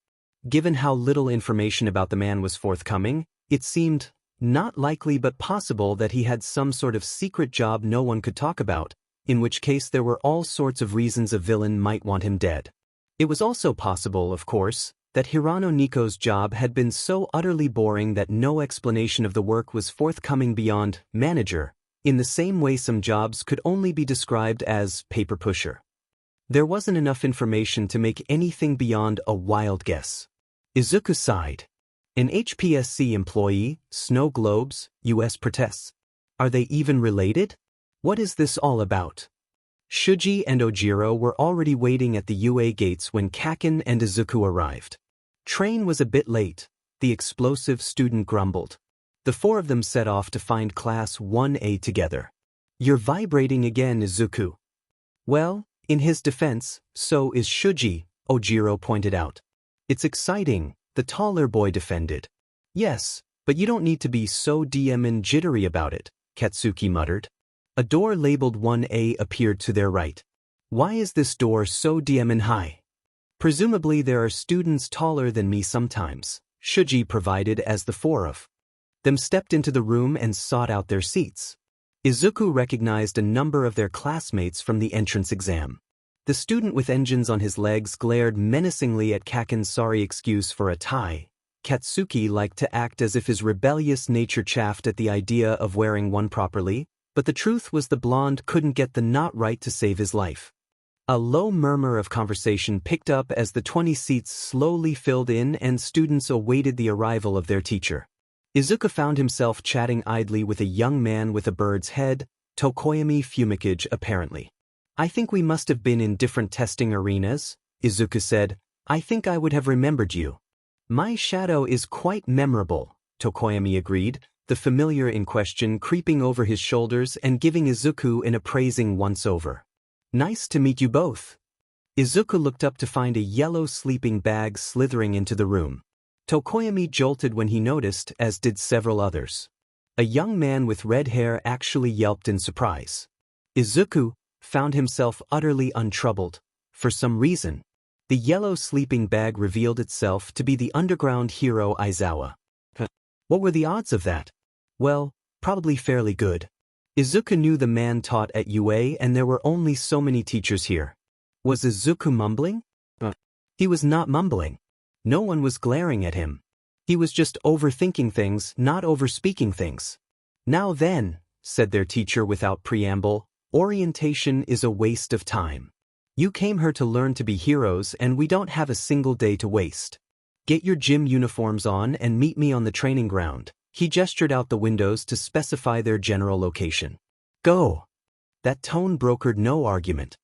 Given how little information about the man was forthcoming, it seemed not likely but possible that he had some sort of secret job no one could talk about, in which case there were all sorts of reasons a villain might want him dead. It was also possible, of course, that Hirano Nico's job had been so utterly boring that no explanation of the work was forthcoming beyond manager, in the same way some jobs could only be described as paper pusher. There wasn't enough information to make anything beyond a wild guess. Izuku sighed. An HPSC employee, snow globes, US protests. Are they even related? What is this all about? Shuji and Ojiro were already waiting at the UA gates when Kaken and Izuku arrived. Train was a bit late, the explosive student grumbled. The four of them set off to find Class 1A together. You're vibrating again, Izuku. Well, in his defense, so is Shuji, Ojiro pointed out. It's exciting, the taller boy defended. Yes, but you don't need to be so and jittery about it, Katsuki muttered. A door labeled 1A appeared to their right. Why is this door so and high? Presumably there are students taller than me sometimes, Shuji provided as the four of them stepped into the room and sought out their seats. Izuku recognized a number of their classmates from the entrance exam. The student with engines on his legs glared menacingly at Kaken's sorry excuse for a tie. Katsuki liked to act as if his rebellious nature chafed at the idea of wearing one properly, but the truth was the blonde couldn't get the knot right to save his life. A low murmur of conversation picked up as the 20 seats slowly filled in and students awaited the arrival of their teacher. Izuku found himself chatting idly with a young man with a bird's head, Tokoyami Fumikage apparently. I think we must have been in different testing arenas, Izuku said. I think I would have remembered you. My shadow is quite memorable, Tokoyami agreed, the familiar in question creeping over his shoulders and giving Izuku an appraising once-over. Nice to meet you both. Izuku looked up to find a yellow sleeping bag slithering into the room. Tokoyami jolted when he noticed, as did several others. A young man with red hair actually yelped in surprise. Izuku found himself utterly untroubled. For some reason, the yellow sleeping bag revealed itself to be the underground hero Aizawa. What were the odds of that? Well, probably fairly good. Izuku knew the man taught at UA and there were only so many teachers here. Was Izuku mumbling? He was not mumbling. No one was glaring at him. He was just overthinking things, not overspeaking things. Now then, said their teacher without preamble, orientation is a waste of time. You came here to learn to be heroes and we don't have a single day to waste. Get your gym uniforms on and meet me on the training ground. He gestured out the windows to specify their general location. Go! That tone brokered no argument.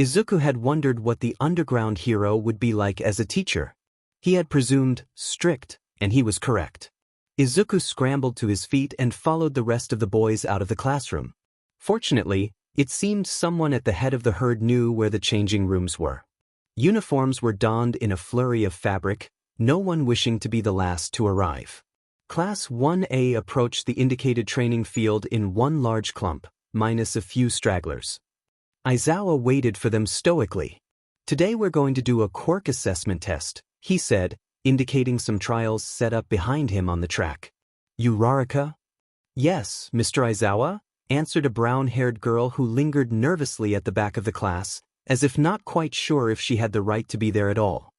Izuku had wondered what the underground hero would be like as a teacher. He had presumed strict, and he was correct. Izuku scrambled to his feet and followed the rest of the boys out of the classroom. Fortunately, it seemed someone at the head of the herd knew where the changing rooms were. Uniforms were donned in a flurry of fabric, no one wishing to be the last to arrive. Class 1A approached the indicated training field in one large clump, minus a few stragglers. Aizawa waited for them stoically. Today we're going to do a quirk assessment test, he said, indicating some trials set up behind him on the track. Uraraka? Yes, Mr. Aizawa, answered a brown-haired girl who lingered nervously at the back of the class, as if not quite sure if she had the right to be there at all.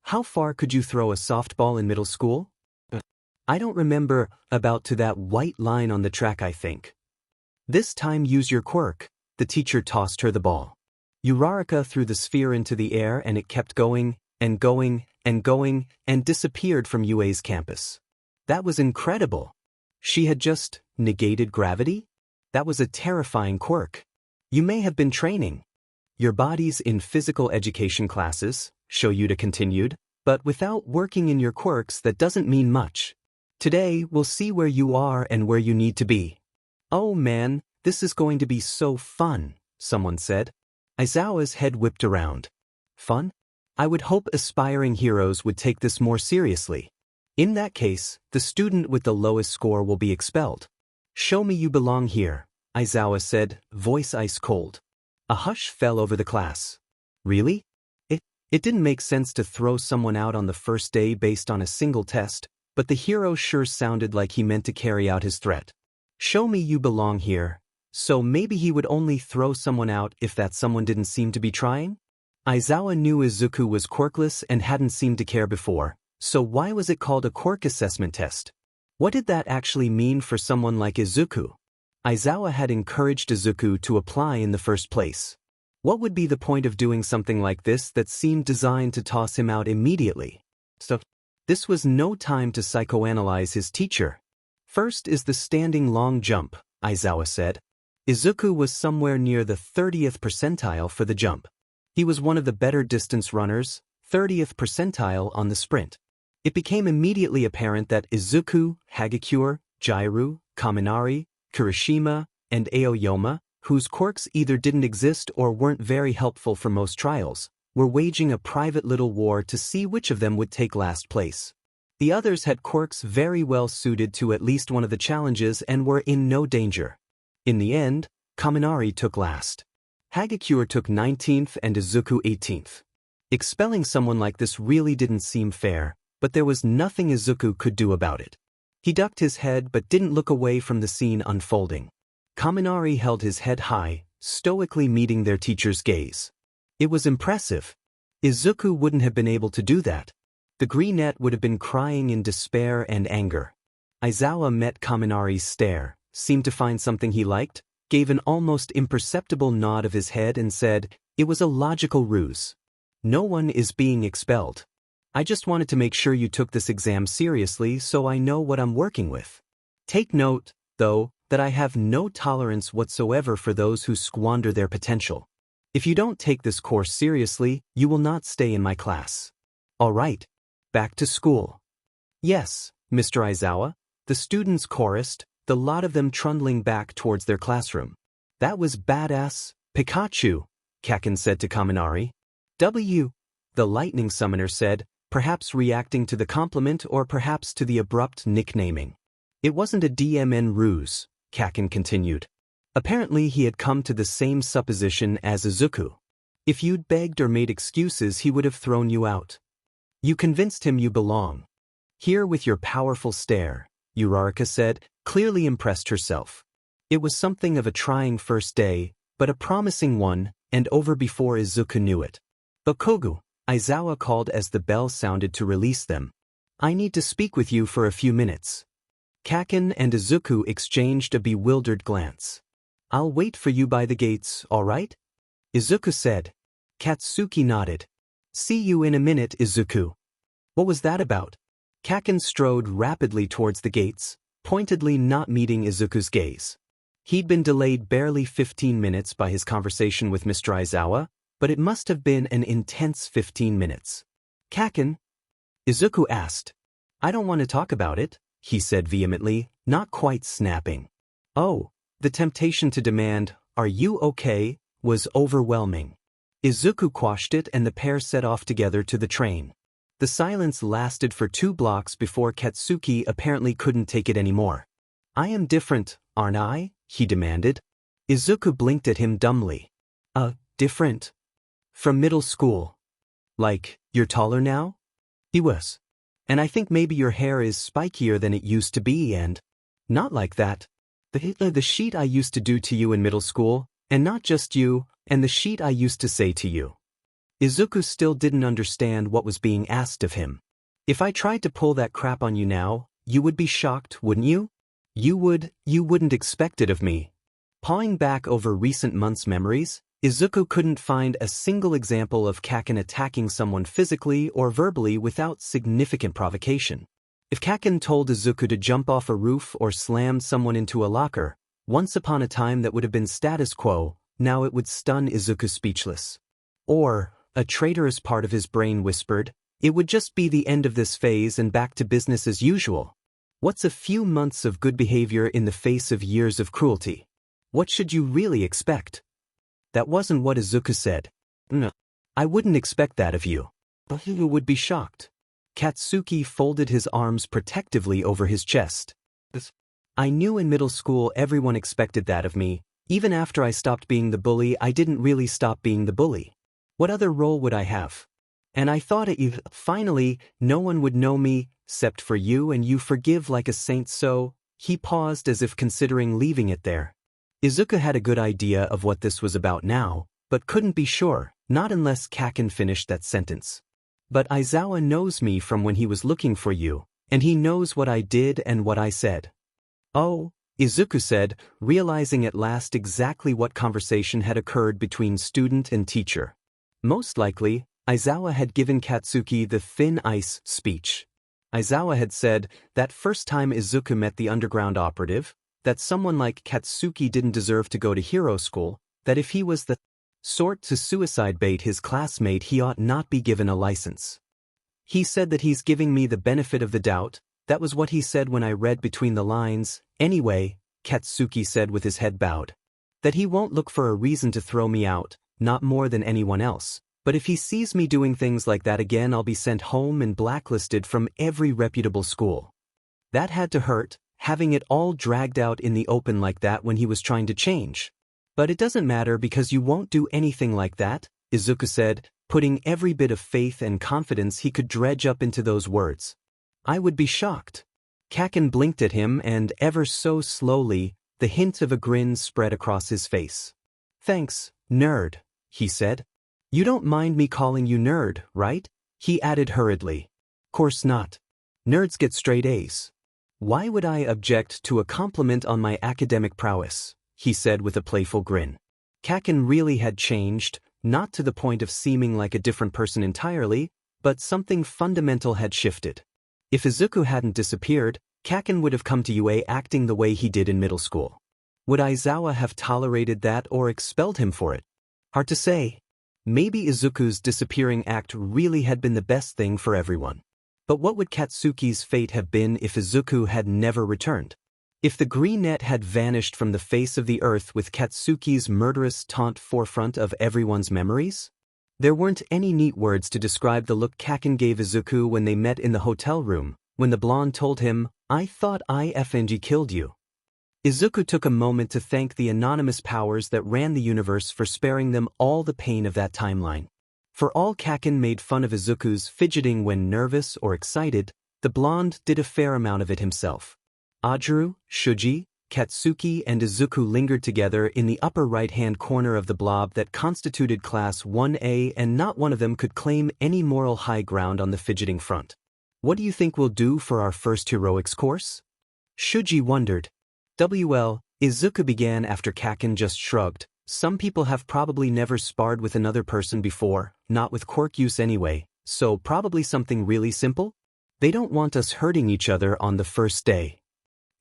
How far could you throw a softball in middle school? I don't remember, about to that white line on the track I think. This time use your quirk, the teacher tossed her the ball. Uraraka threw the sphere into the air and it kept going, and going, and going, and disappeared from UA's campus. That was incredible. She had just negated gravity? That was a terrifying quirk. You may have been training your bodies in physical education classes, Shoyuta continued, but without working in your quirks that doesn't mean much. Today, we'll see where you are and where you need to be. Oh man, this is going to be so fun, someone said. Aizawa's head whipped around. Fun? I would hope aspiring heroes would take this more seriously. In that case, the student with the lowest score will be expelled. Show me you belong here, Aizawa said, voice ice cold. A hush fell over the class. Really? It didn't make sense to throw someone out on the first day based on a single test, but the hero sure sounded like he meant to carry out his threat. Show me you belong here. So maybe he would only throw someone out if that someone didn't seem to be trying? Aizawa knew Izuku was quirkless and hadn't seemed to care before, so why was it called a quirk assessment test? What did that actually mean for someone like Izuku? Aizawa had encouraged Izuku to apply in the first place. What would be the point of doing something like this that seemed designed to toss him out immediately? So, this was no time to psychoanalyze his teacher. First is the standing long jump, Aizawa said. Izuku was somewhere near the 30th percentile for the jump. He was one of the better distance runners, 30th percentile on the sprint. It became immediately apparent that Izuku, Hagakure, Jairu, Kaminari, Kirishima, and Aoyama, whose quirks either didn't exist or weren't very helpful for most trials, were waging a private little war to see which of them would take last place. The others had quirks very well suited to at least one of the challenges and were in no danger. In the end, Kaminari took last. Hagakure took 19th and Izuku 18th. Expelling someone like this really didn't seem fair, but there was nothing Izuku could do about it. He ducked his head but didn't look away from the scene unfolding. Kaminari held his head high, stoically meeting their teacher's gaze. It was impressive. Izuku wouldn't have been able to do that. The greenette would have been crying in despair and anger. Aizawa met Kaminari's stare, seemed to find something he liked, gave an almost imperceptible nod of his head and said, "It was a logical ruse. No one is being expelled. I just wanted to make sure you took this exam seriously so I know what I'm working with. Take note, though, that I have no tolerance whatsoever for those who squander their potential. If you don't take this course seriously, you will not stay in my class. All right, back to school." "Yes, Mr. Aizawa," the students chorused, the lot of them trundling back towards their classroom. "That was badass, Pikachu," Kakin said to Kaminari. The lightning summoner said, perhaps reacting to the compliment or perhaps to the abrupt nicknaming. "It wasn't a DMN ruse," Kakin continued. Apparently he had come to the same supposition as Izuku. If you'd begged or made excuses he would have thrown you out. "You convinced him you belong. Here with your powerful stare," Uraraka said, clearly impressed herself. It was something of a trying first day, but a promising one, and over before Izuku knew it. "Bakugo," Aizawa called as the bell sounded to release them. "I need to speak with you for a few minutes." Kakin and Izuku exchanged a bewildered glance. "I'll wait for you by the gates, all right?" Izuku said. Katsuki nodded. "See you in a minute, Izuku." What was that about? Kakin strode rapidly towards the gates, pointedly not meeting Izuku's gaze. He'd been delayed barely 15 minutes by his conversation with Mr. Aizawa, but it must have been an intense 15 minutes. "Kakin?" Izuku asked. "I don't want to talk about it," he said vehemently, not quite snapping. Oh, the temptation to demand, "Are you okay?" was overwhelming. Izuku quashed it and the pair set off together to the train. The silence lasted for 2 blocks before Katsuki apparently couldn't take it anymore. "I am different, aren't I?" he demanded. Izuku blinked at him dumbly. Different? From middle school. Like, you're taller now?" He was. "And I think maybe your hair is spikier than it used to be and—" "Not like that. The sheet I used to do to you in middle school, and not just you, and the sheet I used to say to you." Izuku still didn't understand what was being asked of him. "If I tried to pull that crap on you now, you would be shocked, wouldn't you? You wouldn't expect it of me." Pawing back over recent months' memories, Izuku couldn't find a single example of Kakin attacking someone physically or verbally without significant provocation. If Kakin told Izuku to jump off a roof or slammed someone into a locker, once upon a time that would have been status quo, now it would stun Izuku speechless. Or, a traitorous part of his brain whispered, it would just be the end of this phase and back to business as usual. What's a few months of good behavior in the face of years of cruelty? What should you really expect? That wasn't what Izuku said. "No, I wouldn't expect that of you." But you would be shocked. Katsuki folded his arms protectively over his chest. "I knew in middle school everyone expected that of me. Even after I stopped being the bully, I didn't really stop being the bully. What other role would I have? And I thought finally, no one would know me, except for you, and you forgive like a saint, so—" He paused as if considering leaving it there. Izuku had a good idea of what this was about now, but couldn't be sure, not unless Kakin finished that sentence. "But Aizawa knows me from when he was looking for you, and he knows what I did and what I said." "Oh," Izuku said, realizing at last exactly what conversation had occurred between student and teacher. Most likely, Aizawa had given Katsuki the thin ice speech. Aizawa had said, that first time Izuku met the underground operative, that someone like Katsuki didn't deserve to go to hero school, that if he was the sort to suicide bait his classmate he ought not be given a license. "He said that he's giving me the benefit of the doubt," that was what he said when I read between the lines. "Anyway," Katsuki said with his head bowed, "that he won't look for a reason to throw me out, not more than anyone else, But if he sees me doing things like that again, I'll be sent home and blacklisted from every reputable school. That had to hurt, having it all dragged out in the open like that when he was trying to change. But it doesn't matter because you won't do anything like that, Izuku said, putting every bit of faith and confidence he could dredge up into those words. I would be shocked. Kaken blinked at him and ever so slowly, the hint of a grin spread across his face. Thanks, nerd, he said. You don't mind me calling you nerd, right? He added hurriedly. Course not. Nerds get straight A's. Why would I object to a compliment on my academic prowess? He said with a playful grin. Kaken really had changed, not to the point of seeming like a different person entirely, but something fundamental had shifted. If Izuku hadn't disappeared, Kaken would have come to UA acting the way he did in middle school. Would Aizawa have tolerated that or expelled him for it? Hard to say. Maybe Izuku's disappearing act really had been the best thing for everyone. But what would Katsuki's fate have been if Izuku had never returned? If the green net had vanished from the face of the earth with Katsuki's murderous taunt forefront of everyone's memories? There weren't any neat words to describe the look Kaken gave Izuku when they met in the hotel room, when the blonde told him, I thought I FNG killed you. Izuku took a moment to thank the anonymous powers that ran the universe for sparing them all the pain of that timeline. For all Kaken made fun of Izuku's fidgeting when nervous or excited, the blonde did a fair amount of it himself. Ojiro, Shuji, Katsuki and Izuku lingered together in the upper right-hand corner of the blob that constituted Class 1A, and not one of them could claim any moral high ground on the fidgeting front. What do you think we'll do for our first heroics course? Shuji wondered. Izuku began after Kaken just shrugged. Some people have probably never sparred with another person before, not with quirk use anyway, so probably something really simple? They don't want us hurting each other on the first day.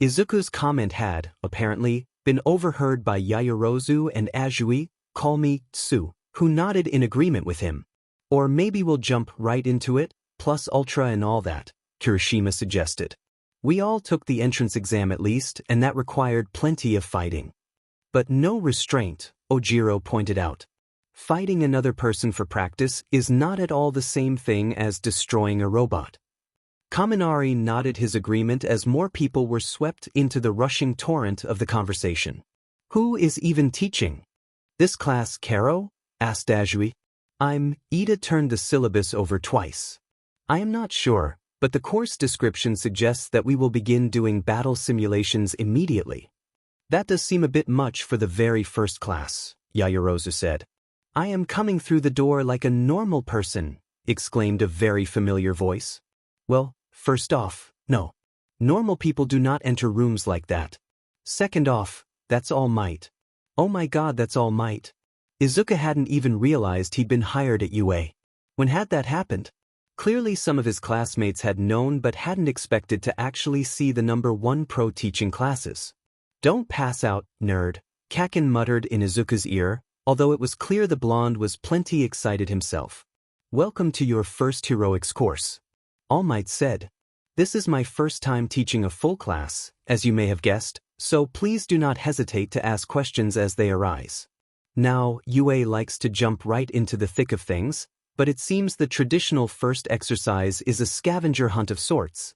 Izuku's comment had, apparently, been overheard by Yaoyorozu and Azui, call me Tsu, who nodded in agreement with him. Or maybe we'll jump right into it, plus ultra and all that, Kirishima suggested. We all took the entrance exam at least, and that required plenty of fighting. But no restraint, Ojiro pointed out. Fighting another person for practice is not at all the same thing as destroying a robot. Kaminari nodded his agreement as more people were swept into the rushing torrent of the conversation. Who is even teaching? This class Karo? Asked Azui. Ida turned the syllabus over twice. I am not sure, but the course description suggests that we will begin doing battle simulations immediately. That does seem a bit much for the very first class, Yaoyorozu said. I am coming through the door like a normal person, exclaimed a very familiar voice. Well, first off, no. Normal people do not enter rooms like that. Second off, that's All Might. Oh my god, that's All Might. Izuku hadn't even realized he'd been hired at UA. When had that happened? Clearly some of his classmates had known but hadn't expected to actually see the #1 pro teaching classes. Don't pass out, nerd, Kaken muttered in Izuku's ear, although it was clear the blonde was plenty excited himself. Welcome to your first heroics course. All Might said. This is my first time teaching a full class, as you may have guessed, so please do not hesitate to ask questions as they arise. Now, UA likes to jump right into the thick of things, but it seems the traditional first exercise is a scavenger hunt of sorts.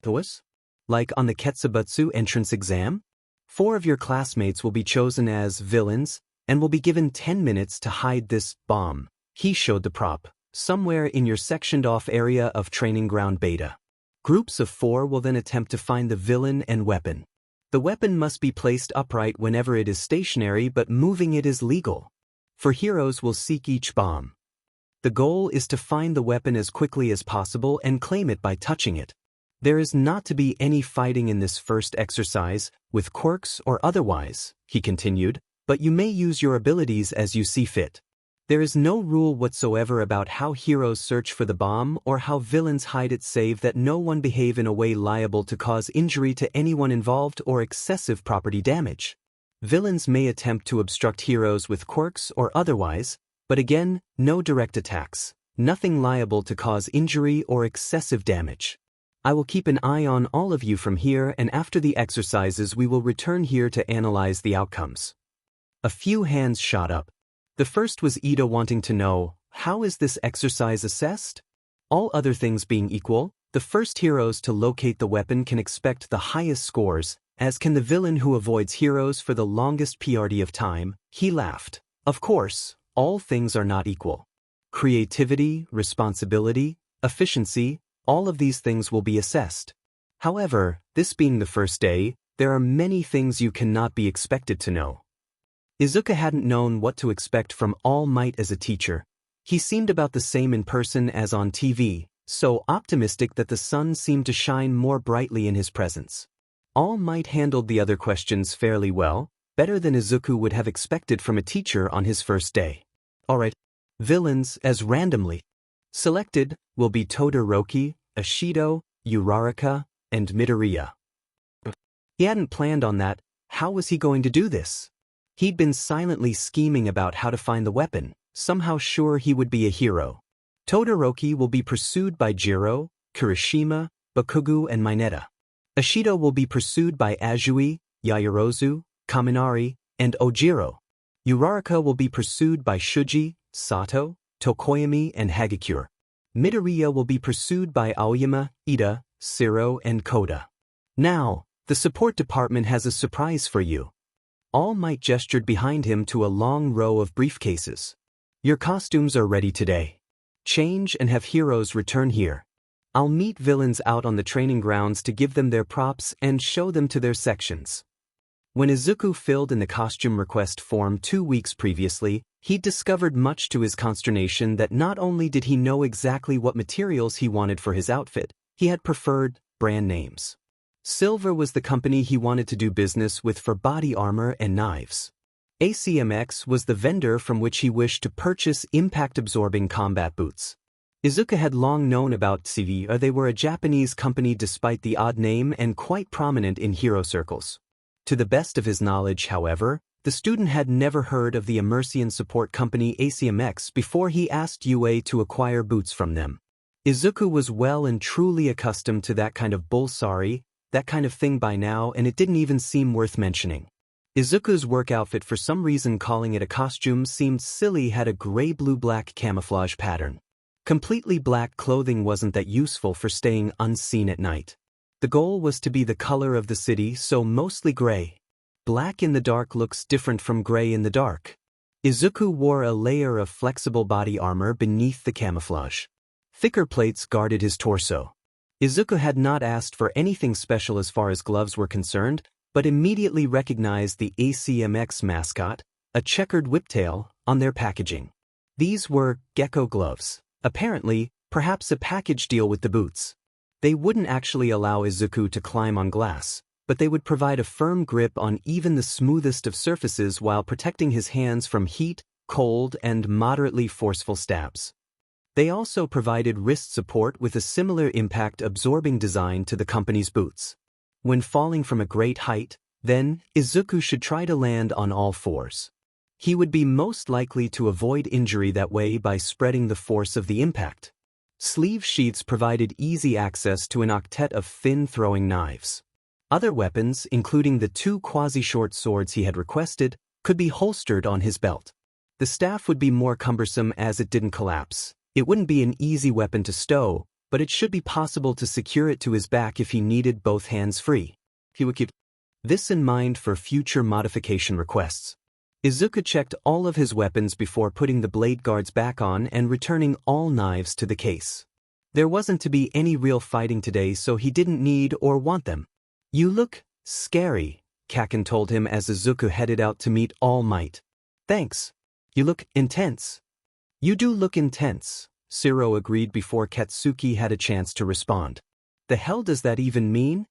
Thoas? Like on the Ketsubutsu entrance exam? 4 of your classmates will be chosen as villains, and will be given 10 minutes to hide this bomb. He showed the prop, somewhere in your sectioned-off area of Training Ground Beta. Groups of 4 will then attempt to find the villain and weapon. The weapon must be placed upright whenever it is stationary, but moving it is legal. For heroes will seek each bomb. The goal is to find the weapon as quickly as possible and claim it by touching it. There is not to be any fighting in this first exercise, with quirks or otherwise, he continued, but you may use your abilities as you see fit. There is no rule whatsoever about how heroes search for the bomb or how villains hide it, save that no one behave in a way liable to cause injury to anyone involved or excessive property damage. Villains may attempt to obstruct heroes with quirks or otherwise, but again, no direct attacks, nothing liable to cause injury or excessive damage. I will keep an eye on all of you from here, and after the exercises we will return here to analyze the outcomes. A few hands shot up. The first was Ida wanting to know, How is this exercise assessed? All other things being equal, the first heroes to locate the weapon can expect the highest scores, as can the villain who avoids heroes for the longest period of time. He laughed. Of course, all things are not equal. Creativity, responsibility, efficiency, all of these things will be assessed. However, this being the first day, there are many things you cannot be expected to know. Izuku hadn't known what to expect from All Might as a teacher. He seemed about the same in person as on TV, so optimistic that the sun seemed to shine more brightly in his presence. All Might handled the other questions fairly well, better than Izuku would have expected from a teacher on his first day. Alright, villains as randomly selected will be Todoroki, Ashido, Uraraka, and Midoriya. He hadn't planned on that. How was he going to do this? He'd been silently scheming about how to find the weapon, somehow sure he would be a hero. Todoroki will be pursued by Jiro, Kirishima, Bakugo and Mineta. Ashido will be pursued by Azui, Yaoyorozu, Kaminari, and Ojiro. Uraraka will be pursued by Shuji, Sato, Tokoyami and Hagakure. Midoriya will be pursued by Aoyama, Ida, Siro and Koda. Now, the support department has a surprise for you. All Might gestured behind him to a long row of briefcases. Your costumes are ready today. Change and have heroes return here. I'll meet villains out on the training grounds to give them their props and show them to their sections. When Izuku filled in the costume request form 2 weeks previously, he discovered much to his consternation that not only did he know exactly what materials he wanted for his outfit, he had preferred brand names. Silver was the company he wanted to do business with for body armor and knives. ACMX was the vendor from which he wished to purchase impact-absorbing combat boots. Izuku had long known about CV, they were a Japanese company despite the odd name and quite prominent in hero circles. To the best of his knowledge, however, the student had never heard of the Immersian support company ACMX before he asked UA to acquire boots from them. Izuku was well and truly accustomed to that kind of that kind of thing by now, and it didn't even seem worth mentioning. Izuku's work outfit, for some reason calling it a costume seemed silly, had a gray-blue-black camouflage pattern. Completely black clothing wasn't that useful for staying unseen at night. The goal was to be the color of the city, so mostly gray. Black in the dark looks different from gray in the dark. Izuku wore a layer of flexible body armor beneath the camouflage. Thicker plates guarded his torso. Izuku had not asked for anything special as far as gloves were concerned, but immediately recognized the ACMX mascot, a checkered whiptail, on their packaging. These were gecko gloves. Apparently, perhaps a package deal with the boots. They wouldn't actually allow Izuku to climb on glass, but they would provide a firm grip on even the smoothest of surfaces while protecting his hands from heat, cold, and moderately forceful stabs. They also provided wrist support with a similar impact-absorbing design to the company's boots. When falling from a great height, then, Izuku should try to land on all fours. He would be most likely to avoid injury that way by spreading the force of the impact. Sleeve sheaths provided easy access to an octet of thin throwing knives. Other weapons, including the 2 quasi-short swords he had requested, could be holstered on his belt. The staff would be more cumbersome as it didn't collapse. It wouldn't be an easy weapon to stow, but it should be possible to secure it to his back if he needed both hands free. He would keep this in mind for future modification requests. Izuku checked all of his weapons before putting the blade guards back on and returning all knives to the case. There wasn't to be any real fighting today, so he didn't need or want them. You look scary, Kaken told him as Izuku headed out to meet All Might. Thanks. You look intense. You do look intense, Siro agreed before Katsuki had a chance to respond. The hell does that even mean?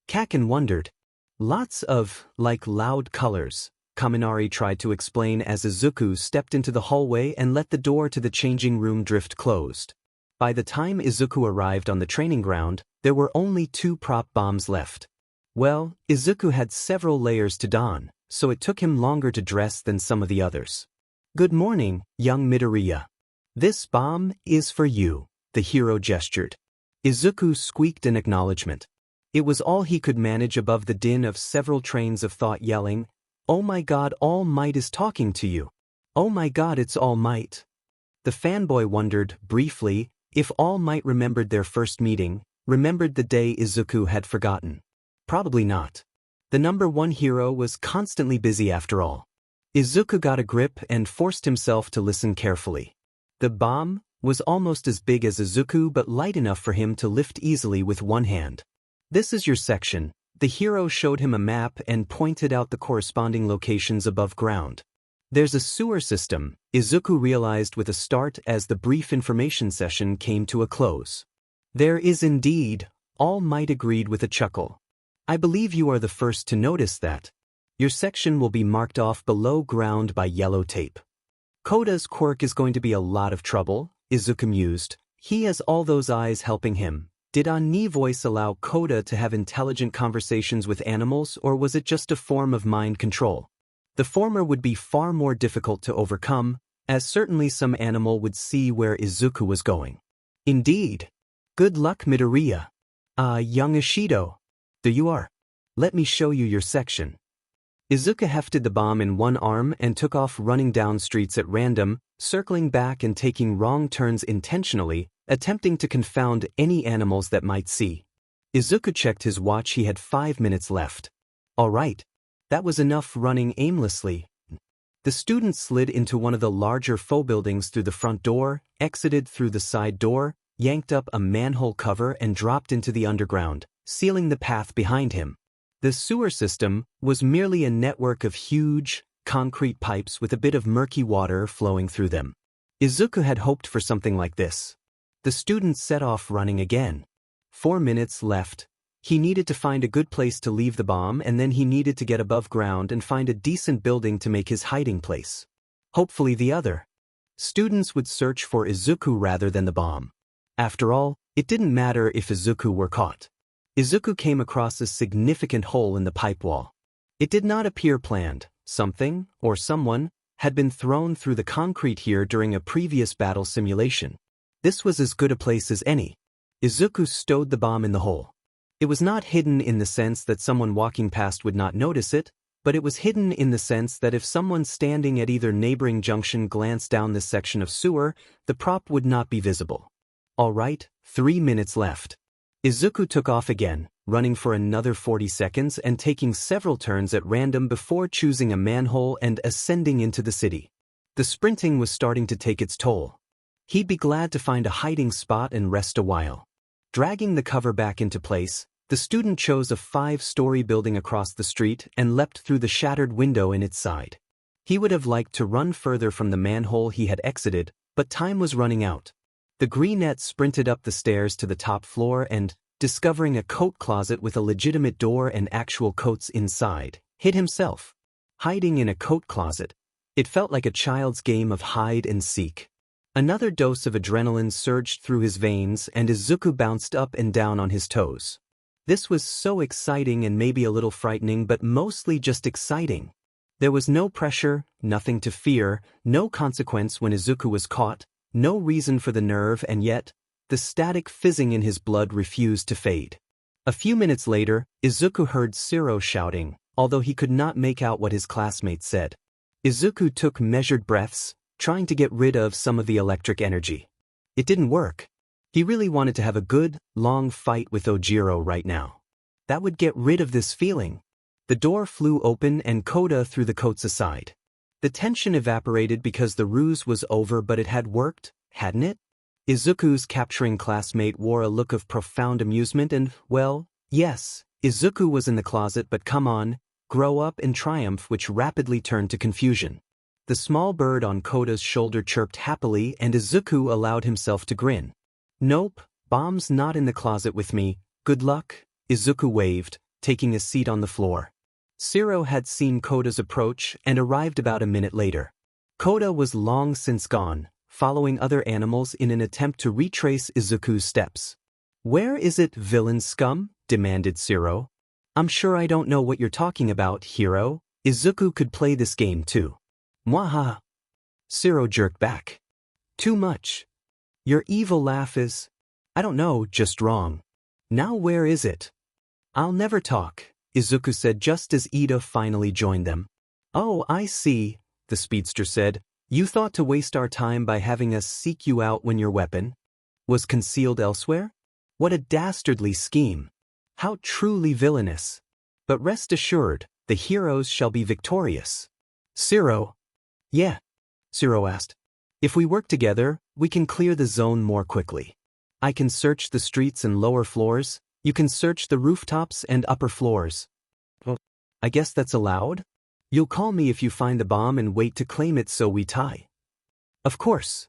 Kaken wondered. Lots of, loud colors, Kaminari tried to explain as Izuku stepped into the hallway and let the door to the changing room drift closed. By the time Izuku arrived on the training ground, there were only 2 prop bombs left. Well, Izuku had several layers to don, so it took him longer to dress than some of the others. Good morning, young Midoriya. This bomb is for you, the hero gestured. Izuku squeaked in acknowledgement. It was all he could manage above the din of several trains of thought yelling, "Oh my god, All Might is talking to you. Oh my god, it's All Might." The fanboy wondered, briefly, if all might remembered their first meeting, remembered the day Izuku had forgotten. Probably not. The #1 hero was constantly busy after all. Izuku got a grip and forced himself to listen carefully. The bomb was almost as big as Izuku but light enough for him to lift easily with one hand. This is your section. The hero showed him a map and pointed out the corresponding locations above ground. There's a sewer system, Izuku realized with a start as the brief information session came to a close. There is indeed, All Might agreed with a chuckle. I believe you are the first to notice that. Your section will be marked off below ground by yellow tape. Koda's quirk is going to be a lot of trouble, Izuku mused. He has all those eyes helping him. Did Ani voice allow Koda to have intelligent conversations with animals, or was it just a form of mind control? The former would be far more difficult to overcome, as certainly some animal would see where Izuku was going. Indeed. Good luck, Midoriya. Young Ishido. There you are. Let me show you your section. Izuku hefted the bomb in one arm and took off running down streets at random, circling back and taking wrong turns intentionally, attempting to confound any animals that might see. Izuku checked his watch. He had 5 minutes left. All right. That was enough running aimlessly. The student slid into one of the larger faux buildings through the front door, exited through the side door, yanked up a manhole cover and dropped into the underground, sealing the path behind him. The sewer system was merely a network of huge, concrete pipes with a bit of murky water flowing through them. Izuku had hoped for something like this. The student set off running again. 4 minutes left. He needed to find a good place to leave the bomb, and then he needed to get above ground and find a decent building to make his hiding place. Hopefully the other. Students would search for Izuku rather than the bomb. After all, it didn't matter if Izuku were caught. Izuku came across a significant hole in the pipe wall. It did not appear planned. Something, or someone, had been thrown through the concrete here during a previous battle simulation. This was as good a place as any. Izuku stowed the bomb in the hole. It was not hidden in the sense that someone walking past would not notice it, but it was hidden in the sense that if someone standing at either neighboring junction glanced down this section of sewer, the prop would not be visible. All right, 3 minutes left. Izuku took off again, running for another 40 seconds and taking several turns at random before choosing a manhole and ascending into the city. The sprinting was starting to take its toll. He'd be glad to find a hiding spot and rest a while. Dragging the cover back into place, the student chose a 5-story building across the street and leapt through the shattered window in its side. He would have liked to run further from the manhole he had exited, but time was running out. The greenette sprinted up the stairs to the top floor and, discovering a coat closet with a legitimate door and actual coats inside, hid himself. Hiding in a coat closet. It felt like a child's game of hide and seek. Another dose of adrenaline surged through his veins and Izuku bounced up and down on his toes. This was so exciting and maybe a little frightening, but mostly just exciting. There was no pressure, nothing to fear, no consequence when Izuku was caught, no reason for the nerve, and yet, the static fizzing in his blood refused to fade. A few minutes later, Izuku heard Shiro shouting, although he could not make out what his classmates said. Izuku took measured breaths, trying to get rid of some of the electric energy. It didn't work. He really wanted to have a good, long fight with Ojiro right now. That would get rid of this feeling. The door flew open and Koda threw the coats aside. The tension evaporated because the ruse was over, but it had worked, hadn't it? Izuku's capturing classmate wore a look of profound amusement and, well, yes, Izuku was in the closet, but come on, grow up in triumph, which rapidly turned to confusion. The small bird on Koda's shoulder chirped happily and Izuku allowed himself to grin. Nope, bomb's not in the closet with me, good luck, Izuku waved, taking a seat on the floor. Shiro had seen Koda's approach and arrived about a minute later. Koda was long since gone, following other animals in an attempt to retrace Izuku's steps. Where is it, villain scum? Demanded Shiro. I'm sure I don't know what you're talking about, hero. Izuku could play this game too. Mwaha. Shiro jerked back. Too much. Your evil laugh is, I don't know, just wrong. Now where is it? I'll never talk, Izuku said just as Ida finally joined them. Oh, I see, the speedster said. You thought to waste our time by having us seek you out when your weapon was concealed elsewhere? What a dastardly scheme. How truly villainous. But rest assured, the heroes shall be victorious. Zero. Yeah, Zero asked. If we work together, we can clear the zone more quickly. I can search the streets and lower floors, you can search the rooftops and upper floors. Well, I guess that's allowed? You'll call me if you find the bomb and wait to claim it so we tie. Of course.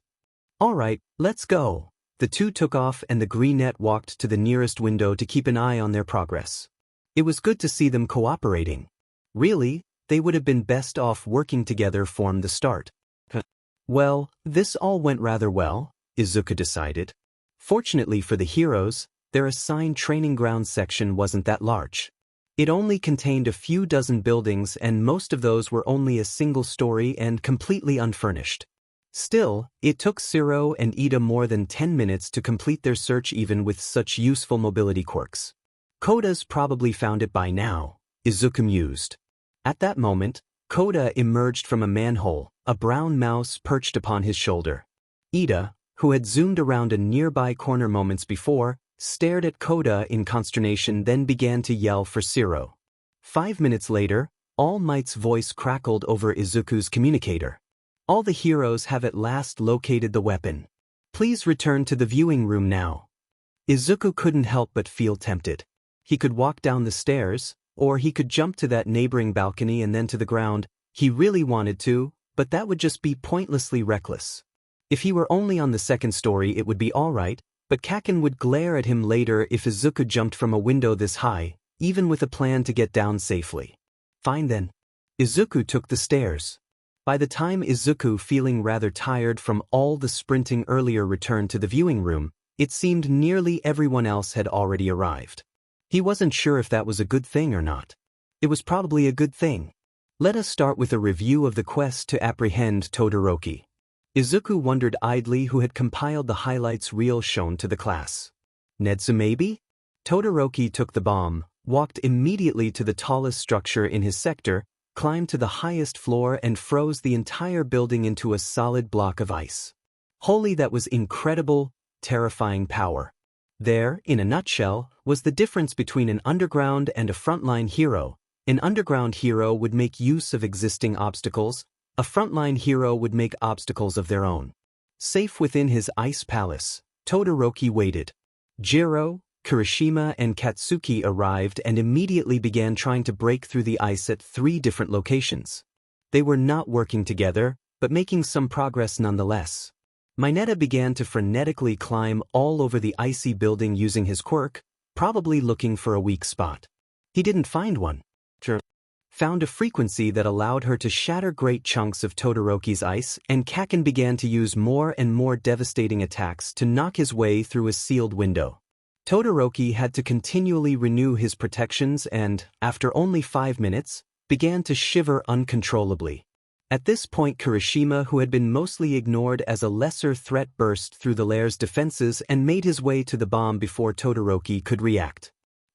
All right, let's go. The two took off and the greenette walked to the nearest window to keep an eye on their progress. It was good to see them cooperating. Really, they would have been best off working together from the start. Well, this all went rather well, Izuku decided. Fortunately for the heroes, their assigned training ground section wasn't that large. It only contained a few dozen buildings and most of those were only a single story and completely unfurnished. Still, it took Zero and Ida more than 10 minutes to complete their search even with such useful mobility quirks. Koda's probably found it by now, Izuku mused. At that moment, Koda emerged from a manhole, a brown mouse perched upon his shoulder. Ida, who had zoomed around a nearby corner moments before, stared at Koda in consternation then began to yell for Zero. 5 minutes later, All Might's voice crackled over Izuku's communicator. All the heroes have at last located the weapon. Please return to the viewing room now. Izuku couldn't help but feel tempted. He could walk down the stairs, or he could jump to that neighboring balcony and then to the ground. He really wanted to, but that would just be pointlessly reckless. If he were only on the second story it would be alright, but Kaken would glare at him later if Izuku jumped from a window this high, even with a plan to get down safely. Fine then. Izuku took the stairs. By the time Izuku, feeling rather tired from all the sprinting earlier, returned to the viewing room, it seemed nearly everyone else had already arrived. He wasn't sure if that was a good thing or not. It was probably a good thing. Let us start with a review of the quest to apprehend Todoroki. Izuku wondered idly who had compiled the highlights reel shown to the class. Nedzu maybe? Todoroki took the bomb, walked immediately to the tallest structure in his sector, climbed to the highest floor and froze the entire building into a solid block of ice. Holy, that was incredible, terrifying power. There, in a nutshell, was the difference between an underground and a frontline hero. An underground hero would make use of existing obstacles, a frontline hero would make obstacles of their own. Safe within his ice palace, Todoroki waited. Jiro, Kirishima and Katsuki arrived and immediately began trying to break through the ice at 3 different locations. They were not working together, but making some progress nonetheless. Mineta began to frenetically climb all over the icy building using his quirk, probably looking for a weak spot. He didn't find one. Found a frequency that allowed her to shatter great chunks of Todoroki's ice, and Kaken began to use more and more devastating attacks to knock his way through a sealed window. Todoroki had to continually renew his protections and, after only 5 minutes, began to shiver uncontrollably. At this point Kirishima, who had been mostly ignored as a lesser threat, burst through the lair's defenses and made his way to the bomb before Todoroki could react.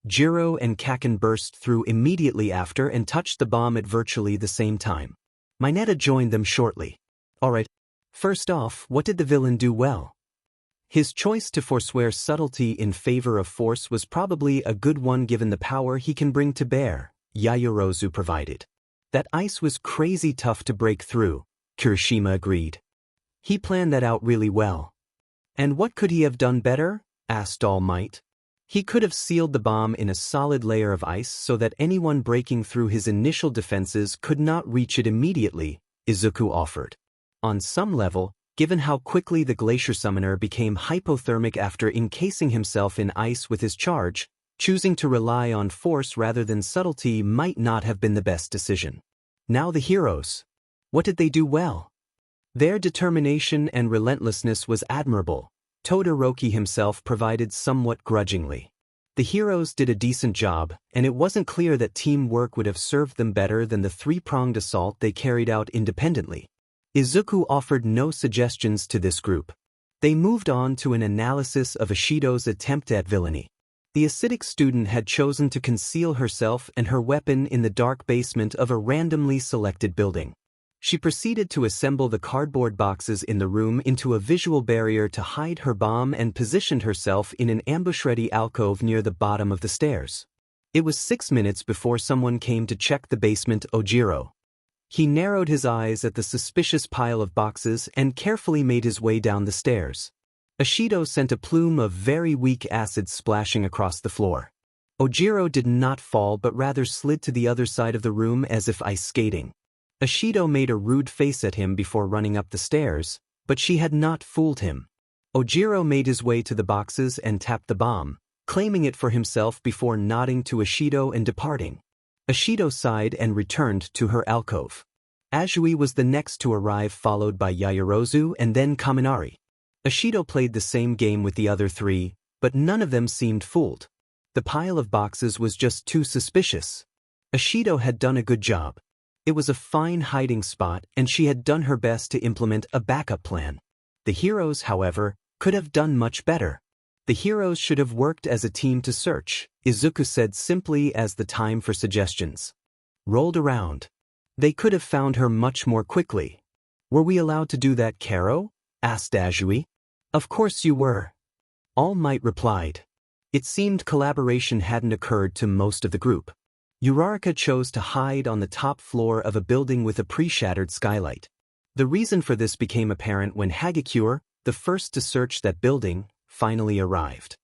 Jiro and Kaken burst through immediately after and touched the bomb at virtually the same time. Mineta joined them shortly. Alright, first off, what did the villain do well? His choice to forswear subtlety in favor of force was probably a good one given the power he can bring to bear, Yayorozu provided. That ice was crazy tough to break through, Kirishima agreed. He planned that out really well. And what could he have done better? Asked All Might. He could have sealed the bomb in a solid layer of ice so that anyone breaking through his initial defenses could not reach it immediately, Izuku offered. On some level, given how quickly the glacier summoner became hypothermic after encasing himself in ice with his charge, choosing to rely on force rather than subtlety might not have been the best decision. Now the heroes. What did they do well? Their determination and relentlessness was admirable. Todoroki himself provided somewhat grudgingly. The heroes did a decent job, and it wasn't clear that teamwork would have served them better than the 3-pronged assault they carried out independently. Izuku offered no suggestions to this group. They moved on to an analysis of Ishido's attempt at villainy. The acidic student had chosen to conceal herself and her weapon in the dark basement of a randomly selected building. She proceeded to assemble the cardboard boxes in the room into a visual barrier to hide her bomb and positioned herself in an ambush-ready alcove near the bottom of the stairs. It was 6 minutes before someone came to check the basement. Ojiro. He narrowed his eyes at the suspicious pile of boxes and carefully made his way down the stairs. Ishido sent a plume of very weak acid splashing across the floor. Ojiro did not fall but rather slid to the other side of the room as if ice skating. Ishido made a rude face at him before running up the stairs, but she had not fooled him. Ojiro made his way to the boxes and tapped the bomb, claiming it for himself before nodding to Ishido and departing. Ishido sighed and returned to her alcove. Azui was the next to arrive, followed by Yaoyorozu and then Kaminari. Ishido played the same game with the other three, but none of them seemed fooled. The pile of boxes was just too suspicious. Ishido had done a good job. It was a fine hiding spot and she had done her best to implement a backup plan. The heroes, however, could have done much better. The heroes should have worked as a team to search, Izuku said simply as the time for suggestions rolled around. They could have found her much more quickly. Were we allowed to do that, Karo? Asked Azui. Of course you were. All Might replied. It seemed collaboration hadn't occurred to most of the group. Uraraka chose to hide on the top floor of a building with a pre-shattered skylight. The reason for this became apparent when Hagakure, the first to search that building, finally arrived.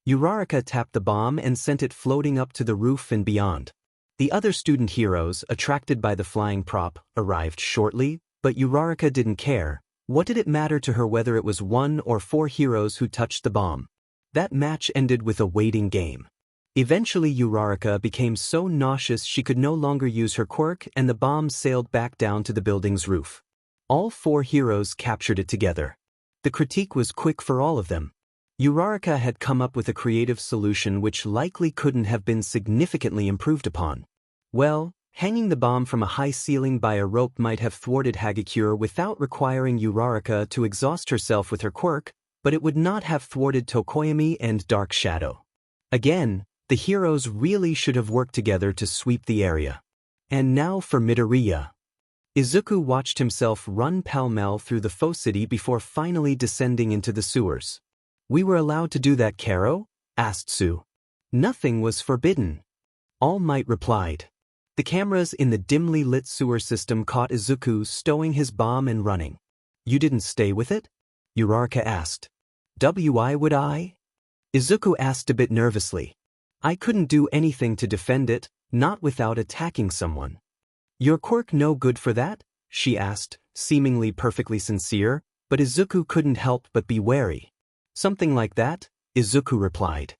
Uraraka tapped the bomb and sent it floating up to the roof and beyond. The other student heroes, attracted by the flying prop, arrived shortly, but Uraraka didn't care. What did it matter to her whether it was 1 or 4 heroes who touched the bomb? That match ended with a waiting game. Eventually Uraraka became so nauseous she could no longer use her quirk and the bomb sailed back down to the building's roof. All 4 heroes captured it together. The critique was quick for all of them. Uraraka had come up with a creative solution which likely couldn't have been significantly improved upon. Well, hanging the bomb from a high ceiling by a rope might have thwarted Hagakure without requiring Uraraka to exhaust herself with her quirk, but it would not have thwarted Tokoyami and Dark Shadow. Again, the heroes really should have worked together to sweep the area. And now for Midoriya. Izuku watched himself run pell-mell through the faux city before finally descending into the sewers. We were allowed to do that, Karo? Asked Su. Nothing was forbidden. All Might replied. The cameras in the dimly lit sewer system caught Izuku stowing his bomb and running. You didn't stay with it? Uraraka asked. Why would I? Izuku asked a bit nervously. I couldn't do anything to defend it, not without attacking someone. Your quirk no good for that? She asked, seemingly perfectly sincere, but Izuku couldn't help but be wary. Something like that, Izuku replied.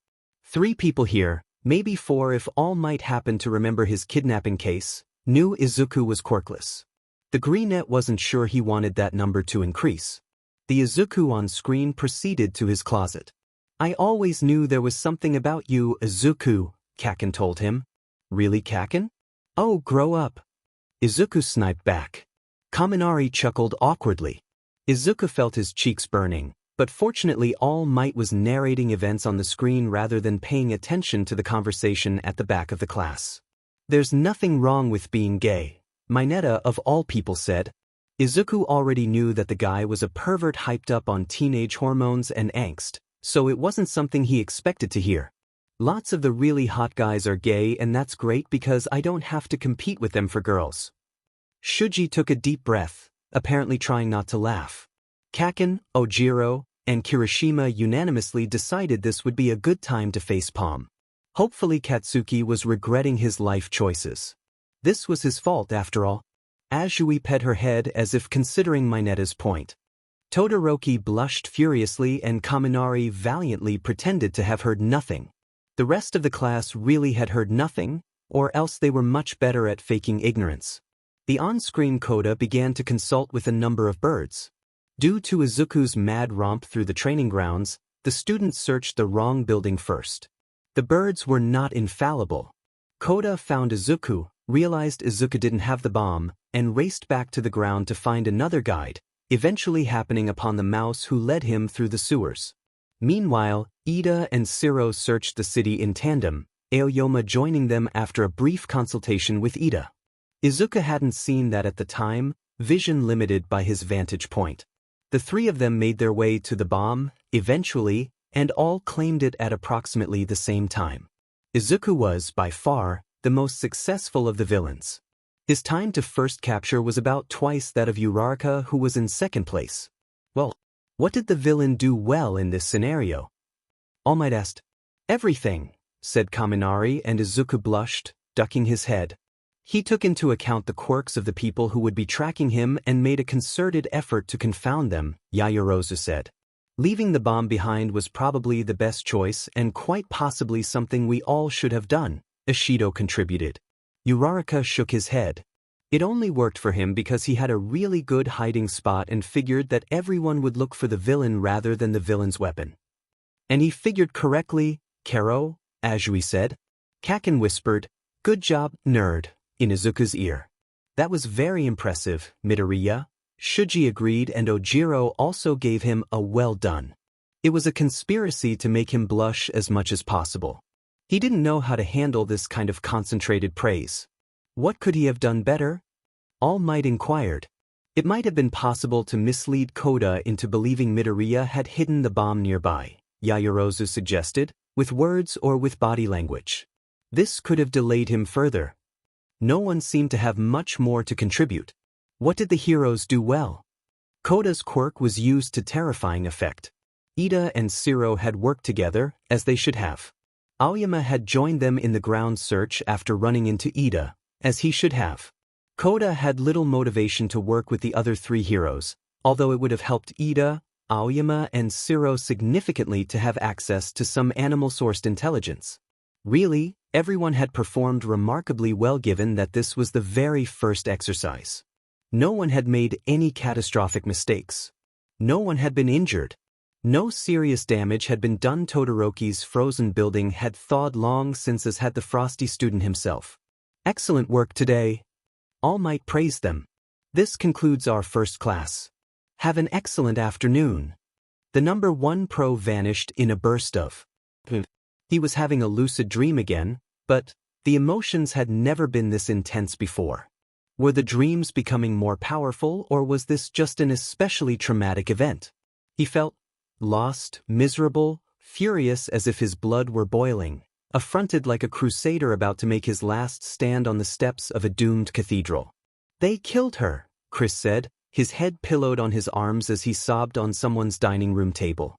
3 people here, maybe 4 if All Might happened to remember his kidnapping case, knew Izuku was quirkless. The greenette wasn't sure he wanted that number to increase. The Izuku on screen proceeded to his closet. I always knew there was something about you, Izuku, Kaken told him. Really, Kaken? Oh, grow up. Izuku sniped back. Kaminari chuckled awkwardly. Izuku felt his cheeks burning. But fortunately All Might was narrating events on the screen rather than paying attention to the conversation at the back of the class. There's nothing wrong with being gay, Mineta of all people said. Izuku already knew that the guy was a pervert hyped up on teenage hormones and angst, so it wasn't something he expected to hear. Lots of the really hot guys are gay and that's great because I don't have to compete with them for girls. Shuji took a deep breath, apparently trying not to laugh. Kaken, Ojiro, and Kirishima unanimously decided this would be a good time to facepalm. Hopefully Katsuki was regretting his life choices. This was his fault after all. Azui pet her head as if considering Mineta's point. Todoroki blushed furiously and Kaminari valiantly pretended to have heard nothing. The rest of the class really had heard nothing, or else they were much better at faking ignorance. The on-screen coda began to consult with a number of birds. Due to Izuku's mad romp through the training grounds, the students searched the wrong building first. The birds were not infallible. Koda found Izuku, realized Izuku didn't have the bomb, and raced back to the ground to find another guide, eventually happening upon the mouse who led him through the sewers. Meanwhile, Ida and Siro searched the city in tandem, Aoyama joining them after a brief consultation with Ida. Izuku hadn't seen that at the time, vision limited by his vantage point. The three of them made their way to the bomb, eventually, and all claimed it at approximately the same time. Izuku was, by far, the most successful of the villains. His time to first capture was about twice that of Uraraka, who was in second place. Well, what did the villain do well in this scenario? All Might asked. Everything, said Kaminari, and Izuku blushed, ducking his head. He took into account the quirks of the people who would be tracking him and made a concerted effort to confound them, Yaoyorozu said. Leaving the bomb behind was probably the best choice and quite possibly something we all should have done, Ishido contributed. Uraraka shook his head. It only worked for him because he had a really good hiding spot and figured that everyone would look for the villain rather than the villain's weapon. And he figured correctly, Kero, Azui said. Kaken whispered, "Good job, nerd," in Izuku's ear. That was very impressive, Midoriya. Shuji agreed, and Ojiro also gave him a well done. It was a conspiracy to make him blush as much as possible. He didn't know how to handle this kind of concentrated praise. What could he have done better? All Might inquired. It might have been possible to mislead Koda into believing Midoriya had hidden the bomb nearby, Yaoyorozu suggested, with words or with body language. This could have delayed him further. No one seemed to have much more to contribute. What did the heroes do well? Koda's quirk was used to terrifying effect. Ida and Shiro had worked together, as they should have. Aoyama had joined them in the ground search after running into Ida, as he should have. Koda had little motivation to work with the other three heroes, although it would have helped Ida, Aoyama, and Shiro significantly to have access to some animal-sourced intelligence. Really, everyone had performed remarkably well given that this was the very first exercise. No one had made any catastrophic mistakes. No one had been injured. No serious damage had been done. Todoroki's frozen building had thawed long since, as had the frosty student himself. Excellent work today. All Might praised them. This concludes our first class. Have an excellent afternoon. The number 1 pro vanished in a burst of. He was having a lucid dream again, but the emotions had never been this intense before. Were the dreams becoming more powerful, or was this just an especially traumatic event? He felt lost, miserable, furious, as if his blood were boiling, affronted like a crusader about to make his last stand on the steps of a doomed cathedral. They killed her, Chris said, his head pillowed on his arms as he sobbed on someone's dining room table.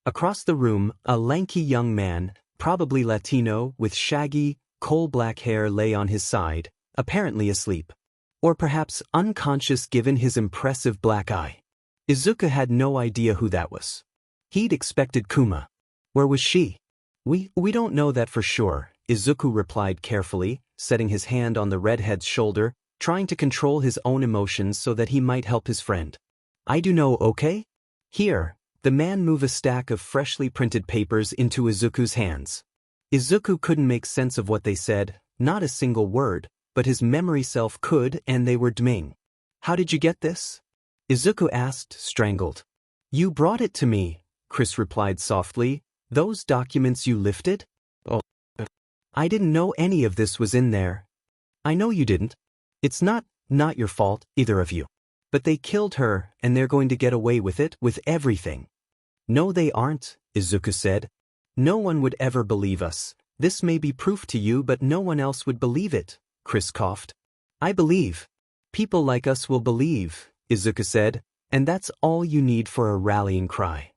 Across the room, a lanky young man, probably Latino, with shaggy, coal-black hair lay on his side, apparently asleep. Or perhaps unconscious given his impressive black eye. Izuku had no idea who that was. He'd expected Kuma. Where was she? We don't know that for sure, Izuku replied carefully, setting his hand on the redhead's shoulder, trying to control his own emotions so that he might help his friend. I do know, okay? Here, the man moved a stack of freshly printed papers into Izuku's hands. Izuku couldn't make sense of what they said, not a single word, but his memory self could, and they were Dming. How did you get this? Izuku asked, strangled. You brought it to me, Chris replied softly. Those documents you lifted? Oh. I didn't know any of this was in there. I know you didn't. It's not your fault, either of you. But they killed her, and they're going to get away with it, with everything. No, they aren't, Izuku said. No one would ever believe us. This may be proof to you, but no one else would believe it, Chris coughed. I believe. People like us will believe, Izuku said, and that's all you need for a rallying cry.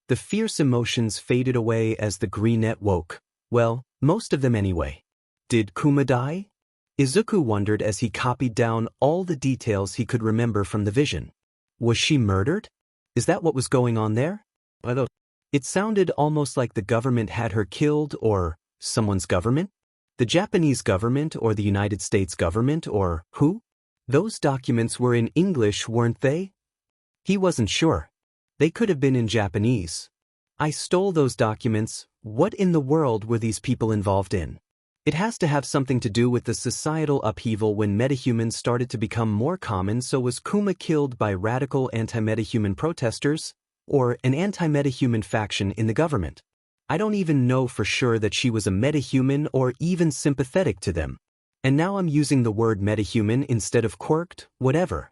The fierce emotions faded away as the greenette woke. Well, most of them anyway. Did Kuma die? Izuku wondered as he copied down all the details he could remember from the vision. Was she murdered? Is that what was going on there? It sounded almost like the government had her killed, or someone's government? The Japanese government or the United States government, or who? Those documents were in English, weren't they? He wasn't sure. They could have been in Japanese. I stole those documents. What in the world were these people involved in? It has to have something to do with the societal upheaval when metahumans started to become more common. So was Kuma killed by radical anti-metahuman protesters, or an anti-metahuman faction in the government? I don't even know for sure that she was a metahuman or even sympathetic to them. And now I'm using the word metahuman instead of quirked, whatever.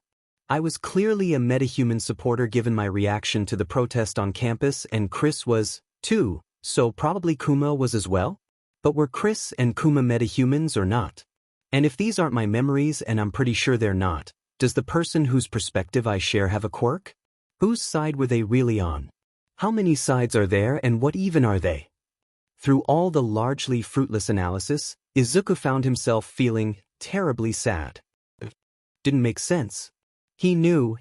I was clearly a metahuman supporter given my reaction to the protest on campus, and Chris was, too, so probably Kuma was as well? But were Chris and Kuma metahumans or not? And if these aren't my memories, and I'm pretty sure they're not, does the person whose perspective I share have a quirk? Whose side were they really on? How many sides are there, and what even are they? Through all the largely fruitless analysis, Izuku found himself feeling terribly sad. Didn't make sense. He knew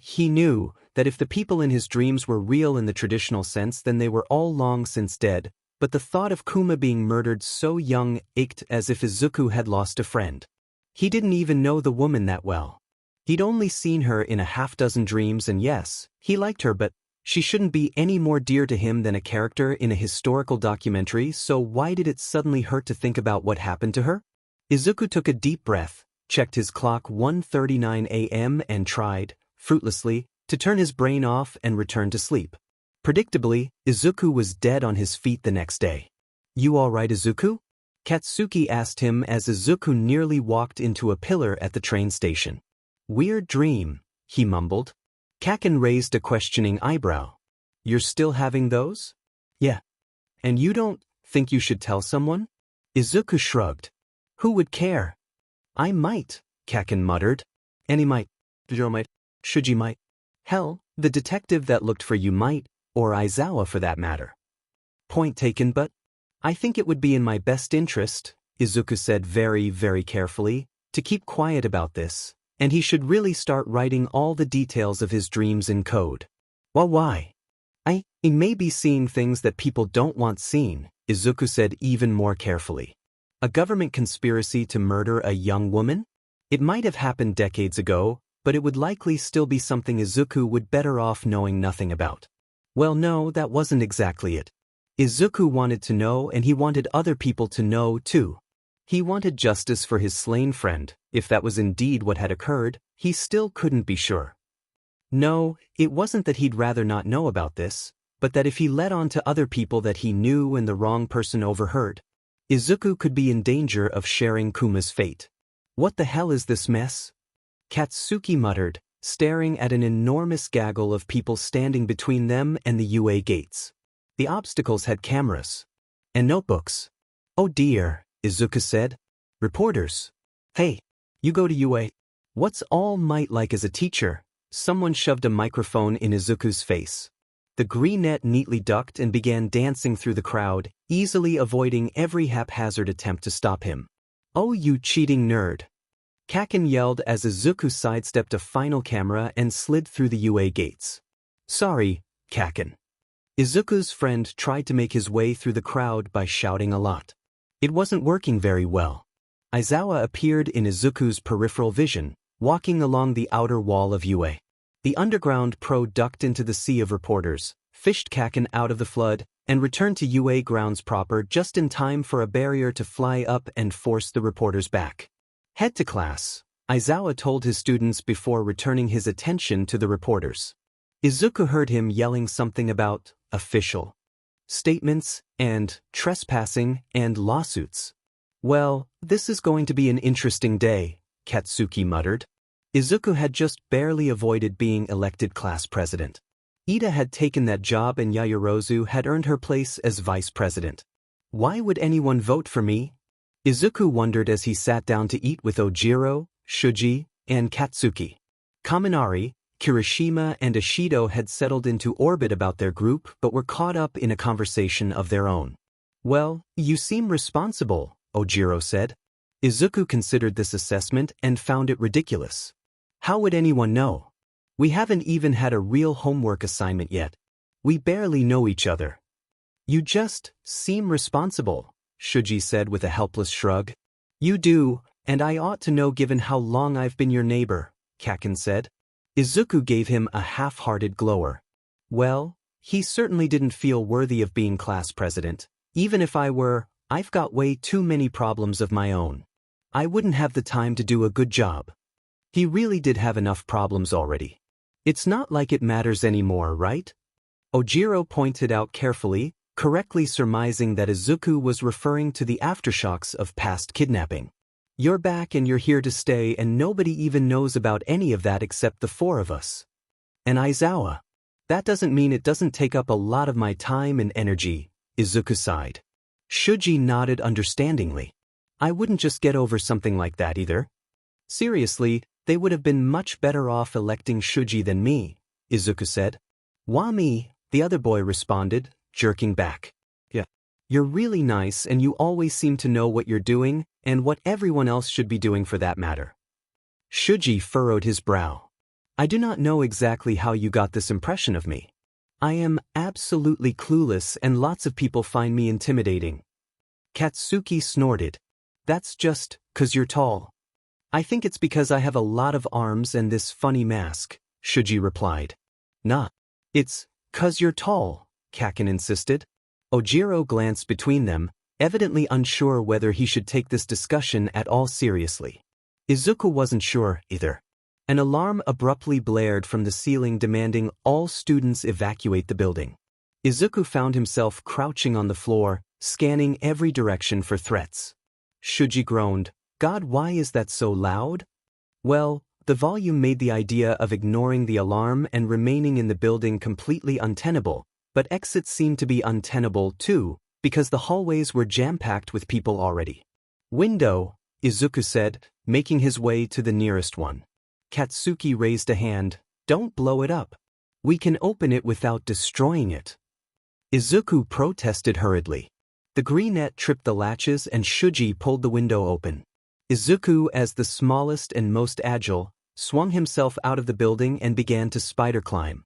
that if the people in his dreams were real in the traditional sense, then they were all long since dead, but the thought of Kuma being murdered so young ached as if Izuku had lost a friend. He didn't even know the woman that well. He'd only seen her in a half-dozen dreams, and yes, he liked her, but she shouldn't be any more dear to him than a character in a historical documentary, so why did it suddenly hurt to think about what happened to her? Izuku took a deep breath, checked his clock 1:39 a.m. and tried, fruitlessly, to turn his brain off and return to sleep. Predictably, Izuku was dead on his feet the next day. "You all right, Izuku?" Katsuki asked him as Izuku nearly walked into a pillar at the train station. "Weird dream," he mumbled. Kaken raised a questioning eyebrow. "You're still having those?" "Yeah." "And you don't think you should tell someone?" Izuku shrugged. "Who would care?" "I might," Kaken muttered. "Any might. Ojiro might. Shuji might. Hell, the detective that looked for you might, or Aizawa for that matter." "Point taken, but I think it would be in my best interest," Izuku said very, very carefully, "to keep quiet about this, and he should really start writing all the details of his dreams in code." "Well, why?" He may be seeing things that people don't want seen," Izuku said even more carefully. "A government conspiracy to murder a young woman? It might have happened decades ago, but it would likely still be something Izuku would better off knowing nothing about." Well, no, that wasn't exactly it. Izuku wanted to know, and he wanted other people to know, too. He wanted justice for his slain friend. If that was indeed what had occurred, he still couldn't be sure. No, it wasn't that he'd rather not know about this, but that if he let on to other people that he knew and the wrong person overheard, Izuku could be in danger of sharing Kuma's fate. "What the hell is this mess?" Katsuki muttered, staring at an enormous gaggle of people standing between them and the UA gates. The obstacles had cameras and notebooks. "Oh dear," Izuku said. "Reporters. Hey, you go to UA. What's All Might like as a teacher?" Someone shoved a microphone in Izuku's face. The greenette neatly ducked and began dancing through the crowd, easily avoiding every haphazard attempt to stop him. "Oh, you cheating nerd!" Kaken yelled as Izuku sidestepped a final camera and slid through the UA gates. "Sorry, Kaken." Izuku's friend tried to make his way through the crowd by shouting a lot. It wasn't working very well. Aizawa appeared in Izuku's peripheral vision, walking along the outer wall of UA. The underground pro ducked into the sea of reporters, fished Kaken out of the flood, and returned to UA grounds proper just in time for a barrier to fly up and force the reporters back. "Head to class," Aizawa told his students before returning his attention to the reporters. Izuku heard him yelling something about official statements and trespassing and lawsuits. "Well, this is going to be an interesting day," Katsuki muttered. Izuku had just barely avoided being elected class president. Ida had taken that job and Yaoyorozu had earned her place as vice president. Why would anyone vote for me? Izuku wondered as he sat down to eat with Ojiro, Shuji, and Katsuki. Kaminari, Kirishima, and Ishido had settled into orbit about their group but were caught up in a conversation of their own. "Well, you seem responsible," Ojiro said. Izuku considered this assessment and found it ridiculous. How would anyone know? We haven't even had a real homework assignment yet. We barely know each other. "You just seem responsible," Shuji said with a helpless shrug. "You do, and I ought to know given how long I've been your neighbor," Kaken said. Izuku gave him a half-hearted glower. "Well, he certainly didn't feel worthy of being class president. Even if I were, I've got way too many problems of my own. I wouldn't have the time to do a good job." He really did have enough problems already. "It's not like it matters anymore, right?" Ojiro pointed out carefully, correctly surmising that Izuku was referring to the aftershocks of past kidnapping. You're back and you're here to stay and nobody even knows about any of that except the four of us. And Aizawa. That doesn't mean it doesn't take up a lot of my time and energy, Izuku sighed. Shuji nodded understandingly. I wouldn't just get over something like that either. Seriously, they would have been much better off electing Shuji than me, Izuku said. Why me? The other boy responded, jerking back. Yeah. You're really nice and you always seem to know what you're doing, and what everyone else should be doing for that matter. Shuji furrowed his brow. I do not know exactly how you got this impression of me. I am absolutely clueless and lots of people find me intimidating. Katsuki snorted. That's just 'cause you're tall. I think it's because I have a lot of arms and this funny mask, Shuji replied. Nah. It's 'cause you're tall, Kaken insisted. Ojiro glanced between them, evidently unsure whether he should take this discussion at all seriously. Izuku wasn't sure either. An alarm abruptly blared from the ceiling demanding all students evacuate the building. Izuku found himself crouching on the floor, scanning every direction for threats. Shuji groaned, God, why is that so loud? Well, the volume made the idea of ignoring the alarm and remaining in the building completely untenable, but exits seemed to be untenable too, because the hallways were jam-packed with people already. Window, Izuku said, making his way to the nearest one. Katsuki raised a hand. Don't blow it up. We can open it without destroying it. Izuku protested hurriedly. The greenette tripped the latches and Shuji pulled the window open. Izuku, as the smallest and most agile, swung himself out of the building and began to spider climb.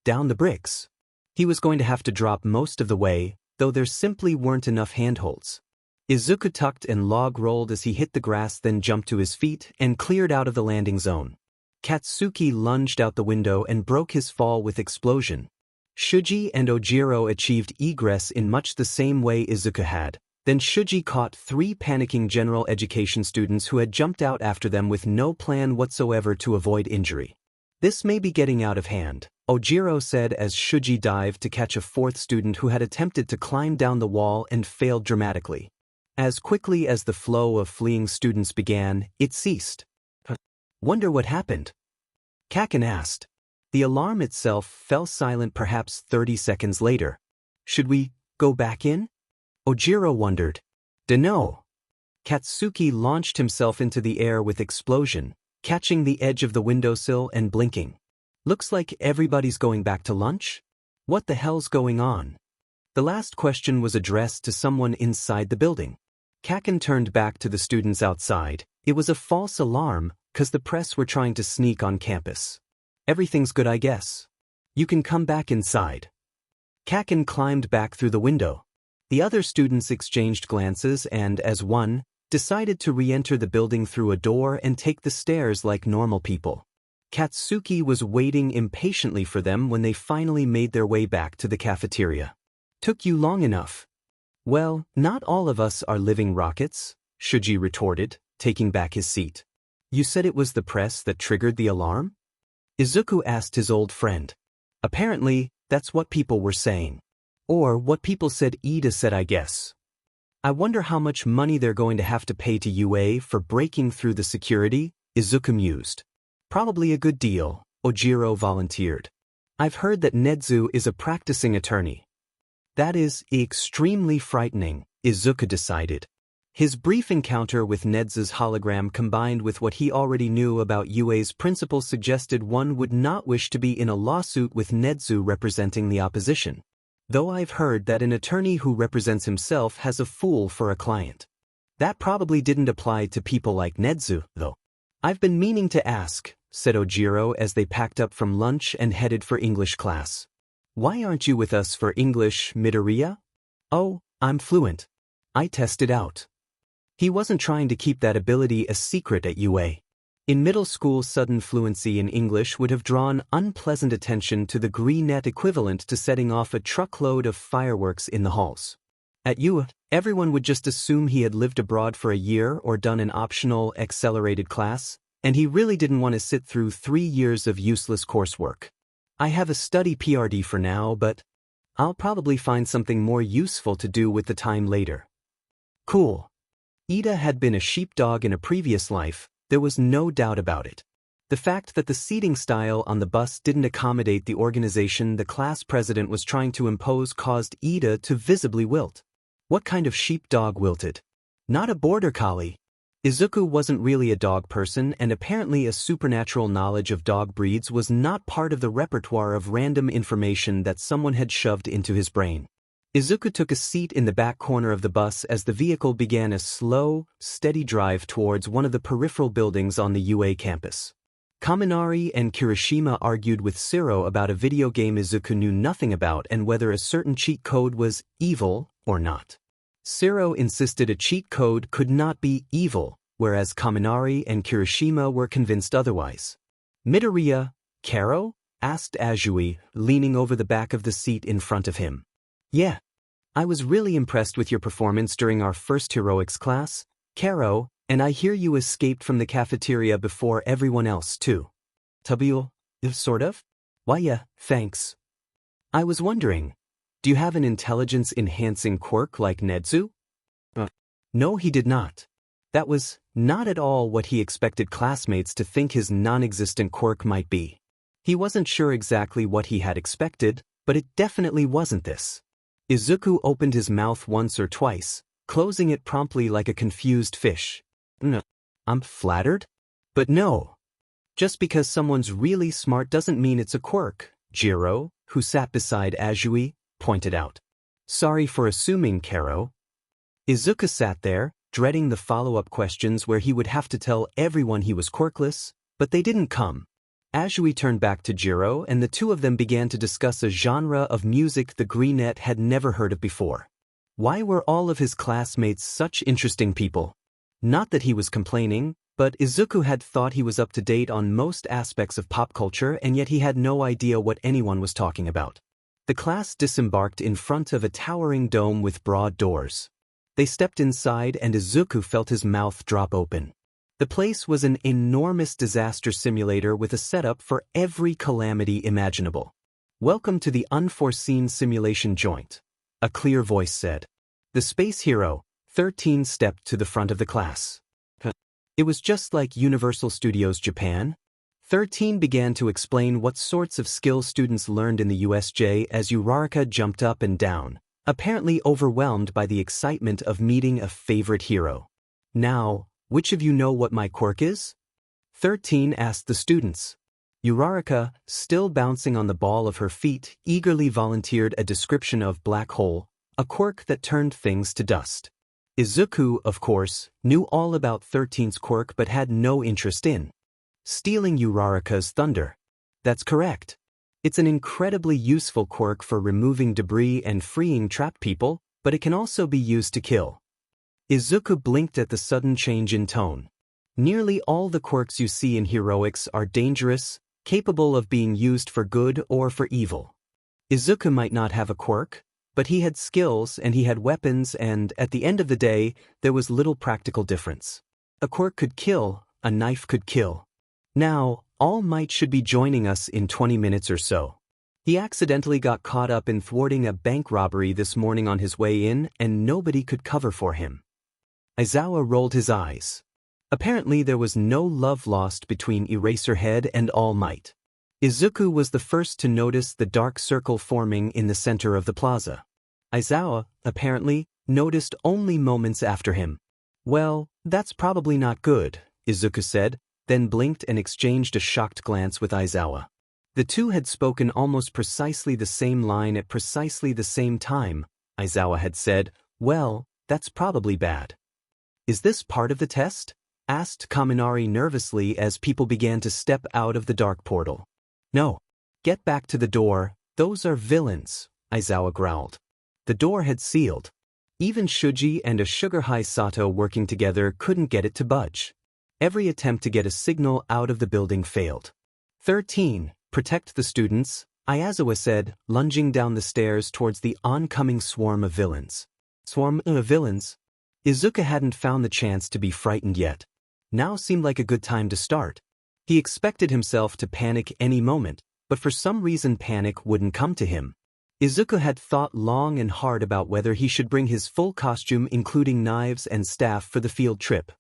Down the bricks. He was going to have to drop most of the way, though there simply weren't enough handholds. Izuku tucked and log-rolled as he hit the grass, then jumped to his feet and cleared out of the landing zone. Katsuki lunged out the window and broke his fall with explosion. Shuji and Ojiro achieved egress in much the same way Izuku had. Then Shuji caught 3 panicking general education students who had jumped out after them with no plan whatsoever to avoid injury. This may be getting out of hand, Ojiro said as Shuji dived to catch a 4th student who had attempted to climb down the wall and failed dramatically. As quickly as the flow of fleeing students began, it ceased. Wonder what happened? Kaken asked. The alarm itself fell silent perhaps 30 seconds later. Should we go back in? Ojiro wondered. Dunno. Katsuki launched himself into the air with explosion, catching the edge of the windowsill and blinking. Looks like everybody's going back to lunch? What the hell's going on? The last question was addressed to someone inside the building. Kaken turned back to the students outside. It was a false alarm, 'cause the press were trying to sneak on campus. Everything's good, I guess. You can come back inside. Kaken climbed back through the window. The other students exchanged glances and, as one, decided to re-enter the building through a door and take the stairs like normal people. Katsuki was waiting impatiently for them when they finally made their way back to the cafeteria. Took you long enough. Well, not all of us are living rockets, Shuji retorted, taking back his seat. You said it was the press that triggered the alarm? Izuku asked his old friend. Apparently, that's what people were saying. Or what people said Ida said, I guess. I wonder how much money they're going to have to pay to UA for breaking through the security, Izuku mused. Probably a good deal, Ojiro volunteered. I've heard that Nedzu is a practicing attorney. That is extremely frightening, Izuku decided. His brief encounter with Nedzu's hologram combined with what he already knew about UA's principal suggested one would not wish to be in a lawsuit with Nedzu representing the opposition. Though I've heard that an attorney who represents himself has a fool for a client. That probably didn't apply to people like Nedzu, though. I've been meaning to ask, said Ojiro as they packed up from lunch and headed for English class. Why aren't you with us for English, Midoriya? Oh, I'm fluent. I tested out. He wasn't trying to keep that ability a secret at UA. In middle school, sudden fluency in English would have drawn unpleasant attention to the greenette equivalent to setting off a truckload of fireworks in the halls. At UA, everyone would just assume he had lived abroad for a year or done an optional accelerated class, and he really didn't want to sit through 3 years of useless coursework. I have a study PRD for now, but I'll probably find something more useful to do with the time later. Cool. Ida had been a sheepdog in a previous life, there was no doubt about it. The fact that the seating style on the bus didn't accommodate the organization the class president was trying to impose caused Ida to visibly wilt. What kind of sheepdog wilted? Not a border collie. Izuku wasn't really a dog person, and apparently a supernatural knowledge of dog breeds was not part of the repertoire of random information that someone had shoved into his brain. Izuku took a seat in the back corner of the bus as the vehicle began a slow, steady drive towards one of the peripheral buildings on the UA campus. Kaminari and Kirishima argued with Siro about a video game Izuku knew nothing about and whether a certain cheat code was evil or not. Siro insisted a cheat code could not be evil, whereas Kaminari and Kirishima were convinced otherwise. Midoriya, Karo? Asked Azui, leaning over the back of the seat in front of him. Yeah. I was really impressed with your performance during our first heroics class, Karo, and I hear you escaped from the cafeteria before everyone else too. Tabio? Sort of? Why yeah, thanks. I was wondering, do you have an intelligence-enhancing quirk like Nedzu? No, he did not. That was not at all what he expected classmates to think his non-existent quirk might be. He wasn't sure exactly what he had expected, but it definitely wasn't this. Izuku opened his mouth once or twice, closing it promptly like a confused fish. No, I'm flattered? But no. Just because someone's really smart doesn't mean it's a quirk, Jiro, who sat beside Azui, pointed out. Sorry for assuming, Karo. Izuku sat there, dreading the follow-up questions where he would have to tell everyone he was quirkless, but they didn't come. Azui turned back to Jiro and the two of them began to discuss a genre of music the Greenette had never heard of before. Why were all of his classmates such interesting people? Not that he was complaining, but Izuku had thought he was up to date on most aspects of pop culture and yet he had no idea what anyone was talking about. The class disembarked in front of a towering dome with broad doors. They stepped inside and Izuku felt his mouth drop open. The place was an enormous disaster simulator with a setup for every calamity imaginable. Welcome to the unforeseen simulation joint, a clear voice said. The space hero, 13, stepped to the front of the class. It was just like Universal Studios Japan. 13 began to explain what sorts of skills students learned in the USJ as Uraraka jumped up and down, apparently overwhelmed by the excitement of meeting a favorite hero. Now, which of you know what my quirk is? 13 asked the students. Uraraka, still bouncing on the ball of her feet, eagerly volunteered a description of black hole, a quirk that turned things to dust. Izuku, of course, knew all about 13's quirk but had no interest in stealing Uraraka's thunder. That's correct. It's an incredibly useful quirk for removing debris and freeing trapped people, but it can also be used to kill. Izuku blinked at the sudden change in tone. Nearly all the quirks you see in heroics are dangerous, capable of being used for good or for evil. Izuku might not have a quirk, but he had skills and he had weapons and, at the end of the day, there was little practical difference. A quirk could kill, a knife could kill. Now, All Might should be joining us in 20 minutes or so. He accidentally got caught up in thwarting a bank robbery this morning on his way in and nobody could cover for him. Aizawa rolled his eyes. Apparently there was no love lost between Eraserhead and All Might. Izuku was the first to notice the dark circle forming in the center of the plaza. Aizawa, apparently, noticed only moments after him. Well, that's probably not good, Izuku said, then blinked and exchanged a shocked glance with Aizawa. The two had spoken almost precisely the same line at precisely the same time. Aizawa had said, well, that's probably bad. Is this part of the test? Asked Kaminari nervously as people began to step out of the dark portal. No. Get back to the door, those are villains, Aizawa growled. The door had sealed. Even Shuji and a sugar-high Sato working together couldn't get it to budge. Every attempt to get a signal out of the building failed. 13. Protect the students, Ayazawa said, lunging down the stairs towards the oncoming swarm of villains. Swarm of villains? Izuku hadn't found the chance to be frightened yet. Now seemed like a good time to start. He expected himself to panic any moment, but for some reason panic wouldn't come to him. Izuku had thought long and hard about whether he should bring his full costume including knives and staff for the field trip.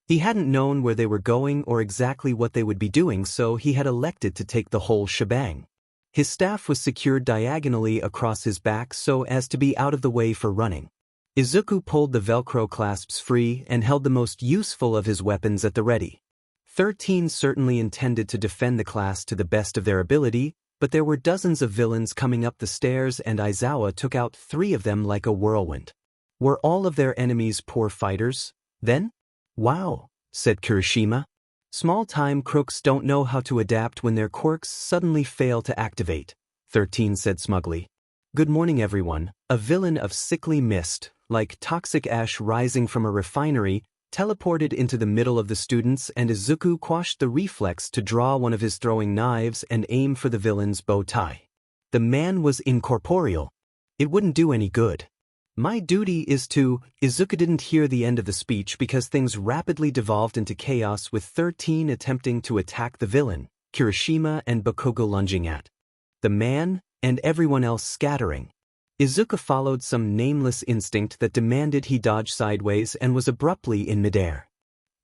He hadn't known where they were going or exactly what they would be doing, so he had elected to take the whole shebang. His staff was secured diagonally across his back so as to be out of the way for running. Izuku pulled the Velcro clasps free and held the most useful of his weapons at the ready. 13 certainly intended to defend the class to the best of their ability, but there were dozens of villains coming up the stairs and Aizawa took out 3 of them like a whirlwind. Were all of their enemies poor fighters, then? Wow, said Kirishima. Small-time crooks don't know how to adapt when their quirks suddenly fail to activate, 13 said smugly. Good morning everyone. A villain of sickly mist, like toxic ash rising from a refinery, teleported into the middle of the students and Izuku quashed the reflex to draw one of his throwing knives and aim for the villain's bow tie. The man was incorporeal. It wouldn't do any good. My duty is to… Izuku didn't hear the end of the speech because things rapidly devolved into chaos with 13 attempting to attack the villain, Kirishima and Bakugo lunging at the man, and everyone else scattering. Izuku followed some nameless instinct that demanded he dodge sideways and was abruptly in midair.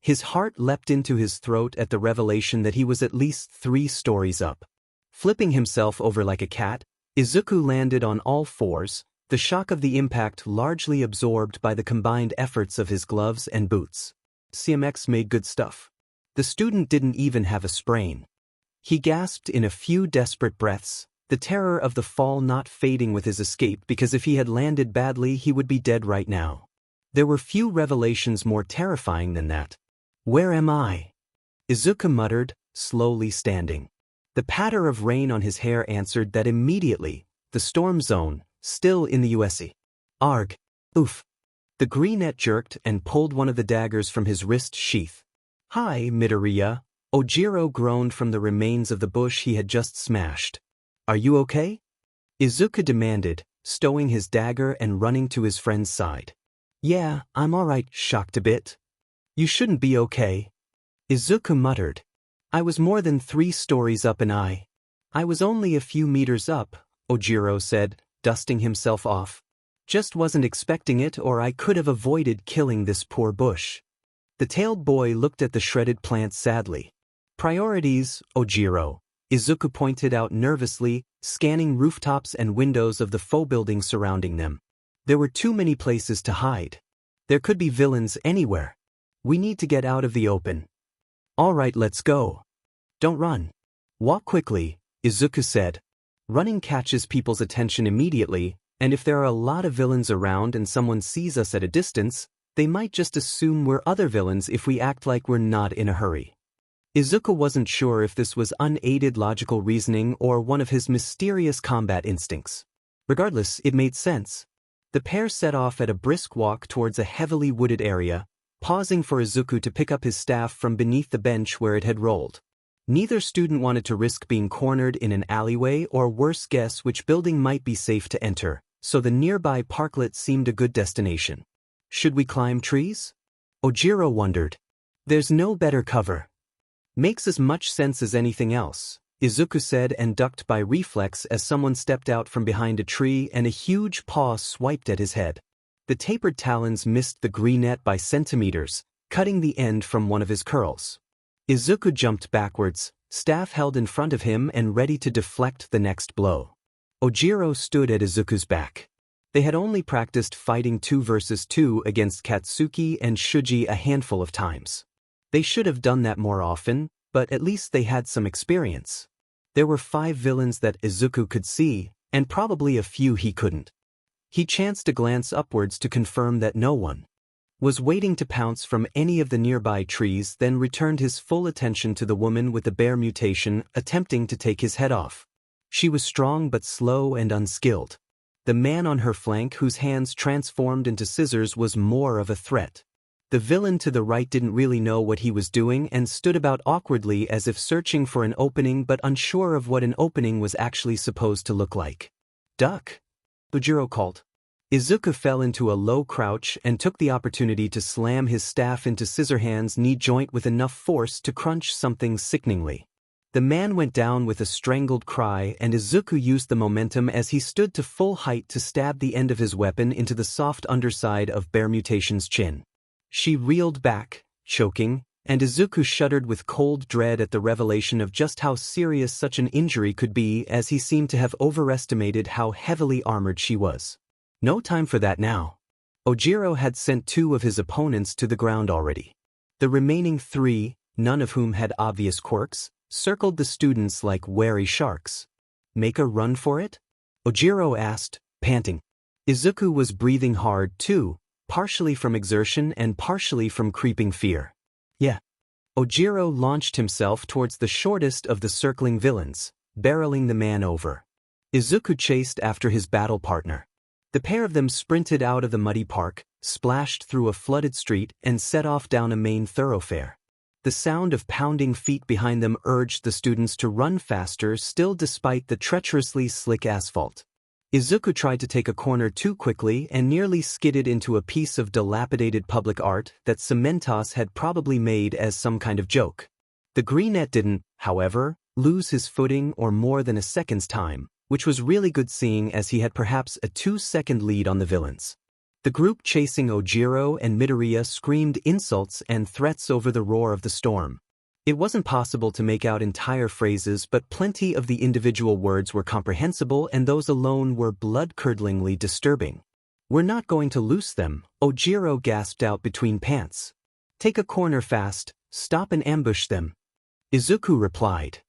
His heart leapt into his throat at the revelation that he was at least 3 stories up. Flipping himself over like a cat, Izuku landed on all fours, the shock of the impact largely absorbed by the combined efforts of his gloves and boots. CMX made good stuff. The student didn't even have a sprain. He gasped in a few desperate breaths, the terror of the fall not fading with his escape because if he had landed badly he would be dead right now. There were few revelations more terrifying than that. Where am I? Izuku muttered, slowly standing. The patter of rain on his hair answered that immediately. The storm zone, still in the USC. Arg. Oof. The greenette jerked and pulled one of the daggers from his wrist sheath. Hi, Midoriya. Ojiro groaned from the remains of the bush he had just smashed. Are you okay? Izuku demanded, stowing his dagger and running to his friend's side. Yeah, I'm alright, shocked a bit. You shouldn't be okay. Izuku muttered. I was more than 3 stories up and I was only a few meters up, Ojiro said, dusting himself off. Just wasn't expecting it or I could have avoided killing this poor bush. The tailed boy looked at the shredded plant sadly. Priorities, Ojiro. Izuku pointed out nervously, scanning rooftops and windows of the faux building surrounding them. There were too many places to hide. There could be villains anywhere. We need to get out of the open. All right, let's go. Don't run. Walk quickly, Izuku said. Running catches people's attention immediately, and if there are a lot of villains around and someone sees us at a distance, they might just assume we're other villains if we act like we're not in a hurry. Izuku wasn't sure if this was unaided logical reasoning or one of his mysterious combat instincts. Regardless, it made sense. The pair set off at a brisk walk towards a heavily wooded area, pausing for Izuku to pick up his staff from beneath the bench where it had rolled. Neither student wanted to risk being cornered in an alleyway or worse guess which building might be safe to enter, so the nearby parklet seemed a good destination. Should we climb trees? Ojiro wondered. There's no better cover. Makes as much sense as anything else, Izuku said and ducked by reflex as someone stepped out from behind a tree and a huge paw swiped at his head. The tapered talons missed the greenette by centimeters, cutting the end from one of his curls. Izuku jumped backwards, staff held in front of him and ready to deflect the next blow. Ojiro stood at Izuku's back. They had only practiced fighting 2 versus 2 against Katsuki and Shuji a handful of times. They should have done that more often, but at least they had some experience. There were 5 villains that Izuku could see, and probably a few he couldn't. He chanced a glance upwards to confirm that no one was waiting to pounce from any of the nearby trees, then returned his full attention to the woman with the bear mutation, attempting to take his head off. She was strong but slow and unskilled. The man on her flank, whose hands transformed into scissors, was more of a threat. The villain to the right didn't really know what he was doing and stood about awkwardly as if searching for an opening but unsure of what an opening was actually supposed to look like. Duck! Ojiro called. Izuku fell into a low crouch and took the opportunity to slam his staff into Scissorhand's knee joint with enough force to crunch something sickeningly. The man went down with a strangled cry, and Izuku used the momentum as he stood to full height to stab the end of his weapon into the soft underside of Bear Mutation's chin. She reeled back, choking, and Izuku shuddered with cold dread at the revelation of just how serious such an injury could be, as he seemed to have overestimated how heavily armored she was. No time for that now. Ojiro had sent 2 of his opponents to the ground already. The remaining 3, none of whom had obvious quirks, circled the students like wary sharks. Make a run for it? Ojiro asked, panting. Izuku was breathing hard too, partially from exertion and partially from creeping fear. Yeah. Ojiro launched himself towards the shortest of the circling villains, barreling the man over. Izuku chased after his battle partner. The pair of them sprinted out of the muddy park, splashed through a flooded street, and set off down a main thoroughfare. The sound of pounding feet behind them urged the students to run faster still despite the treacherously slick asphalt. Izuku tried to take a corner too quickly and nearly skidded into a piece of dilapidated public art that Cementos had probably made as some kind of joke. The greenette didn't, however, lose his footing or more than a second's time, which was really good seeing as he had perhaps a 2-second lead on the villains. The group chasing Ojiro and Midoriya screamed insults and threats over the roar of the storm. It wasn't possible to make out entire phrases, but plenty of the individual words were comprehensible, and those alone were blood-curdlingly disturbing. "We're not going to loose them," Ojiro gasped out between pants. "Take a corner fast, stop and ambush them." Izuku replied.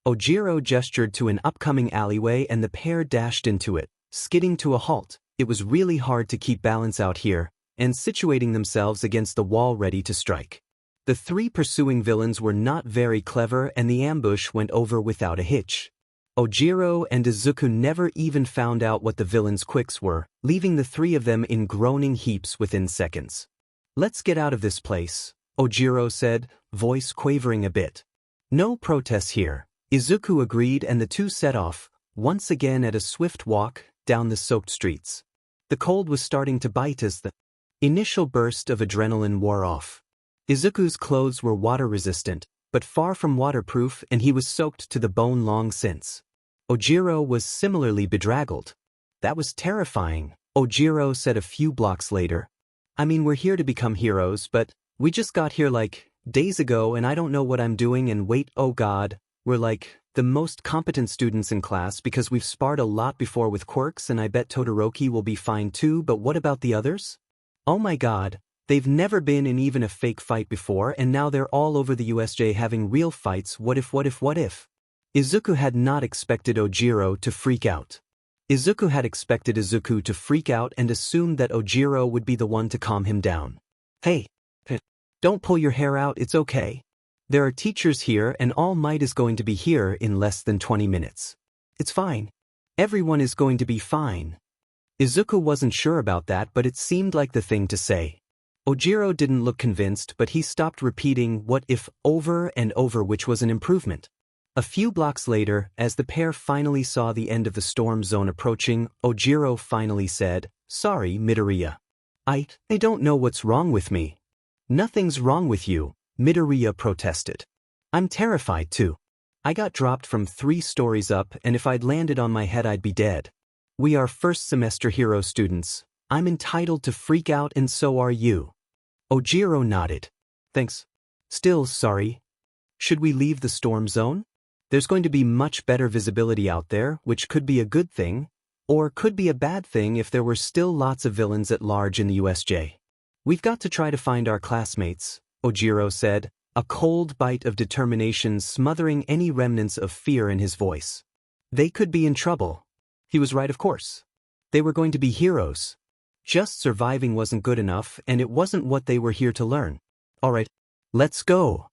Ojiro gestured to an upcoming alleyway and the pair dashed into it, skidding to a halt. It was really hard to keep balance out here, and situating themselves against the wall ready to strike. The 3 pursuing villains were not very clever, and the ambush went over without a hitch. Ojiro and Izuku never even found out what the villains' quicks were, leaving the 3 of them in groaning heaps within seconds. "Let's get out of this place," Ojiro said, voice quavering a bit. "No protests here," Izuku agreed, and the 2 set off, once again at a swift walk, down the soaked streets. The cold was starting to bite as the initial burst of adrenaline wore off. Izuku's clothes were water-resistant, but far from waterproof, and he was soaked to the bone long since. Ojiro was similarly bedraggled. "That was terrifying," Ojiro said a few blocks later. "I mean, we're here to become heroes, but we just got here like days ago and I don't know what I'm doing, and wait, oh god, we're like the most competent students in class because we've sparred a lot before with quirks, and I bet Todoroki will be fine too, but what about the others? Oh my god. They've never been in even a fake fight before, and now they're all over the USJ having real fights. What if? Izuku had not expected Ojiro to freak out. Izuku had expected Izuku to freak out and assumed that Ojiro would be the one to calm him down. "Hey, don't pull your hair out, it's okay. There are teachers here and All Might is going to be here in less than 20 minutes. It's fine. Everyone is going to be fine." Izuku wasn't sure about that, but it seemed like the thing to say. Ojiro didn't look convinced, but he stopped repeating "what if" over and over, which was an improvement. A few blocks later, as the pair finally saw the end of the storm zone approaching, Ojiro finally said, "Sorry, Midoriya. I don't know what's wrong with me." "Nothing's wrong with you," Midoriya protested. "I'm terrified too. I got dropped from 3 stories up, and if I'd landed on my head I'd be dead. We are first semester hero students. I'm entitled to freak out, and so are you." Ojiro nodded. "Thanks. Still sorry. Should we leave the storm zone? There's going to be much better visibility out there, which could be a good thing, or could be a bad thing if there were still lots of villains at large in the USJ. We've got to try to find our classmates," Ojiro said, a cold bite of determination smothering any remnants of fear in his voice. They could be in trouble. He was right, of course. They were going to be heroes. Just surviving wasn't good enough, and it wasn't what they were here to learn. "All right, let's go."